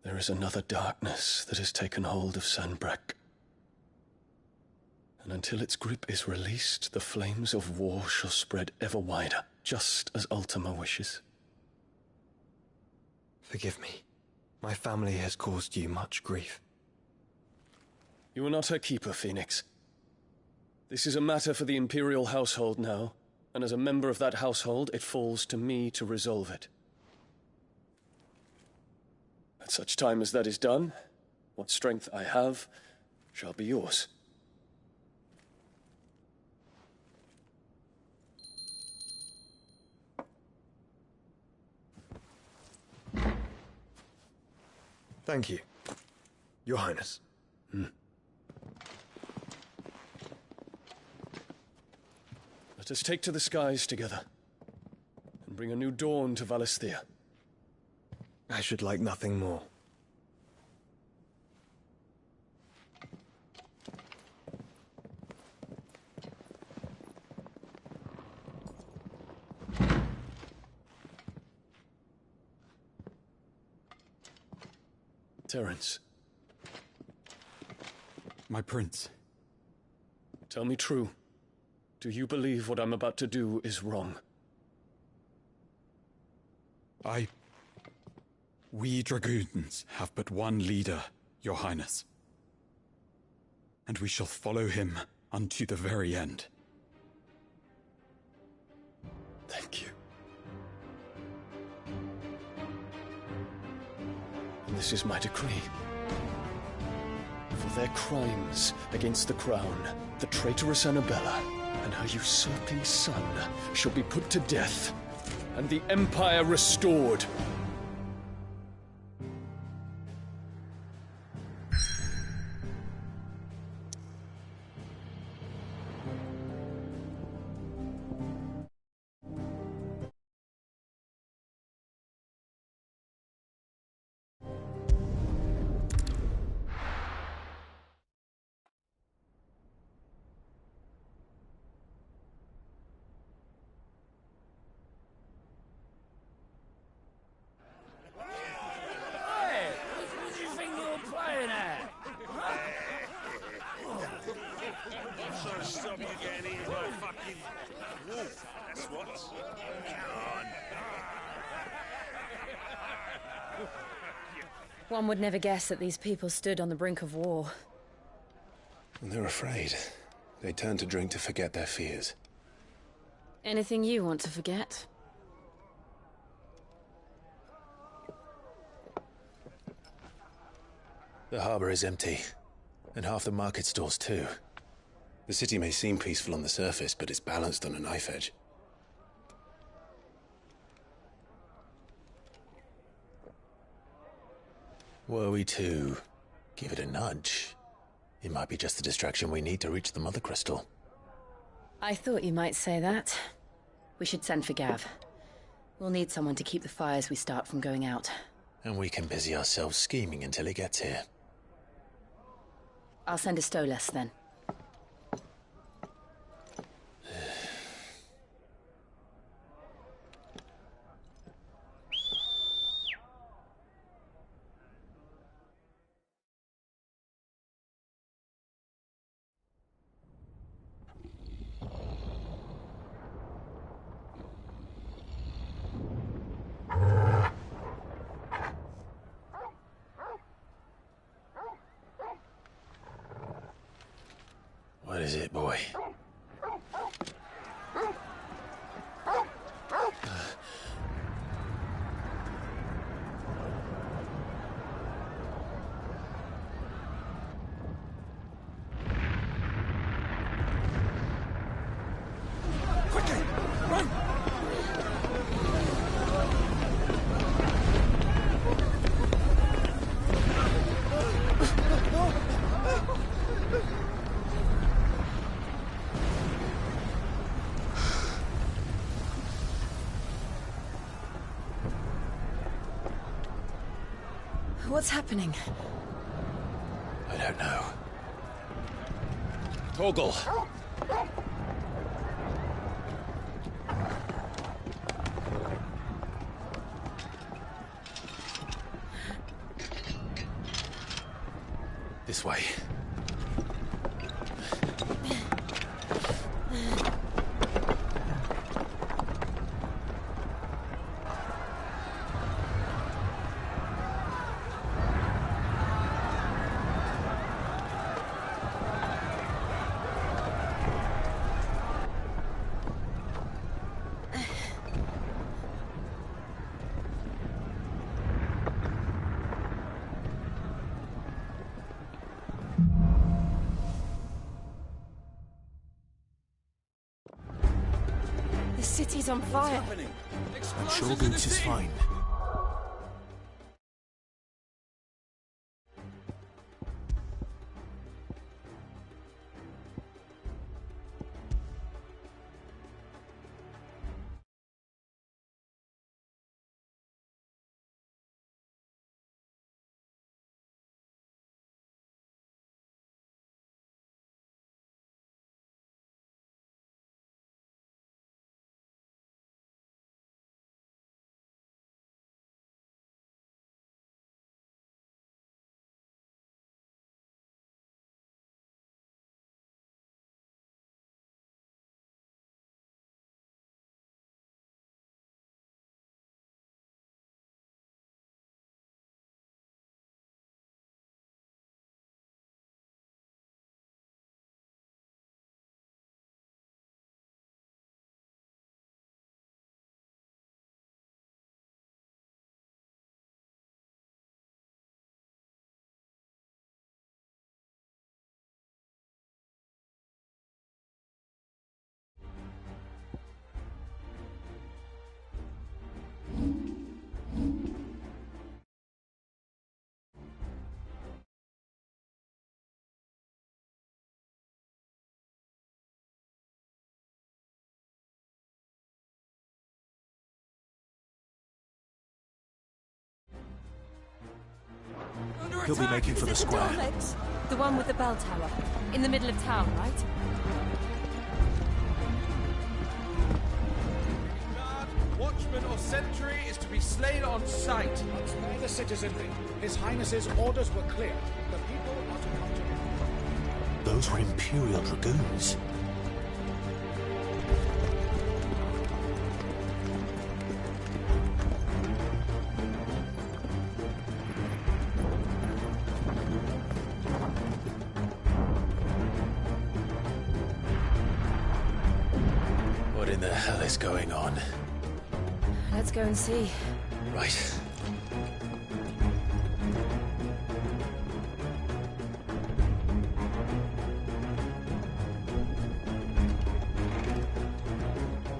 There is another darkness that has taken hold of Sanbreque. And until its grip is released, the flames of war shall spread ever wider, just as Ultima wishes. Forgive me. My family has caused you much grief. You are not her keeper, Phoenix. This is a matter for the Imperial household now, and as a member of that household, it falls to me to resolve it. At such time as that is done, what strength I have shall be yours. Thank you, Your Highness. Let us take to the skies together, and bring a new dawn to Valisthea. I should like nothing more. Terence. My prince. Tell me true. Do you believe what I'm about to do is wrong? We dragoons have but one leader, Your Highness. And we shall follow him unto the very end. Thank you. And this is my decree. For their crimes against the crown, the traitorous Annabella and her usurping son shall be put to death, and the Empire restored. One would never guess that these people stood on the brink of war. And they're afraid. They turn to drink to forget their fears. Anything you want to forget? The harbor is empty, and half the market stalls too. The city may seem peaceful on the surface, but it's balanced on a knife edge. Were we to give it a nudge, it might be just the distraction we need to reach the Mother Crystal. I thought you might say that. We should send for Gav. We'll need someone to keep the fires we start from going out. And we can busy ourselves scheming until he gets here. I'll send a Stolas then. What is it, boy? Quickly! Run! What's happening? I don't know. Torgal! This way. The city's on fire. I'm sure Goose is fine. He'll be making for the square. The one with the bell tower. In the middle of town, right? Guard, watchman or sentry is to be slain on sight. Spare the citizenry. His Highness's orders were clear. The people are to come to him. Those were Imperial Dragoons. What in the hell is going on? Let's go and see. Right.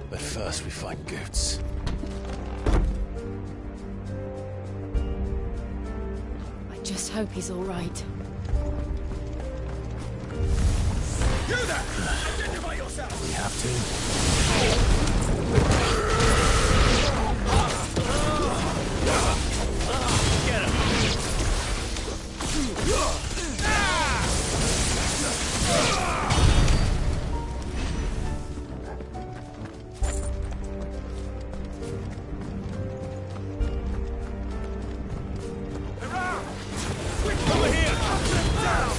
But first we find Goots. I just hope he's all right. You there! Identify yourself! We have to. Get him! Over here! Down!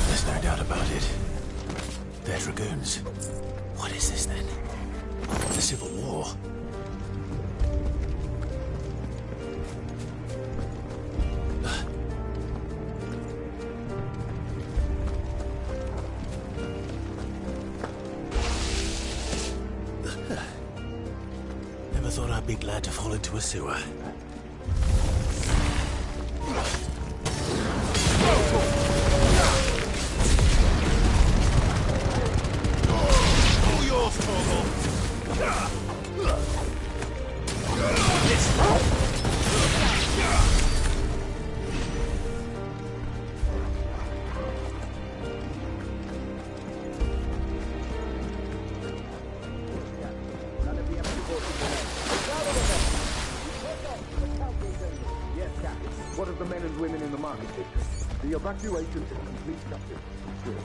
There's no doubt about it. They're dragoons. What is this then? The Civil War? Never thought I'd be glad to fall into a sewer. All yours, Torgal! What of the men and women in the market district? The evacuation is complete, Captain. Good.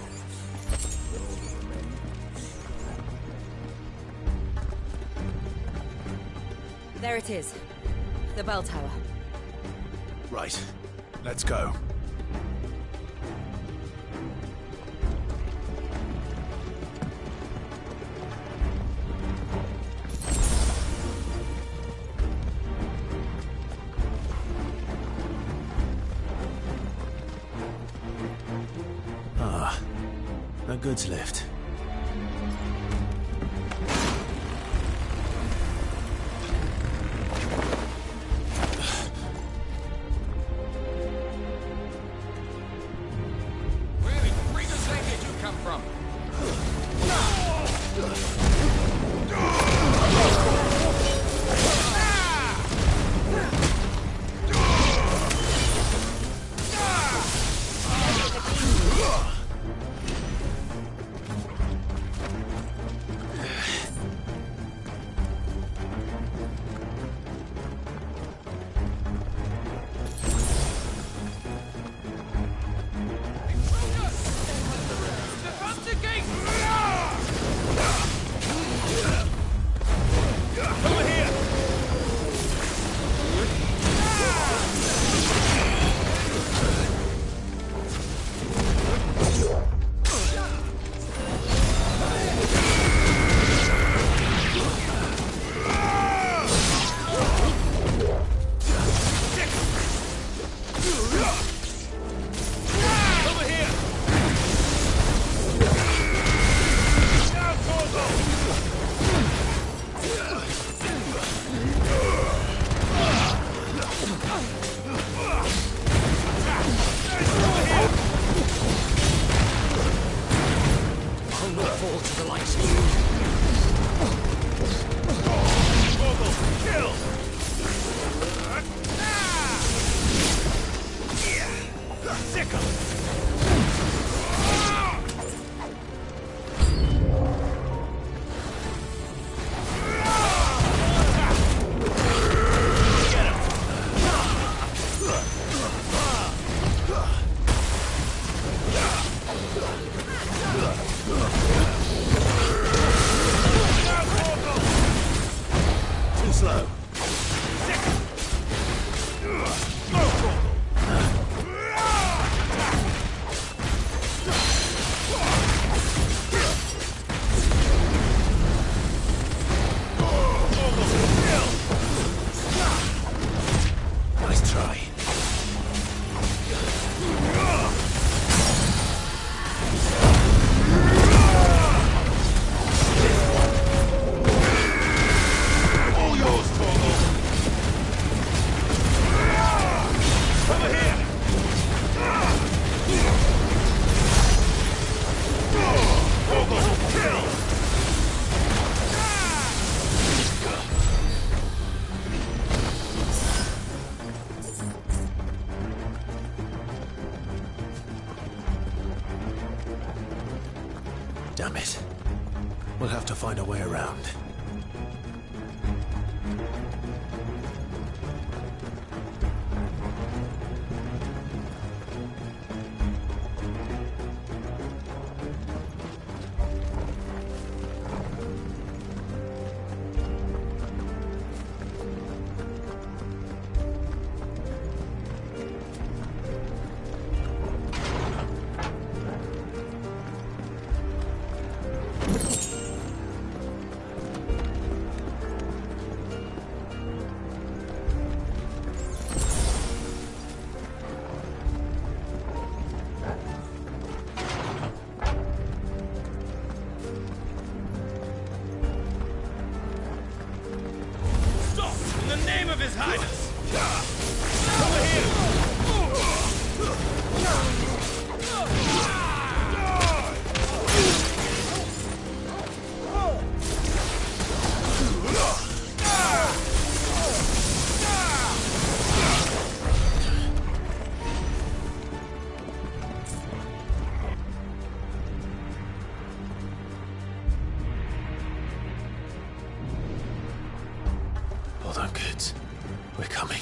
There it is. The bell tower. Right. Let's go. Ah, a goods lift. Where does language you come from? around. In the name of His Highness! Over here! Hold on, kids. We're coming.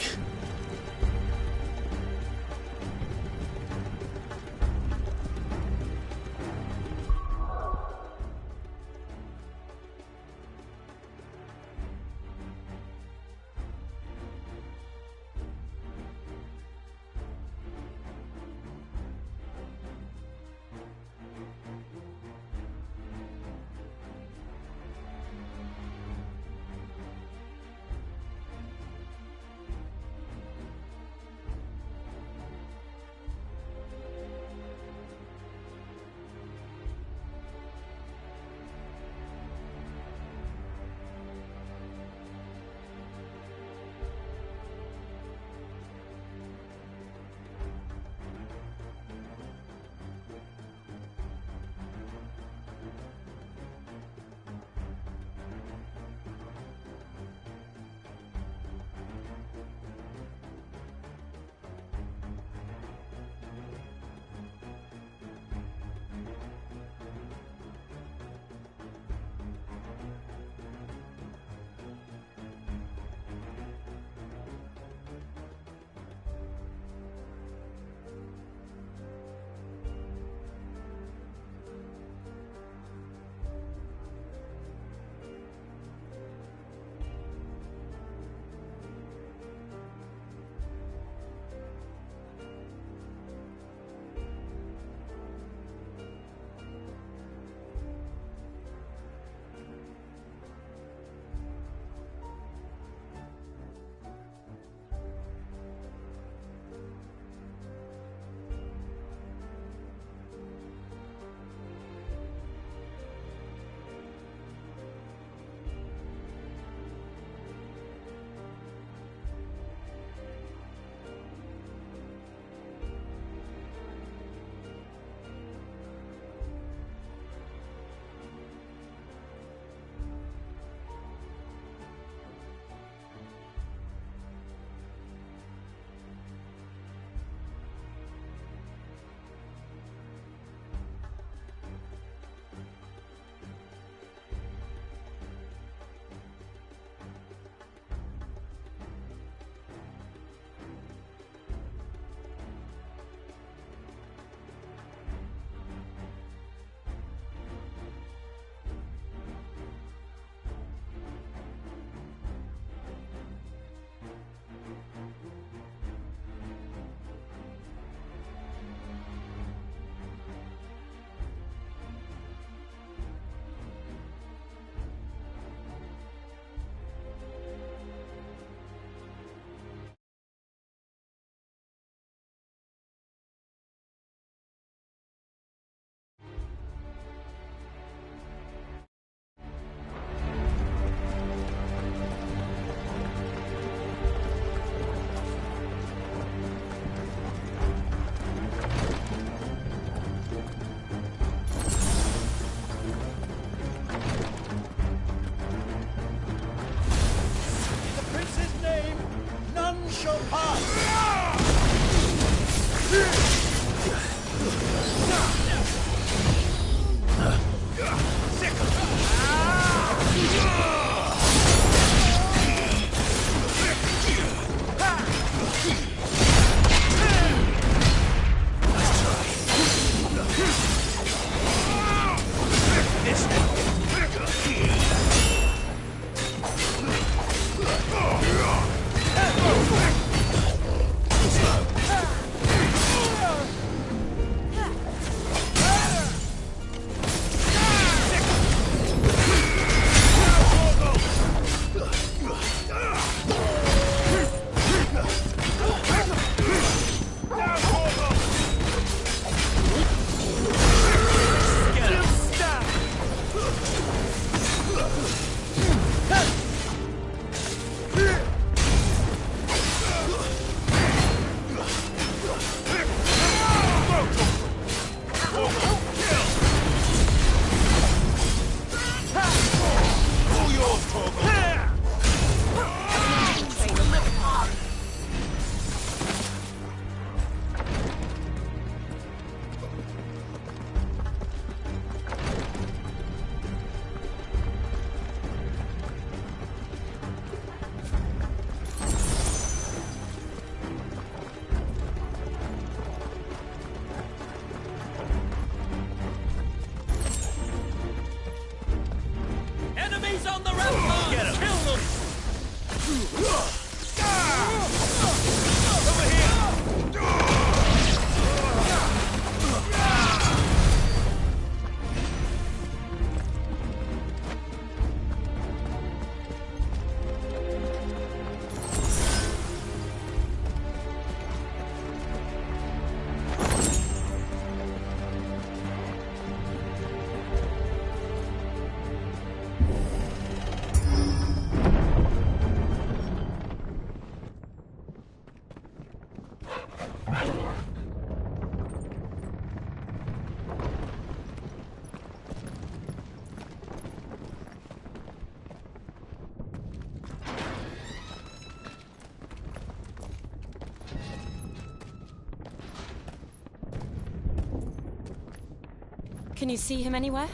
Can you see him anywhere?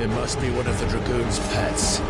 It must be one of the Dragoon's pets.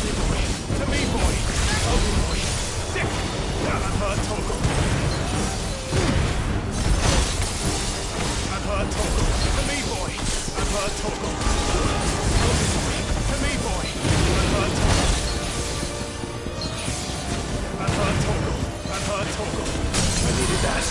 To me, boy! Oh, boy! Sick! That hurt, Toggle! That hurt, Toggle! To me, boy! That hurt, Toggle! To me, boy! That hurt, Toggle! That hurt, Toggle! That hurt, Toggle! I needed that.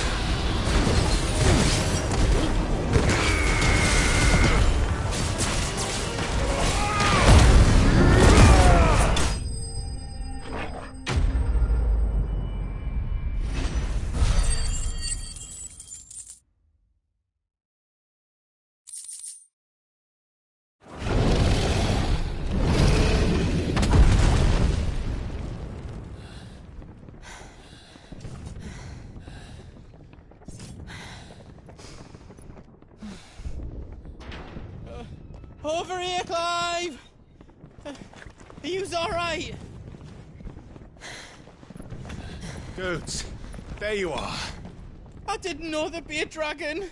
Over here, Clive! Are you alright? Goods, there you are. I didn't know there'd be a dragon.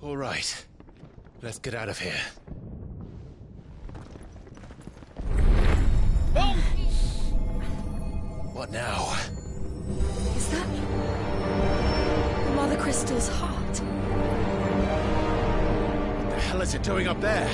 All right, let's get out of here. Oh! What now? Is that Mother Crystal's heart? What the hell is it doing up there?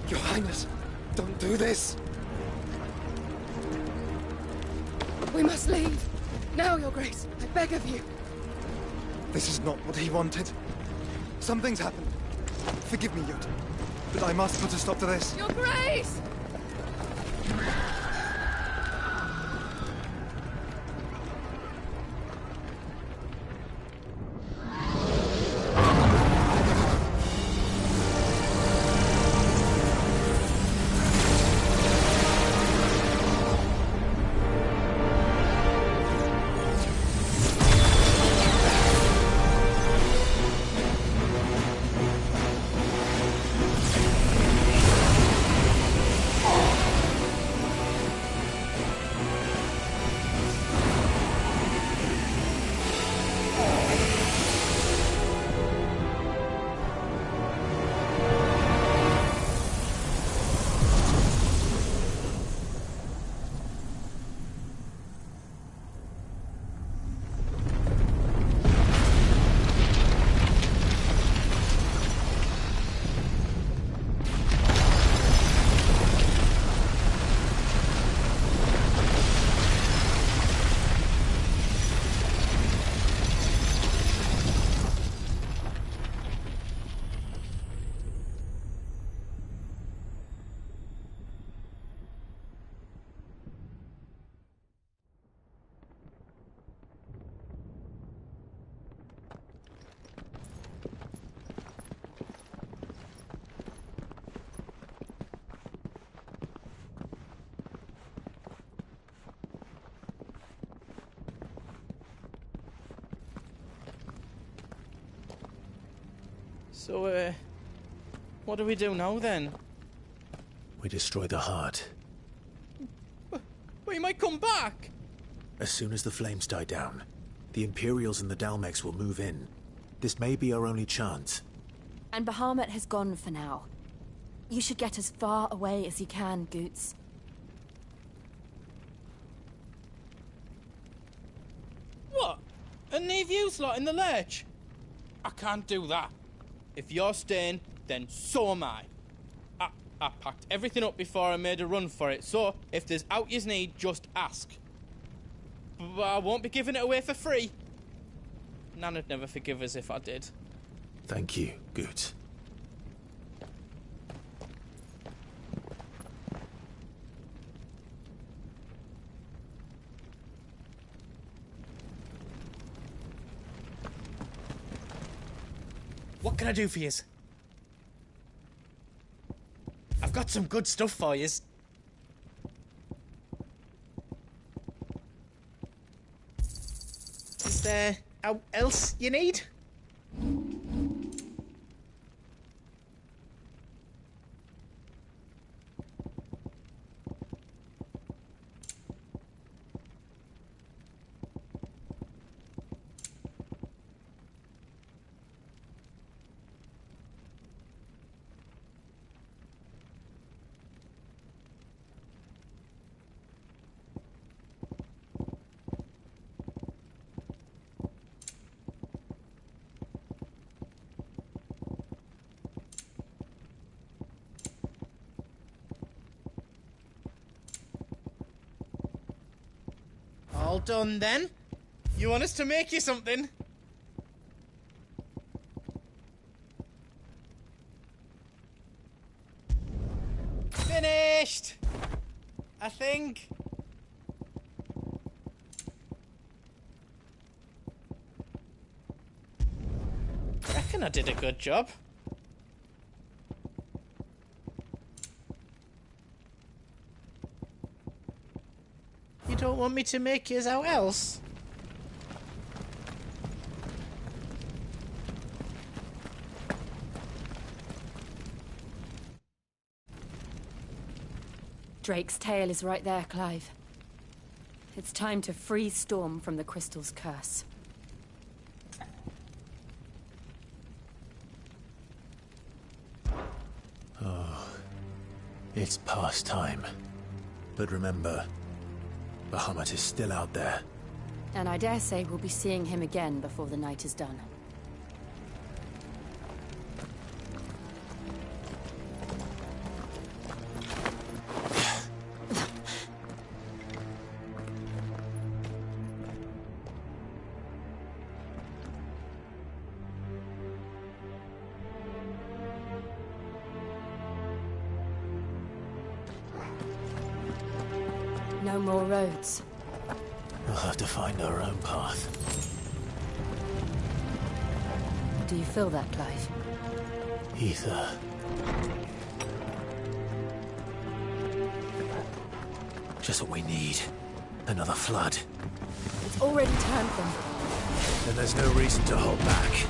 Your Highness, don't do this! We must leave. Now, Your Grace. I beg of you. This is not what he wanted. Something's happened. Forgive me, Yut, but I must put a stop to this. Your Grace! So, what do we do now, then? We destroy the heart. But he might come back! As soon as the flames die down, the Imperials and the Dalmex will move in. This may be our only chance. And Bahamut has gone for now. You should get as far away as you can, Goots. And leave you lot in the lurch? I can't do that. If you're staying, then so am I. I packed everything up before I made a run for it, so if there's out yous need, just ask. But I won't be giving it away for free. Nan'd never forgive us if I did. Thank you, Goot. What can I do for yous? I've got some good stuff for yous. Is there else you need? All done then? You want us to make you something? Finished! I think. Reckon I did a good job. You don't want me to make yours out else? Drake's tail is right there, Clive. It's time to free Storm from the Crystal's curse. Oh, it's past time. But remember, Bahamut is still out there. And I dare say we'll be seeing him again before the night is done. No more roads. We'll have to find our own path. Do you feel that, Clive? Ether. Just what we need. Another flood. It's already turned them. Then there's no reason to hold back.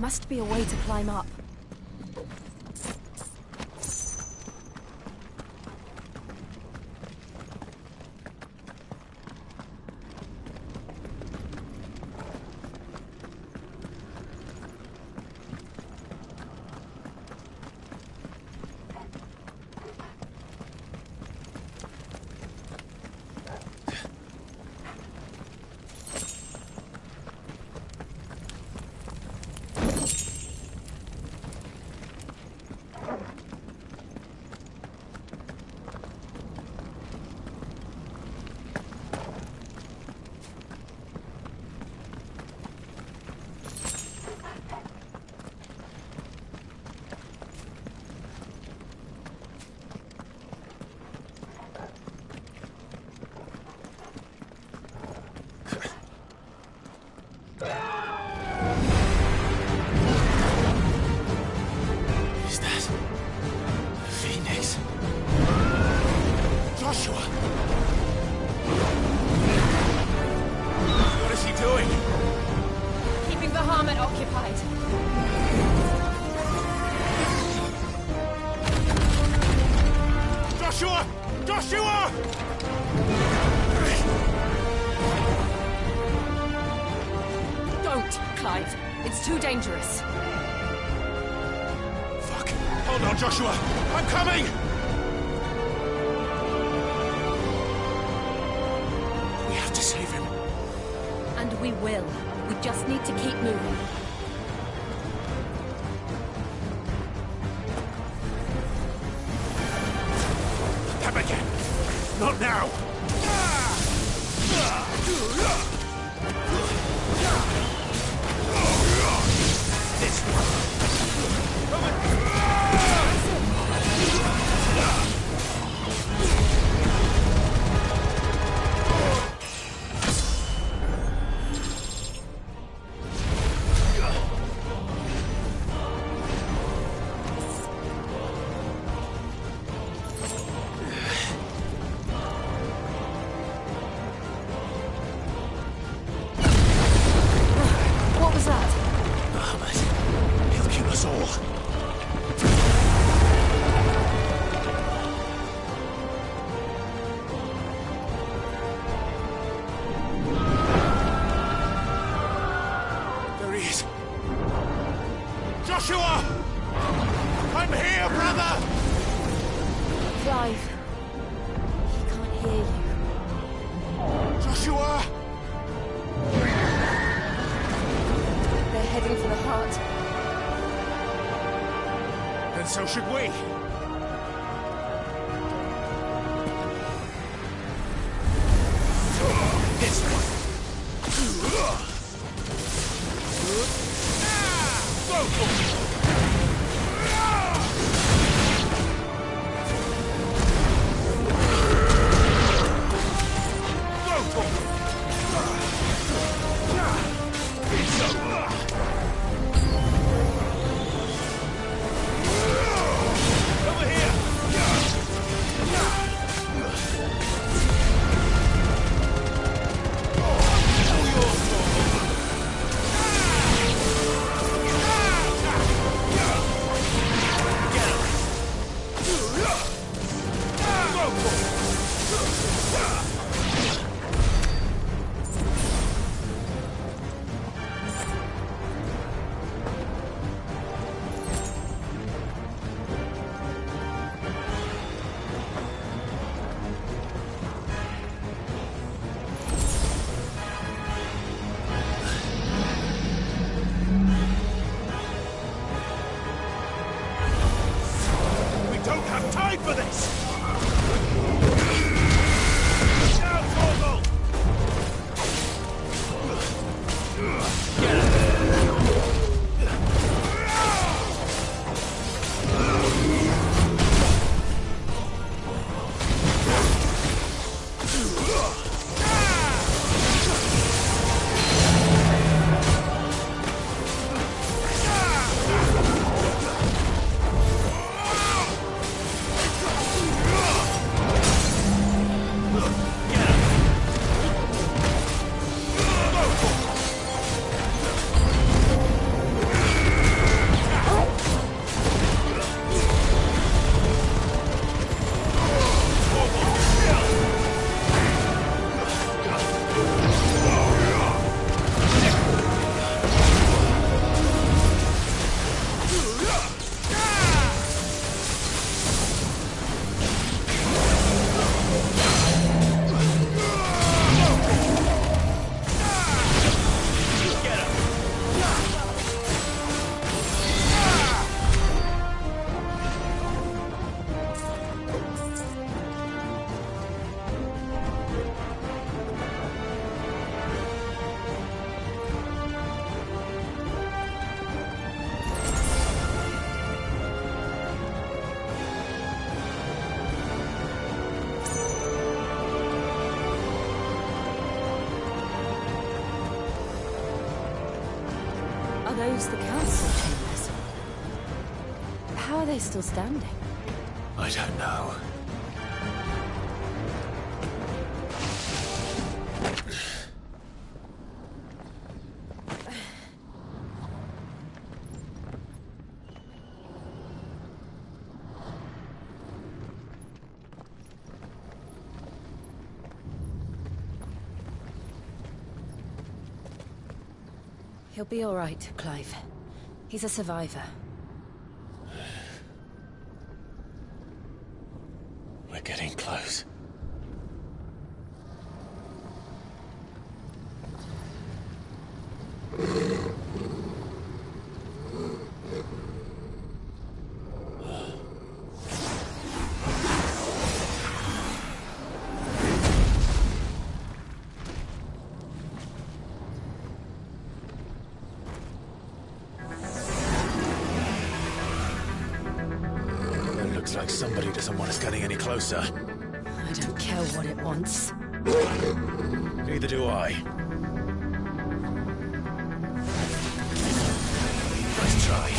must be a way to climb up. Dangerous. Fuck. Hold on, Joshua. I'm coming! We have to save him. And we will. We just need to keep moving. Come again. Not now. So should we. This one. Go for it. Go for it. It's over. For this! Now, Torgal! Get it! Are those the council chambers? How are they still standing? I don't know. He'll be all right, Clive. He's a survivor. We're getting close. Looks like somebody doesn't want us getting any closer. I don't care what it wants. Neither do I. Nice try.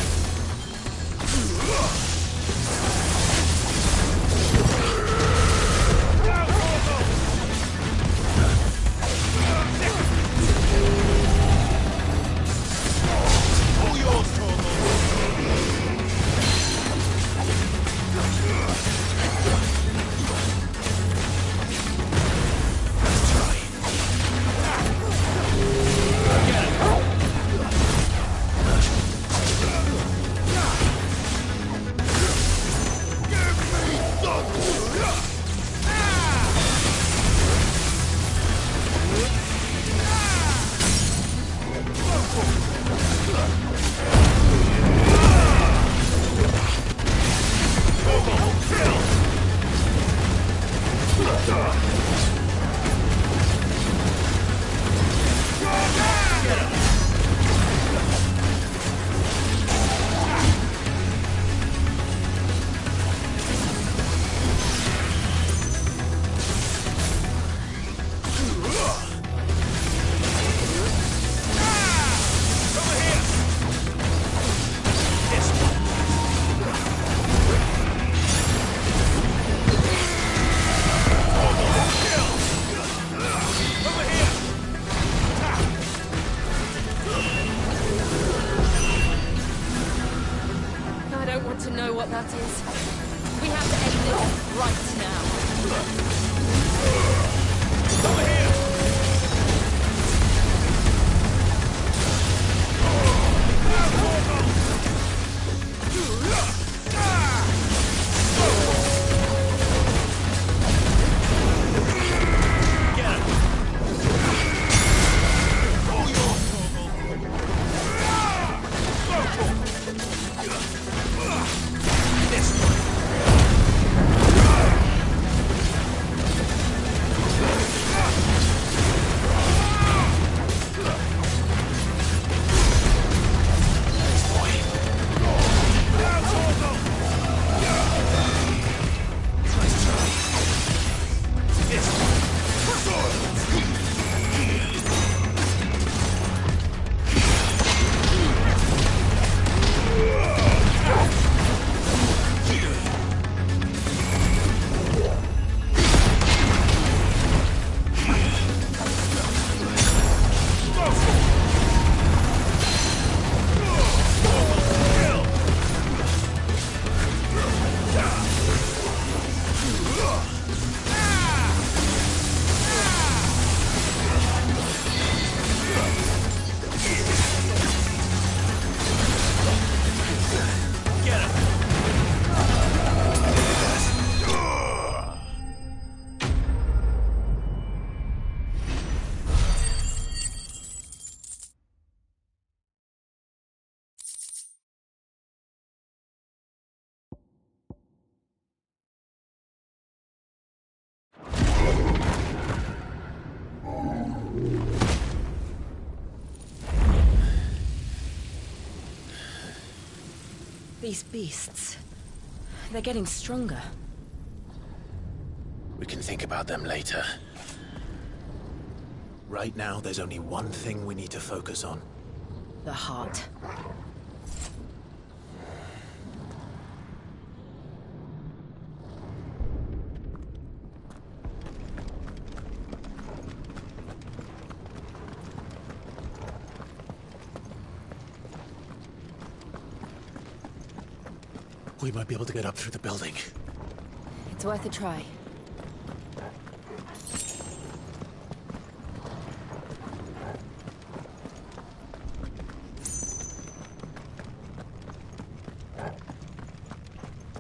All yours, Torgal. These beasts, they're getting stronger. We can think about them later. Right now, there's only one thing we need to focus on. the heart. We might be able to get up through the building. It's worth a try.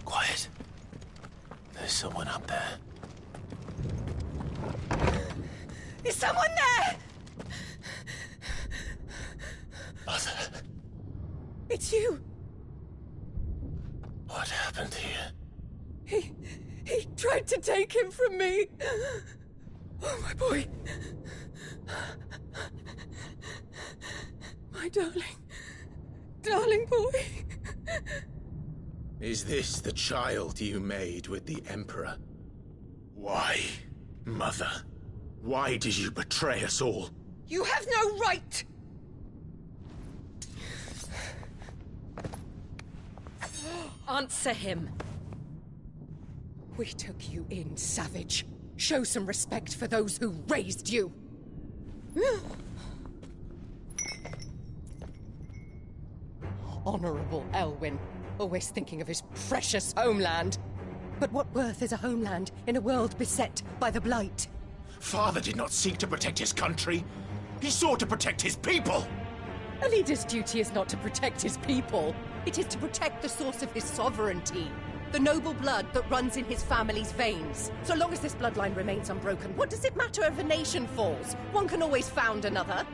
Quiet. There's someone up there. Is someone there? Mother. It's you. What happened here? He tried to take him from me. Oh, my boy. My darling boy. Is this the child you made with the Emperor? Why, Mother? Why did you betray us all? You have no right! Answer him. We took you in, savage. Show some respect for those who raised you. Honorable Elwyn, always thinking of his precious homeland. But what worth is a homeland in a world beset by the Blight? Father did not seek to protect his country. He sought to protect his people. A leader's duty is not to protect his people. It is to protect the source of his sovereignty. The noble blood that runs in his family's veins. So long as this bloodline remains unbroken, what does it matter if a nation falls? One can always found another.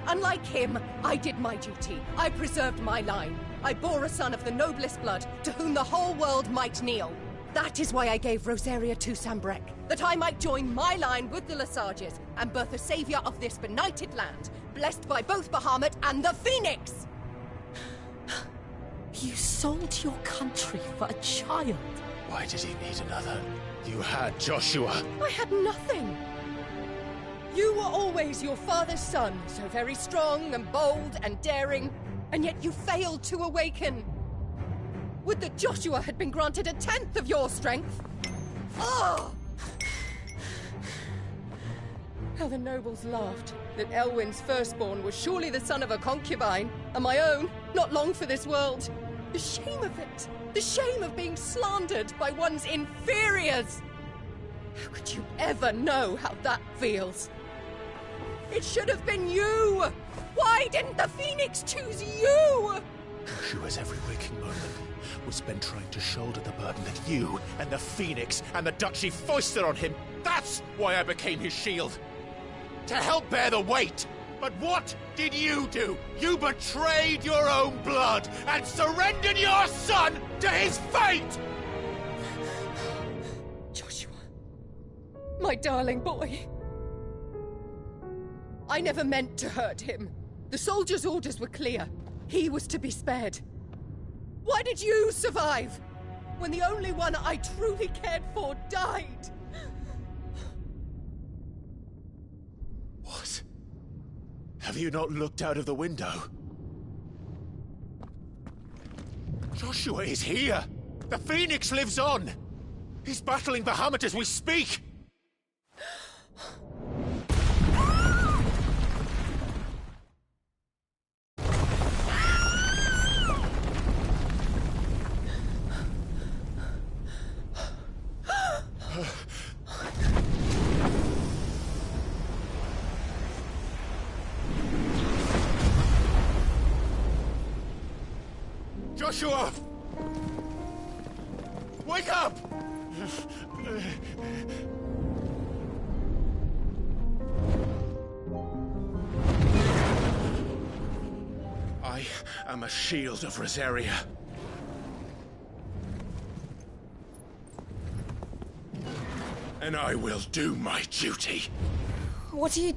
Unlike him, I did my duty. I preserved my line. I bore a son of the noblest blood, to whom the whole world might kneel. That is why I gave Rosaria to Sambrek, that I might join my line with the Lesages and birth a savior of this benighted land, blessed by both Bahamut and the Phoenix! You sold your country for a child. Why did he need another? You had Joshua. I had nothing. You were always your father's son, so very strong and bold and daring, and yet you failed to awaken. Would that Joshua had been granted 1/10 of your strength? Oh! How the nobles laughed that Elwyn's firstborn was surely the son of a concubine, and my own, not long for this world. The shame of it! The shame of being slandered by one's inferiors! How could you ever know how that feels? It should have been you! Why didn't the Phoenix choose you? Joshua's every waking moment was spent trying to shoulder the burden that you and the Phoenix and the Duchy foisted on him. That's why I became his shield. To help bear the weight. But what did you do? You betrayed your own blood and surrendered your son to his fate! Joshua. My darling boy. I never meant to hurt him. The soldiers' orders were clear. He was to be spared. Why did you survive? When the only one I truly cared for died? What? Have you not looked out of the window? Joshua is here! The Phoenix lives on! He's battling Bahamut as we speak! Joshua! Wake up! I am a shield of Rosaria. And I will do my duty. What are you...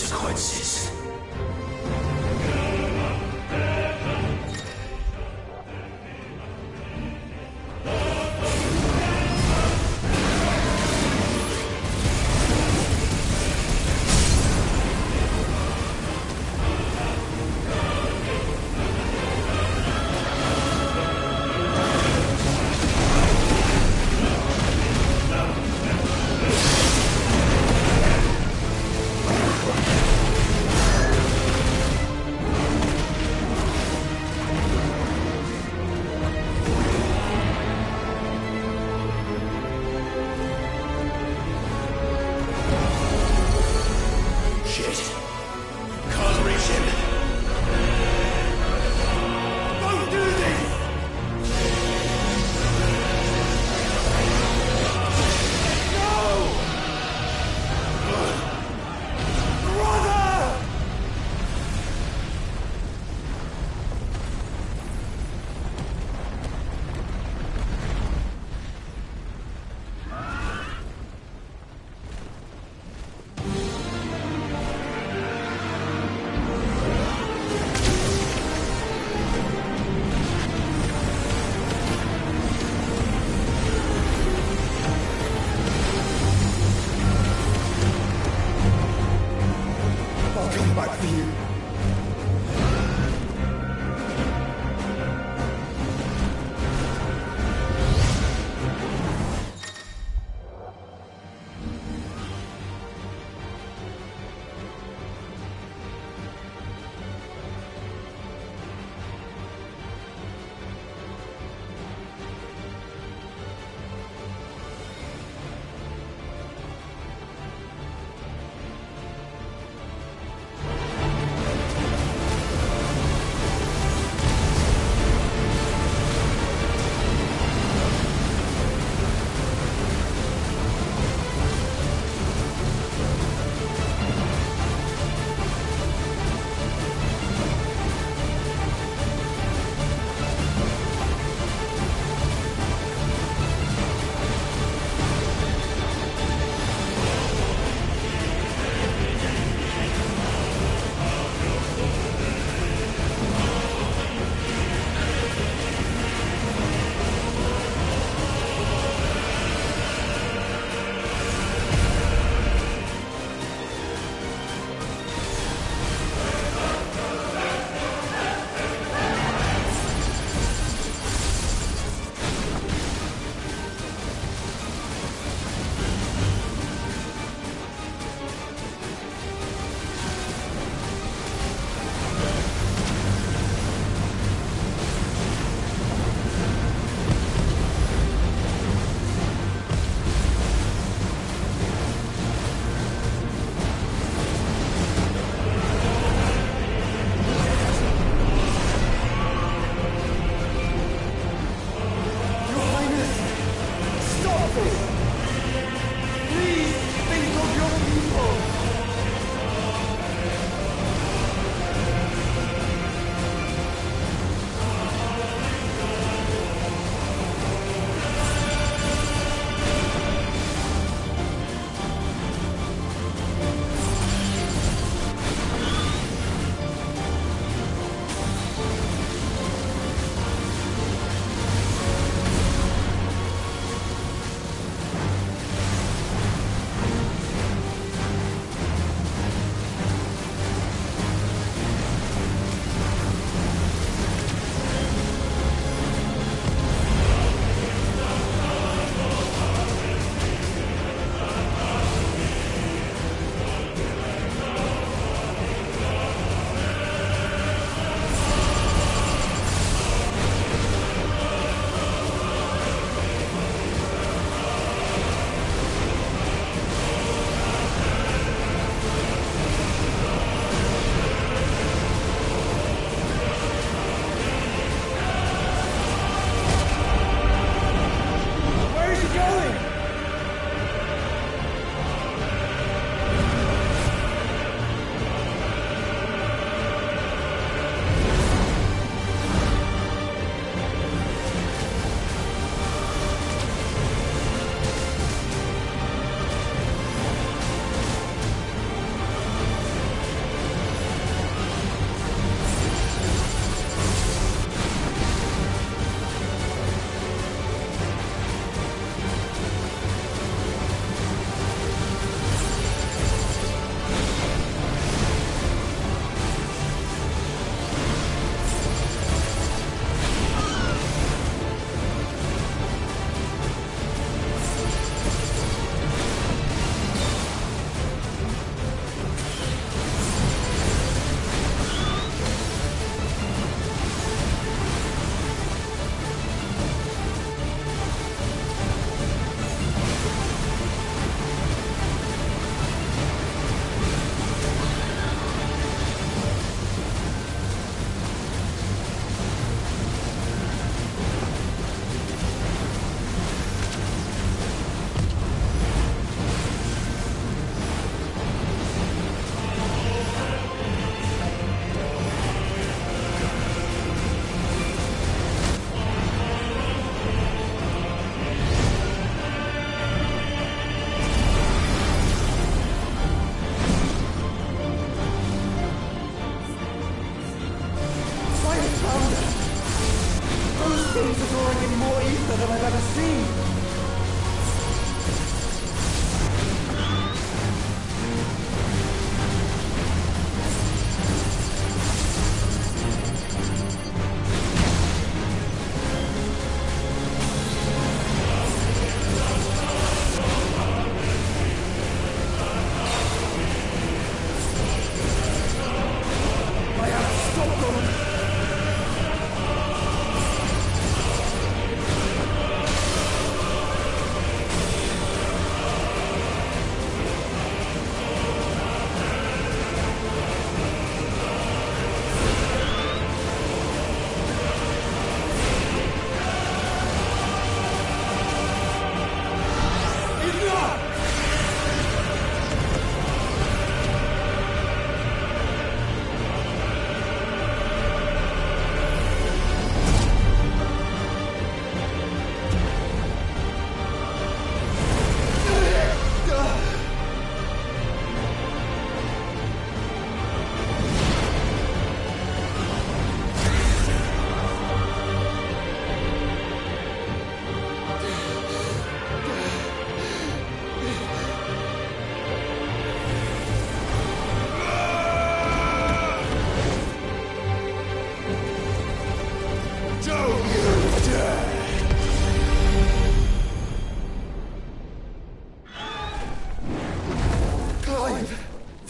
consequences.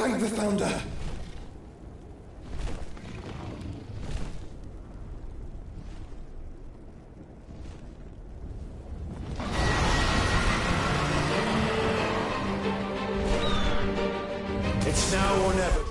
Thank the Founder! It's now or never.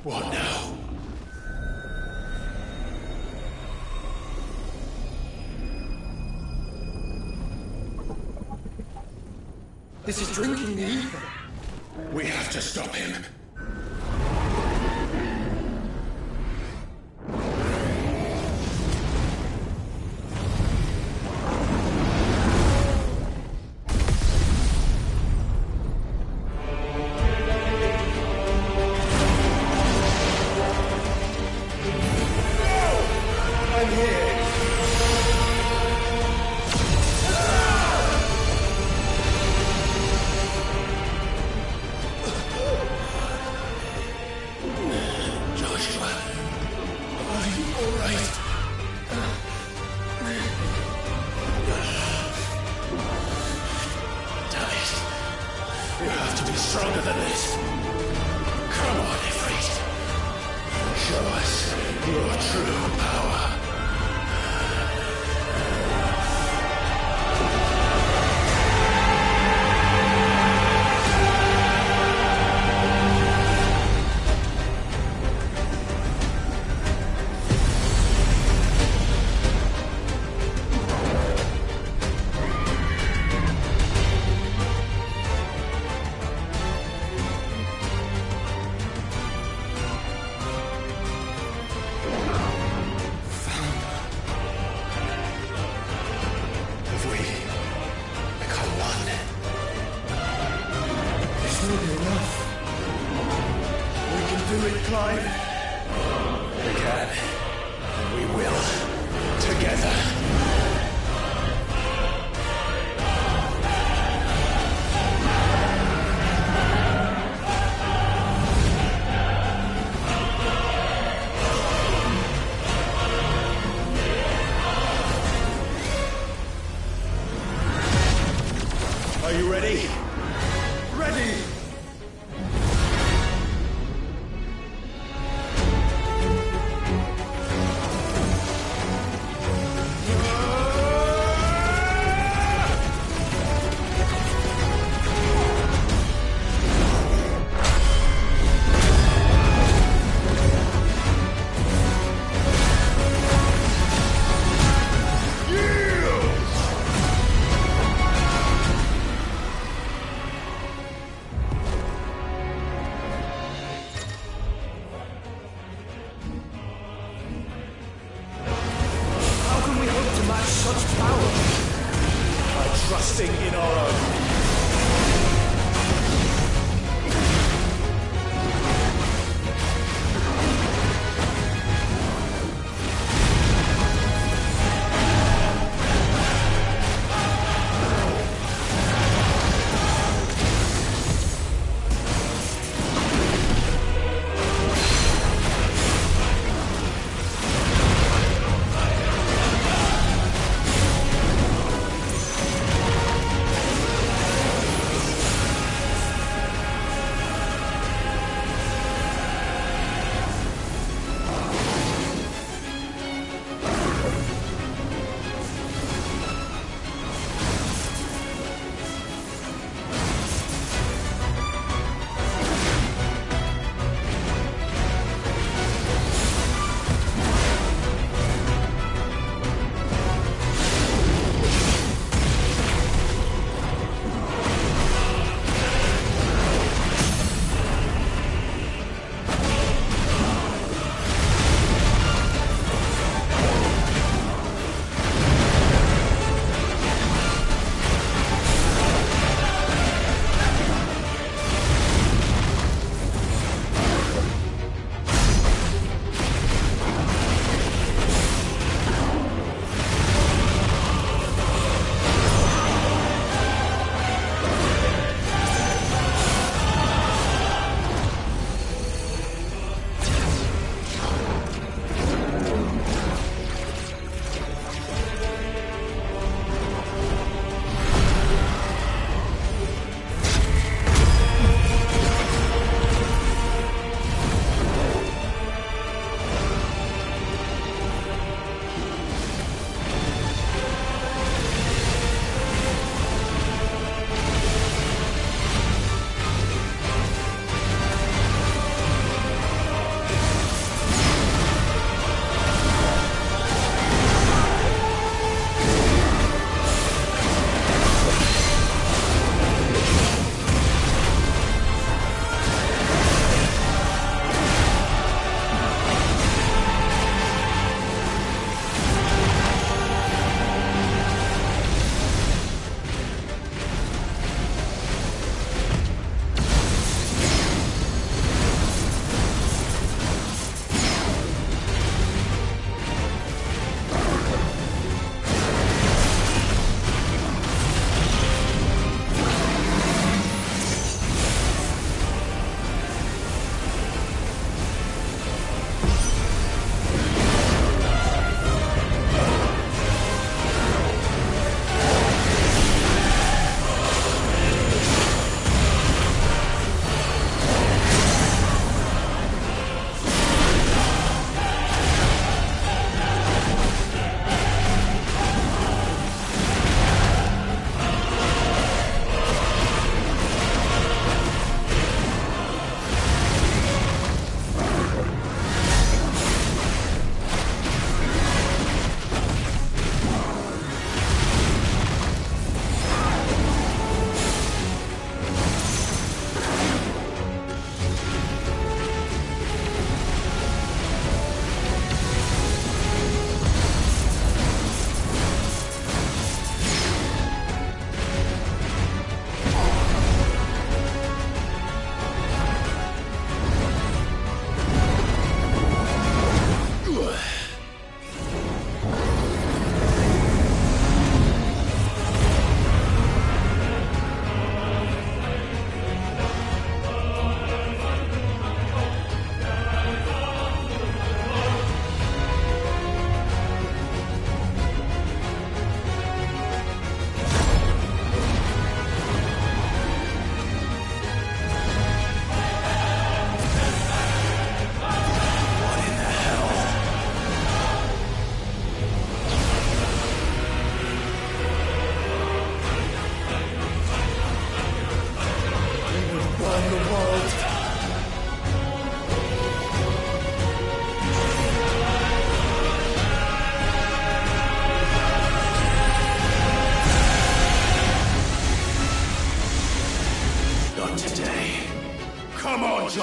What now? This is drinking the ether. We have to stop him. this. Come on, Ifrit. Show us your true power. Are you ready? Ready!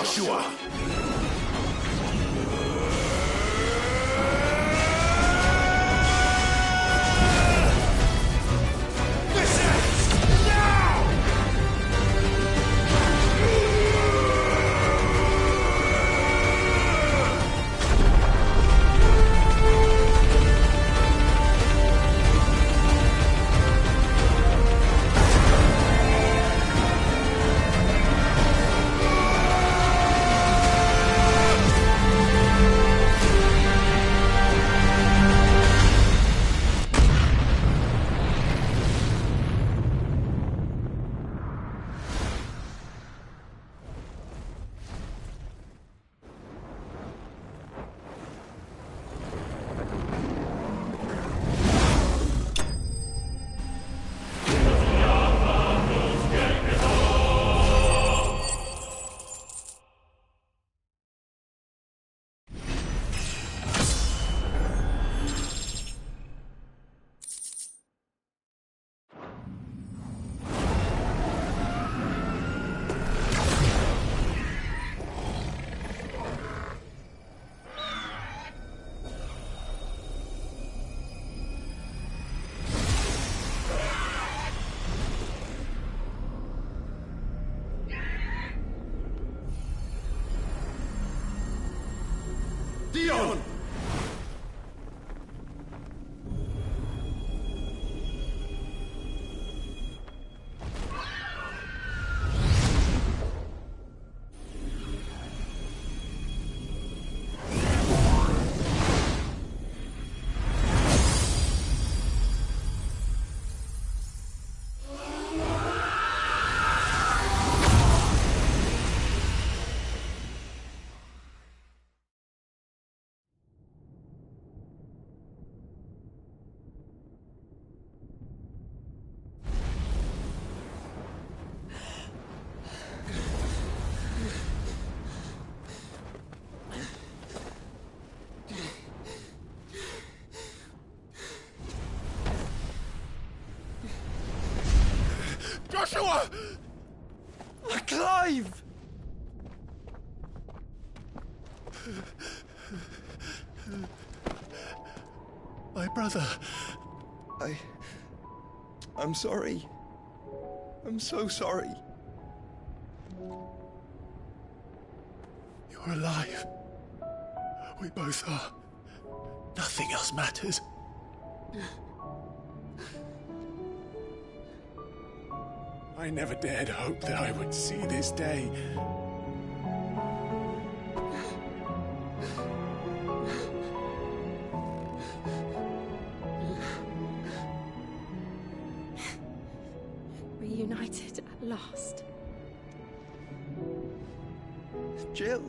Joshua! Dion! Joshua! Clive! My brother. I'm sorry. I'm so sorry. You're alive. We both are. Nothing else matters. I never dared hope that I would see this day. Reunited at last. Jill.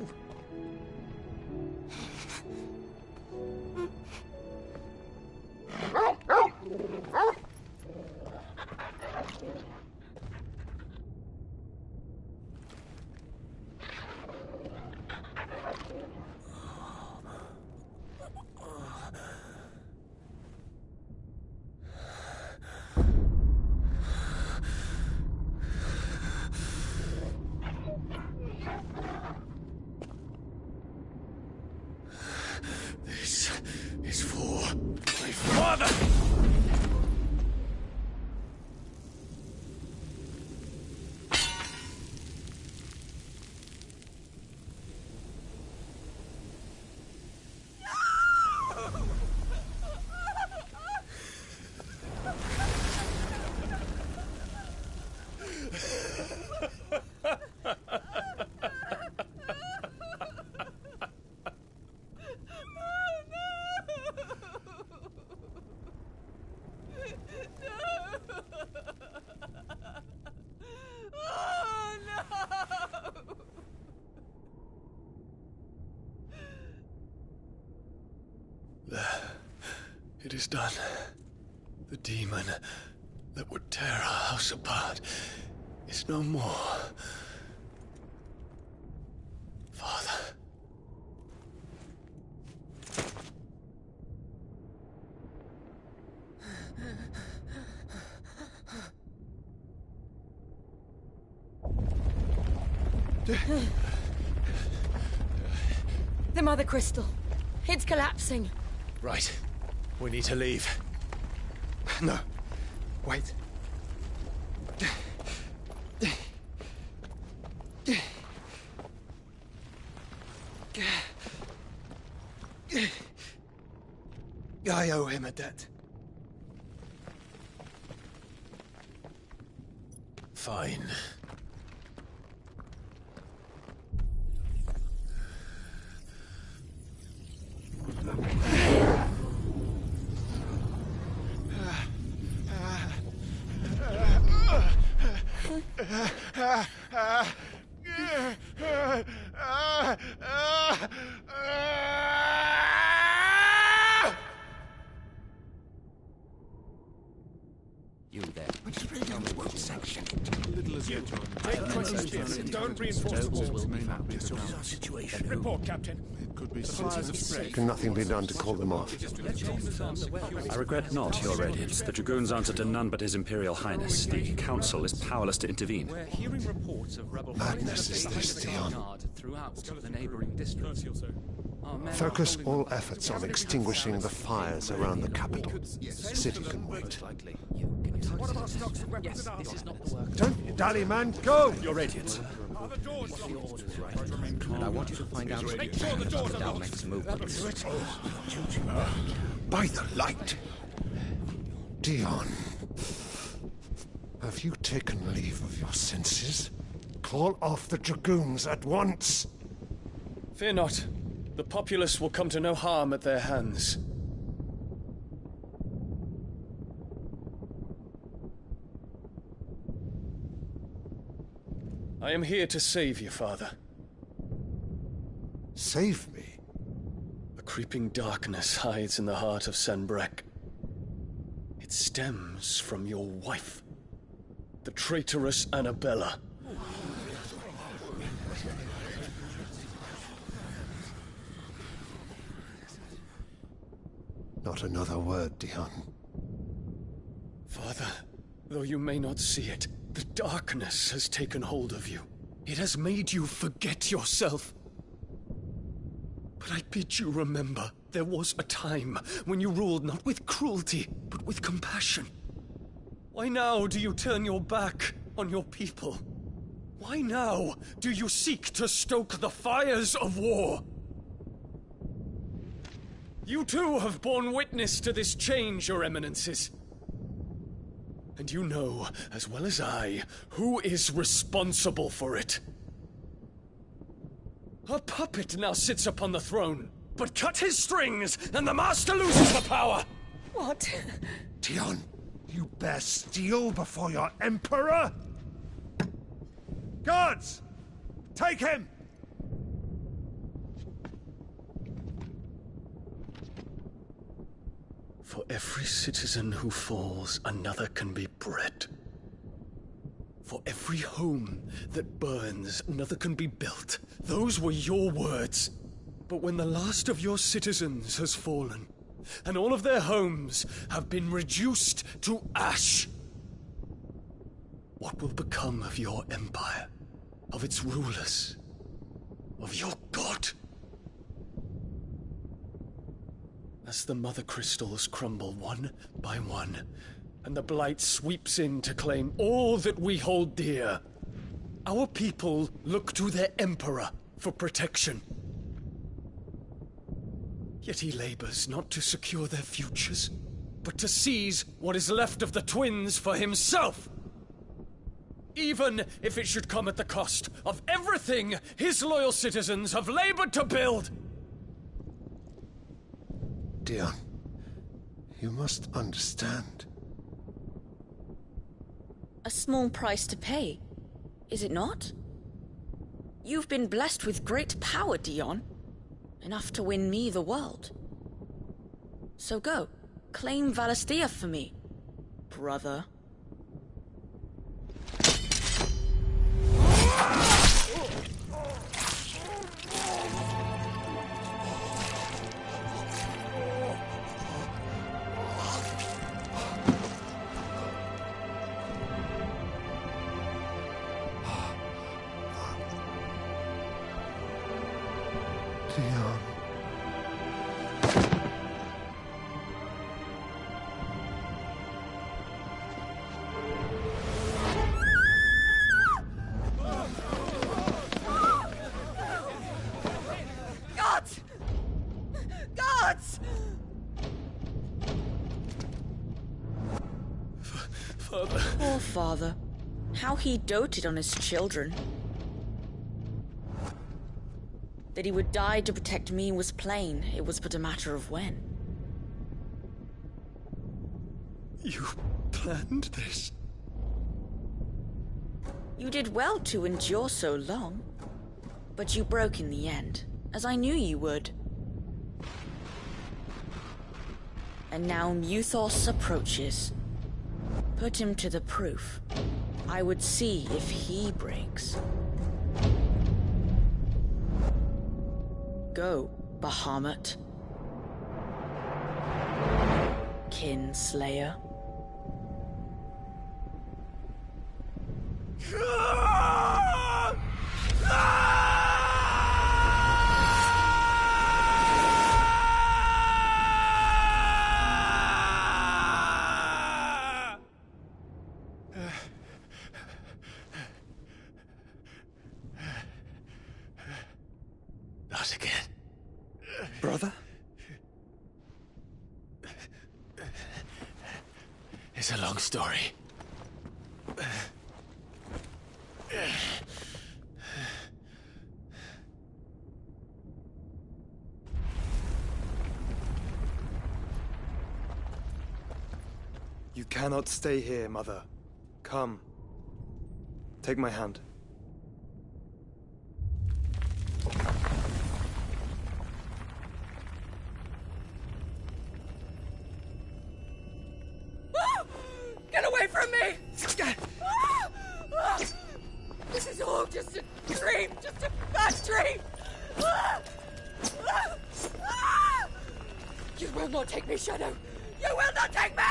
This is for my father! It is done. The demon that would tear our house apart is no more. Father. The Mother Crystal. It's collapsing. Right. We need to leave. No. Wait. I owe him a debt. Fine. You there. Tell me what section. Little as you. Take questions. Don't reinforce the walls. Situation. Report, Captain. It could be supplies of spray. Can nothing be done to call them off? I regret not, Your Radiance. The Dragoons answer to none but His Imperial Highness. The Council is powerless to intervene. We're hearing reports of rebel Madness is this, Theon. throughout the neighboring districts. Focus all efforts on extinguishing the fires around the capital. The city can wait. What about stocks of weapons and armor? Don't you dally, man. Go! Your Radiance. And I want you to find out about the Dalmek's movements. By the light! Dion, have you taken leave of your senses? Call off the Dragoons at once! Fear not. The populace will come to no harm at their hands. I am here to save you, Father. Save me? A creeping darkness hides in the heart of Sanbreque. It stems from your wife, the traitorous Annabella. Not another word, Dion. Father, though you may not see it, the darkness has taken hold of you. It has made you forget yourself. But I bid you remember, there was a time when you ruled not with cruelty, but with compassion. Why now do you turn your back on your people? Why now do you seek to stoke the fires of war? You too have borne witness to this change, Your Eminences. And you know, as well as I, who is responsible for it. A puppet now sits upon the throne, but cut his strings, and the master loses the power! What? Dion, you bear steel before your Emperor? Guards! Take him! For every citizen who falls, another can be bred. For every home that burns, another can be built. Those were your words. But when the last of your citizens has fallen, and all of their homes have been reduced to ash, what will become of your empire, of its rulers, of your god? As the Mother Crystals crumble one by one, and the Blight sweeps in to claim all that we hold dear, our people look to their Emperor for protection. Yet he labors not to secure their futures, but to seize what is left of the twins for himself! Even if it should come at the cost of everything his loyal citizens have labored to build! Dion, you must understand. A small price to pay, is it not? You've been blessed with great power, Dion. Enough to win me the world. So go, claim Valisthea for me, brother. Dion. Gods! Gods! Father. Poor father. How he doted on his children. That he would die to protect me was plain. It was but a matter of when. You planned this? You did well to endure so long. But you broke in the end, as I knew you would. And now Muthos approaches. Put him to the proof. I would see if he breaks. Go, Bahamut. Kinslayer. Not again. Brother? It's a long story. You cannot stay here, Mother. Come. Take my hand. Get away from me! This is all just a dream, just a bad dream! You will not take me, Shadow! You will not take me!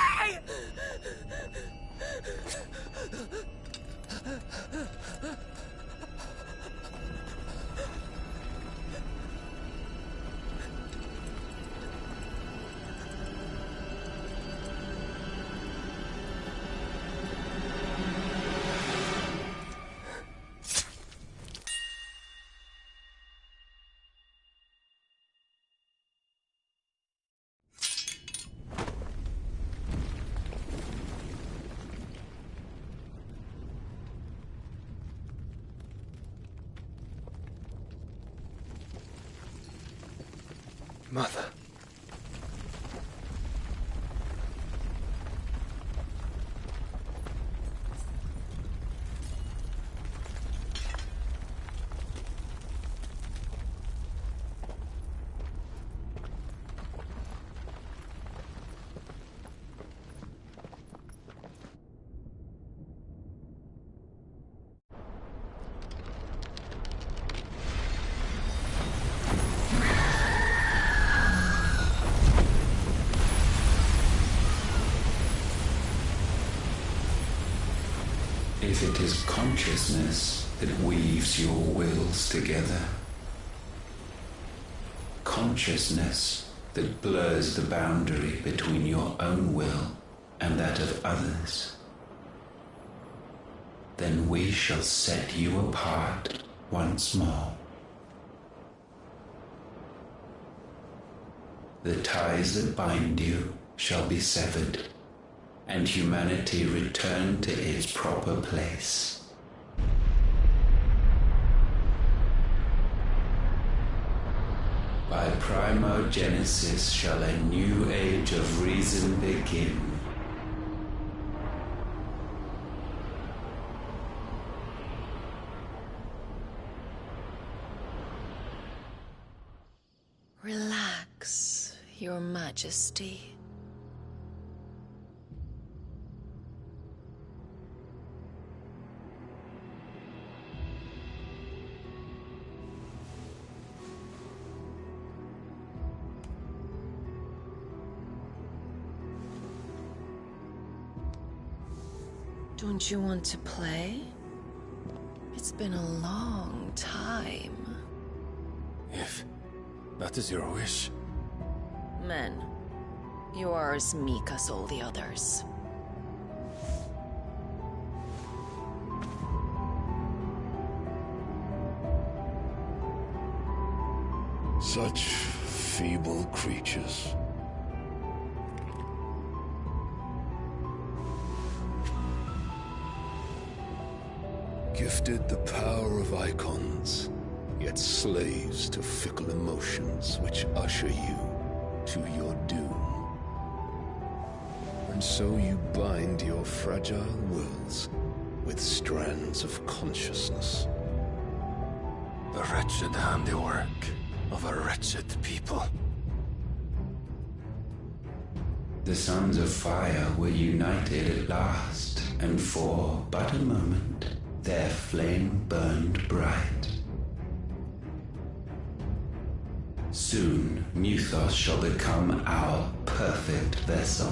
Mother. If it is consciousness that weaves your wills together, consciousness that blurs the boundary between your own will and that of others, then we shall set you apart once more. The ties that bind you shall be severed, and humanity return to its proper place. By primogenesis shall a new age of reason begin. Relax, Your Majesty. Don't you want to play? It's been a long time. If That is your wish. Men, you are as meek as all the others. Such feeble creatures. Gifted the power of icons, yet slaves to fickle emotions which usher you to your doom. And so you bind your fragile wills with strands of consciousness. The wretched handiwork of a wretched people. The Sons of Fire were united at last, and for but a moment, their flame burned bright. Soon, Muthos shall become our perfect vessel.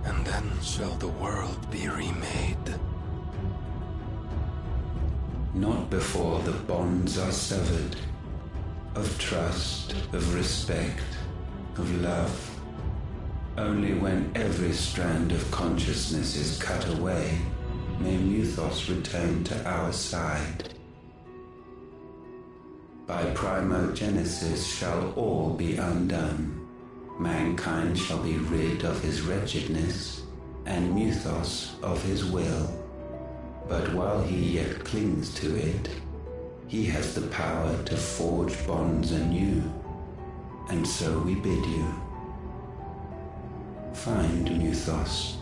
And then shall the world be remade. Not before the bonds are severed, of trust, of respect, of love. Only when every strand of consciousness is cut away, may Muthos return to our side. By primogenesis shall all be undone. Mankind shall be rid of his wretchedness, and Muthos of his will. But while he yet clings to it, he has the power to forge bonds anew. And so we bid you, find Muthos,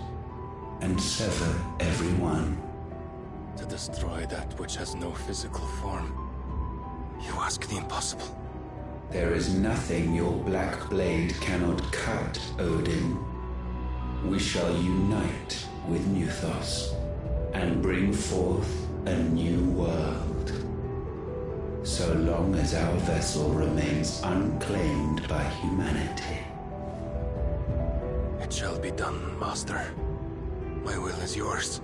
and sever every one. To destroy that which has no physical form, you ask the impossible. There is nothing your black blade cannot cut, Odin. We shall unite with Muthos, and bring forth a new world. So long as our vessel remains unclaimed by humanity. It shall be done, Master. My will is yours.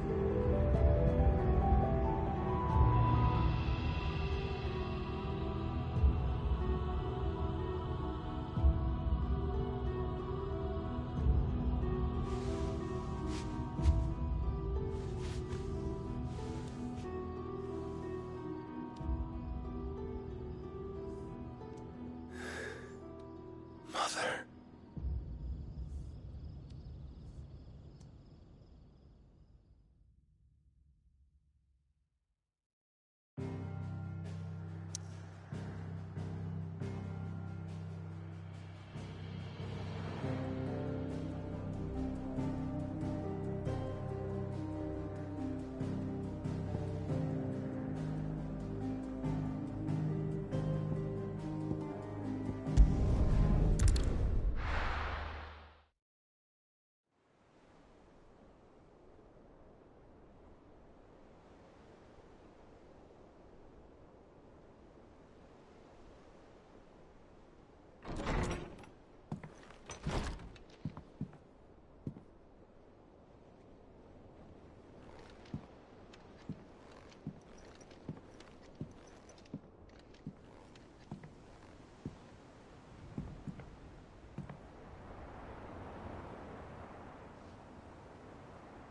Mother.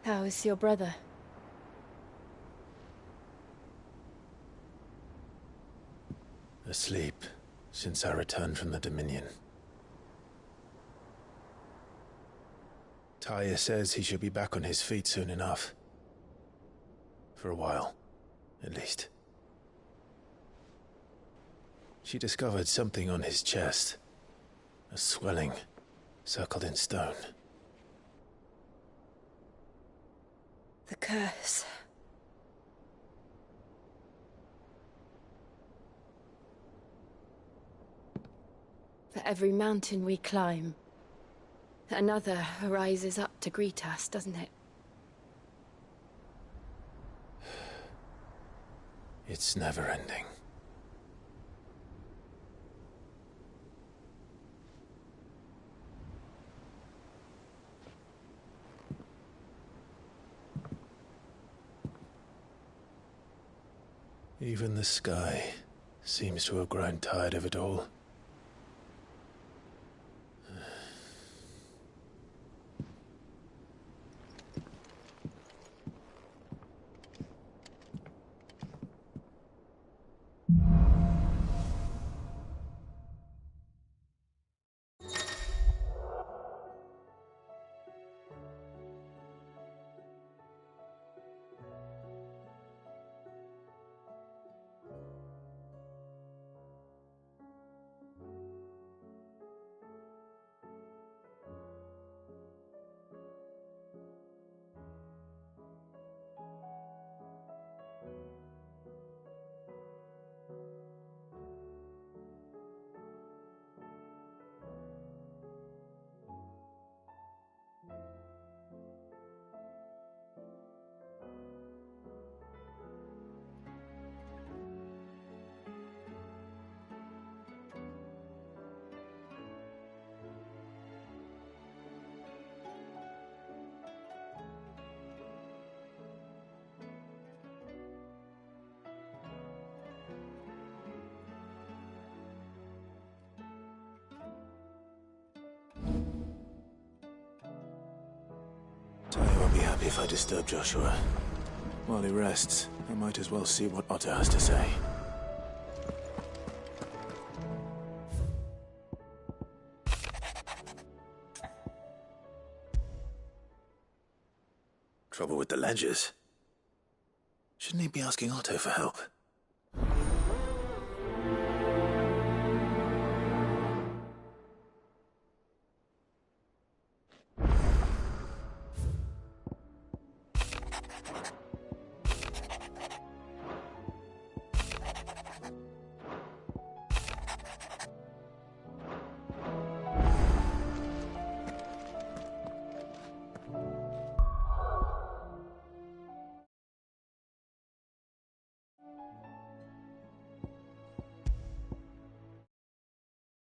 How is your brother? Asleep since I returned from the Dominion. Taya says he should be back on his feet soon enough. For a while, at least. She discovered something on his chest. A swelling, circled in stone. The curse. For every mountain we climb, another rises up to greet us, doesn't it? It's never ending. Even the sky Seems to have grown tired of it all. I won't be happy if I disturb Joshua. While he rests, I might as well see what Otto has to say. Trouble with the ledgers? Shouldn't he be asking Otto for help?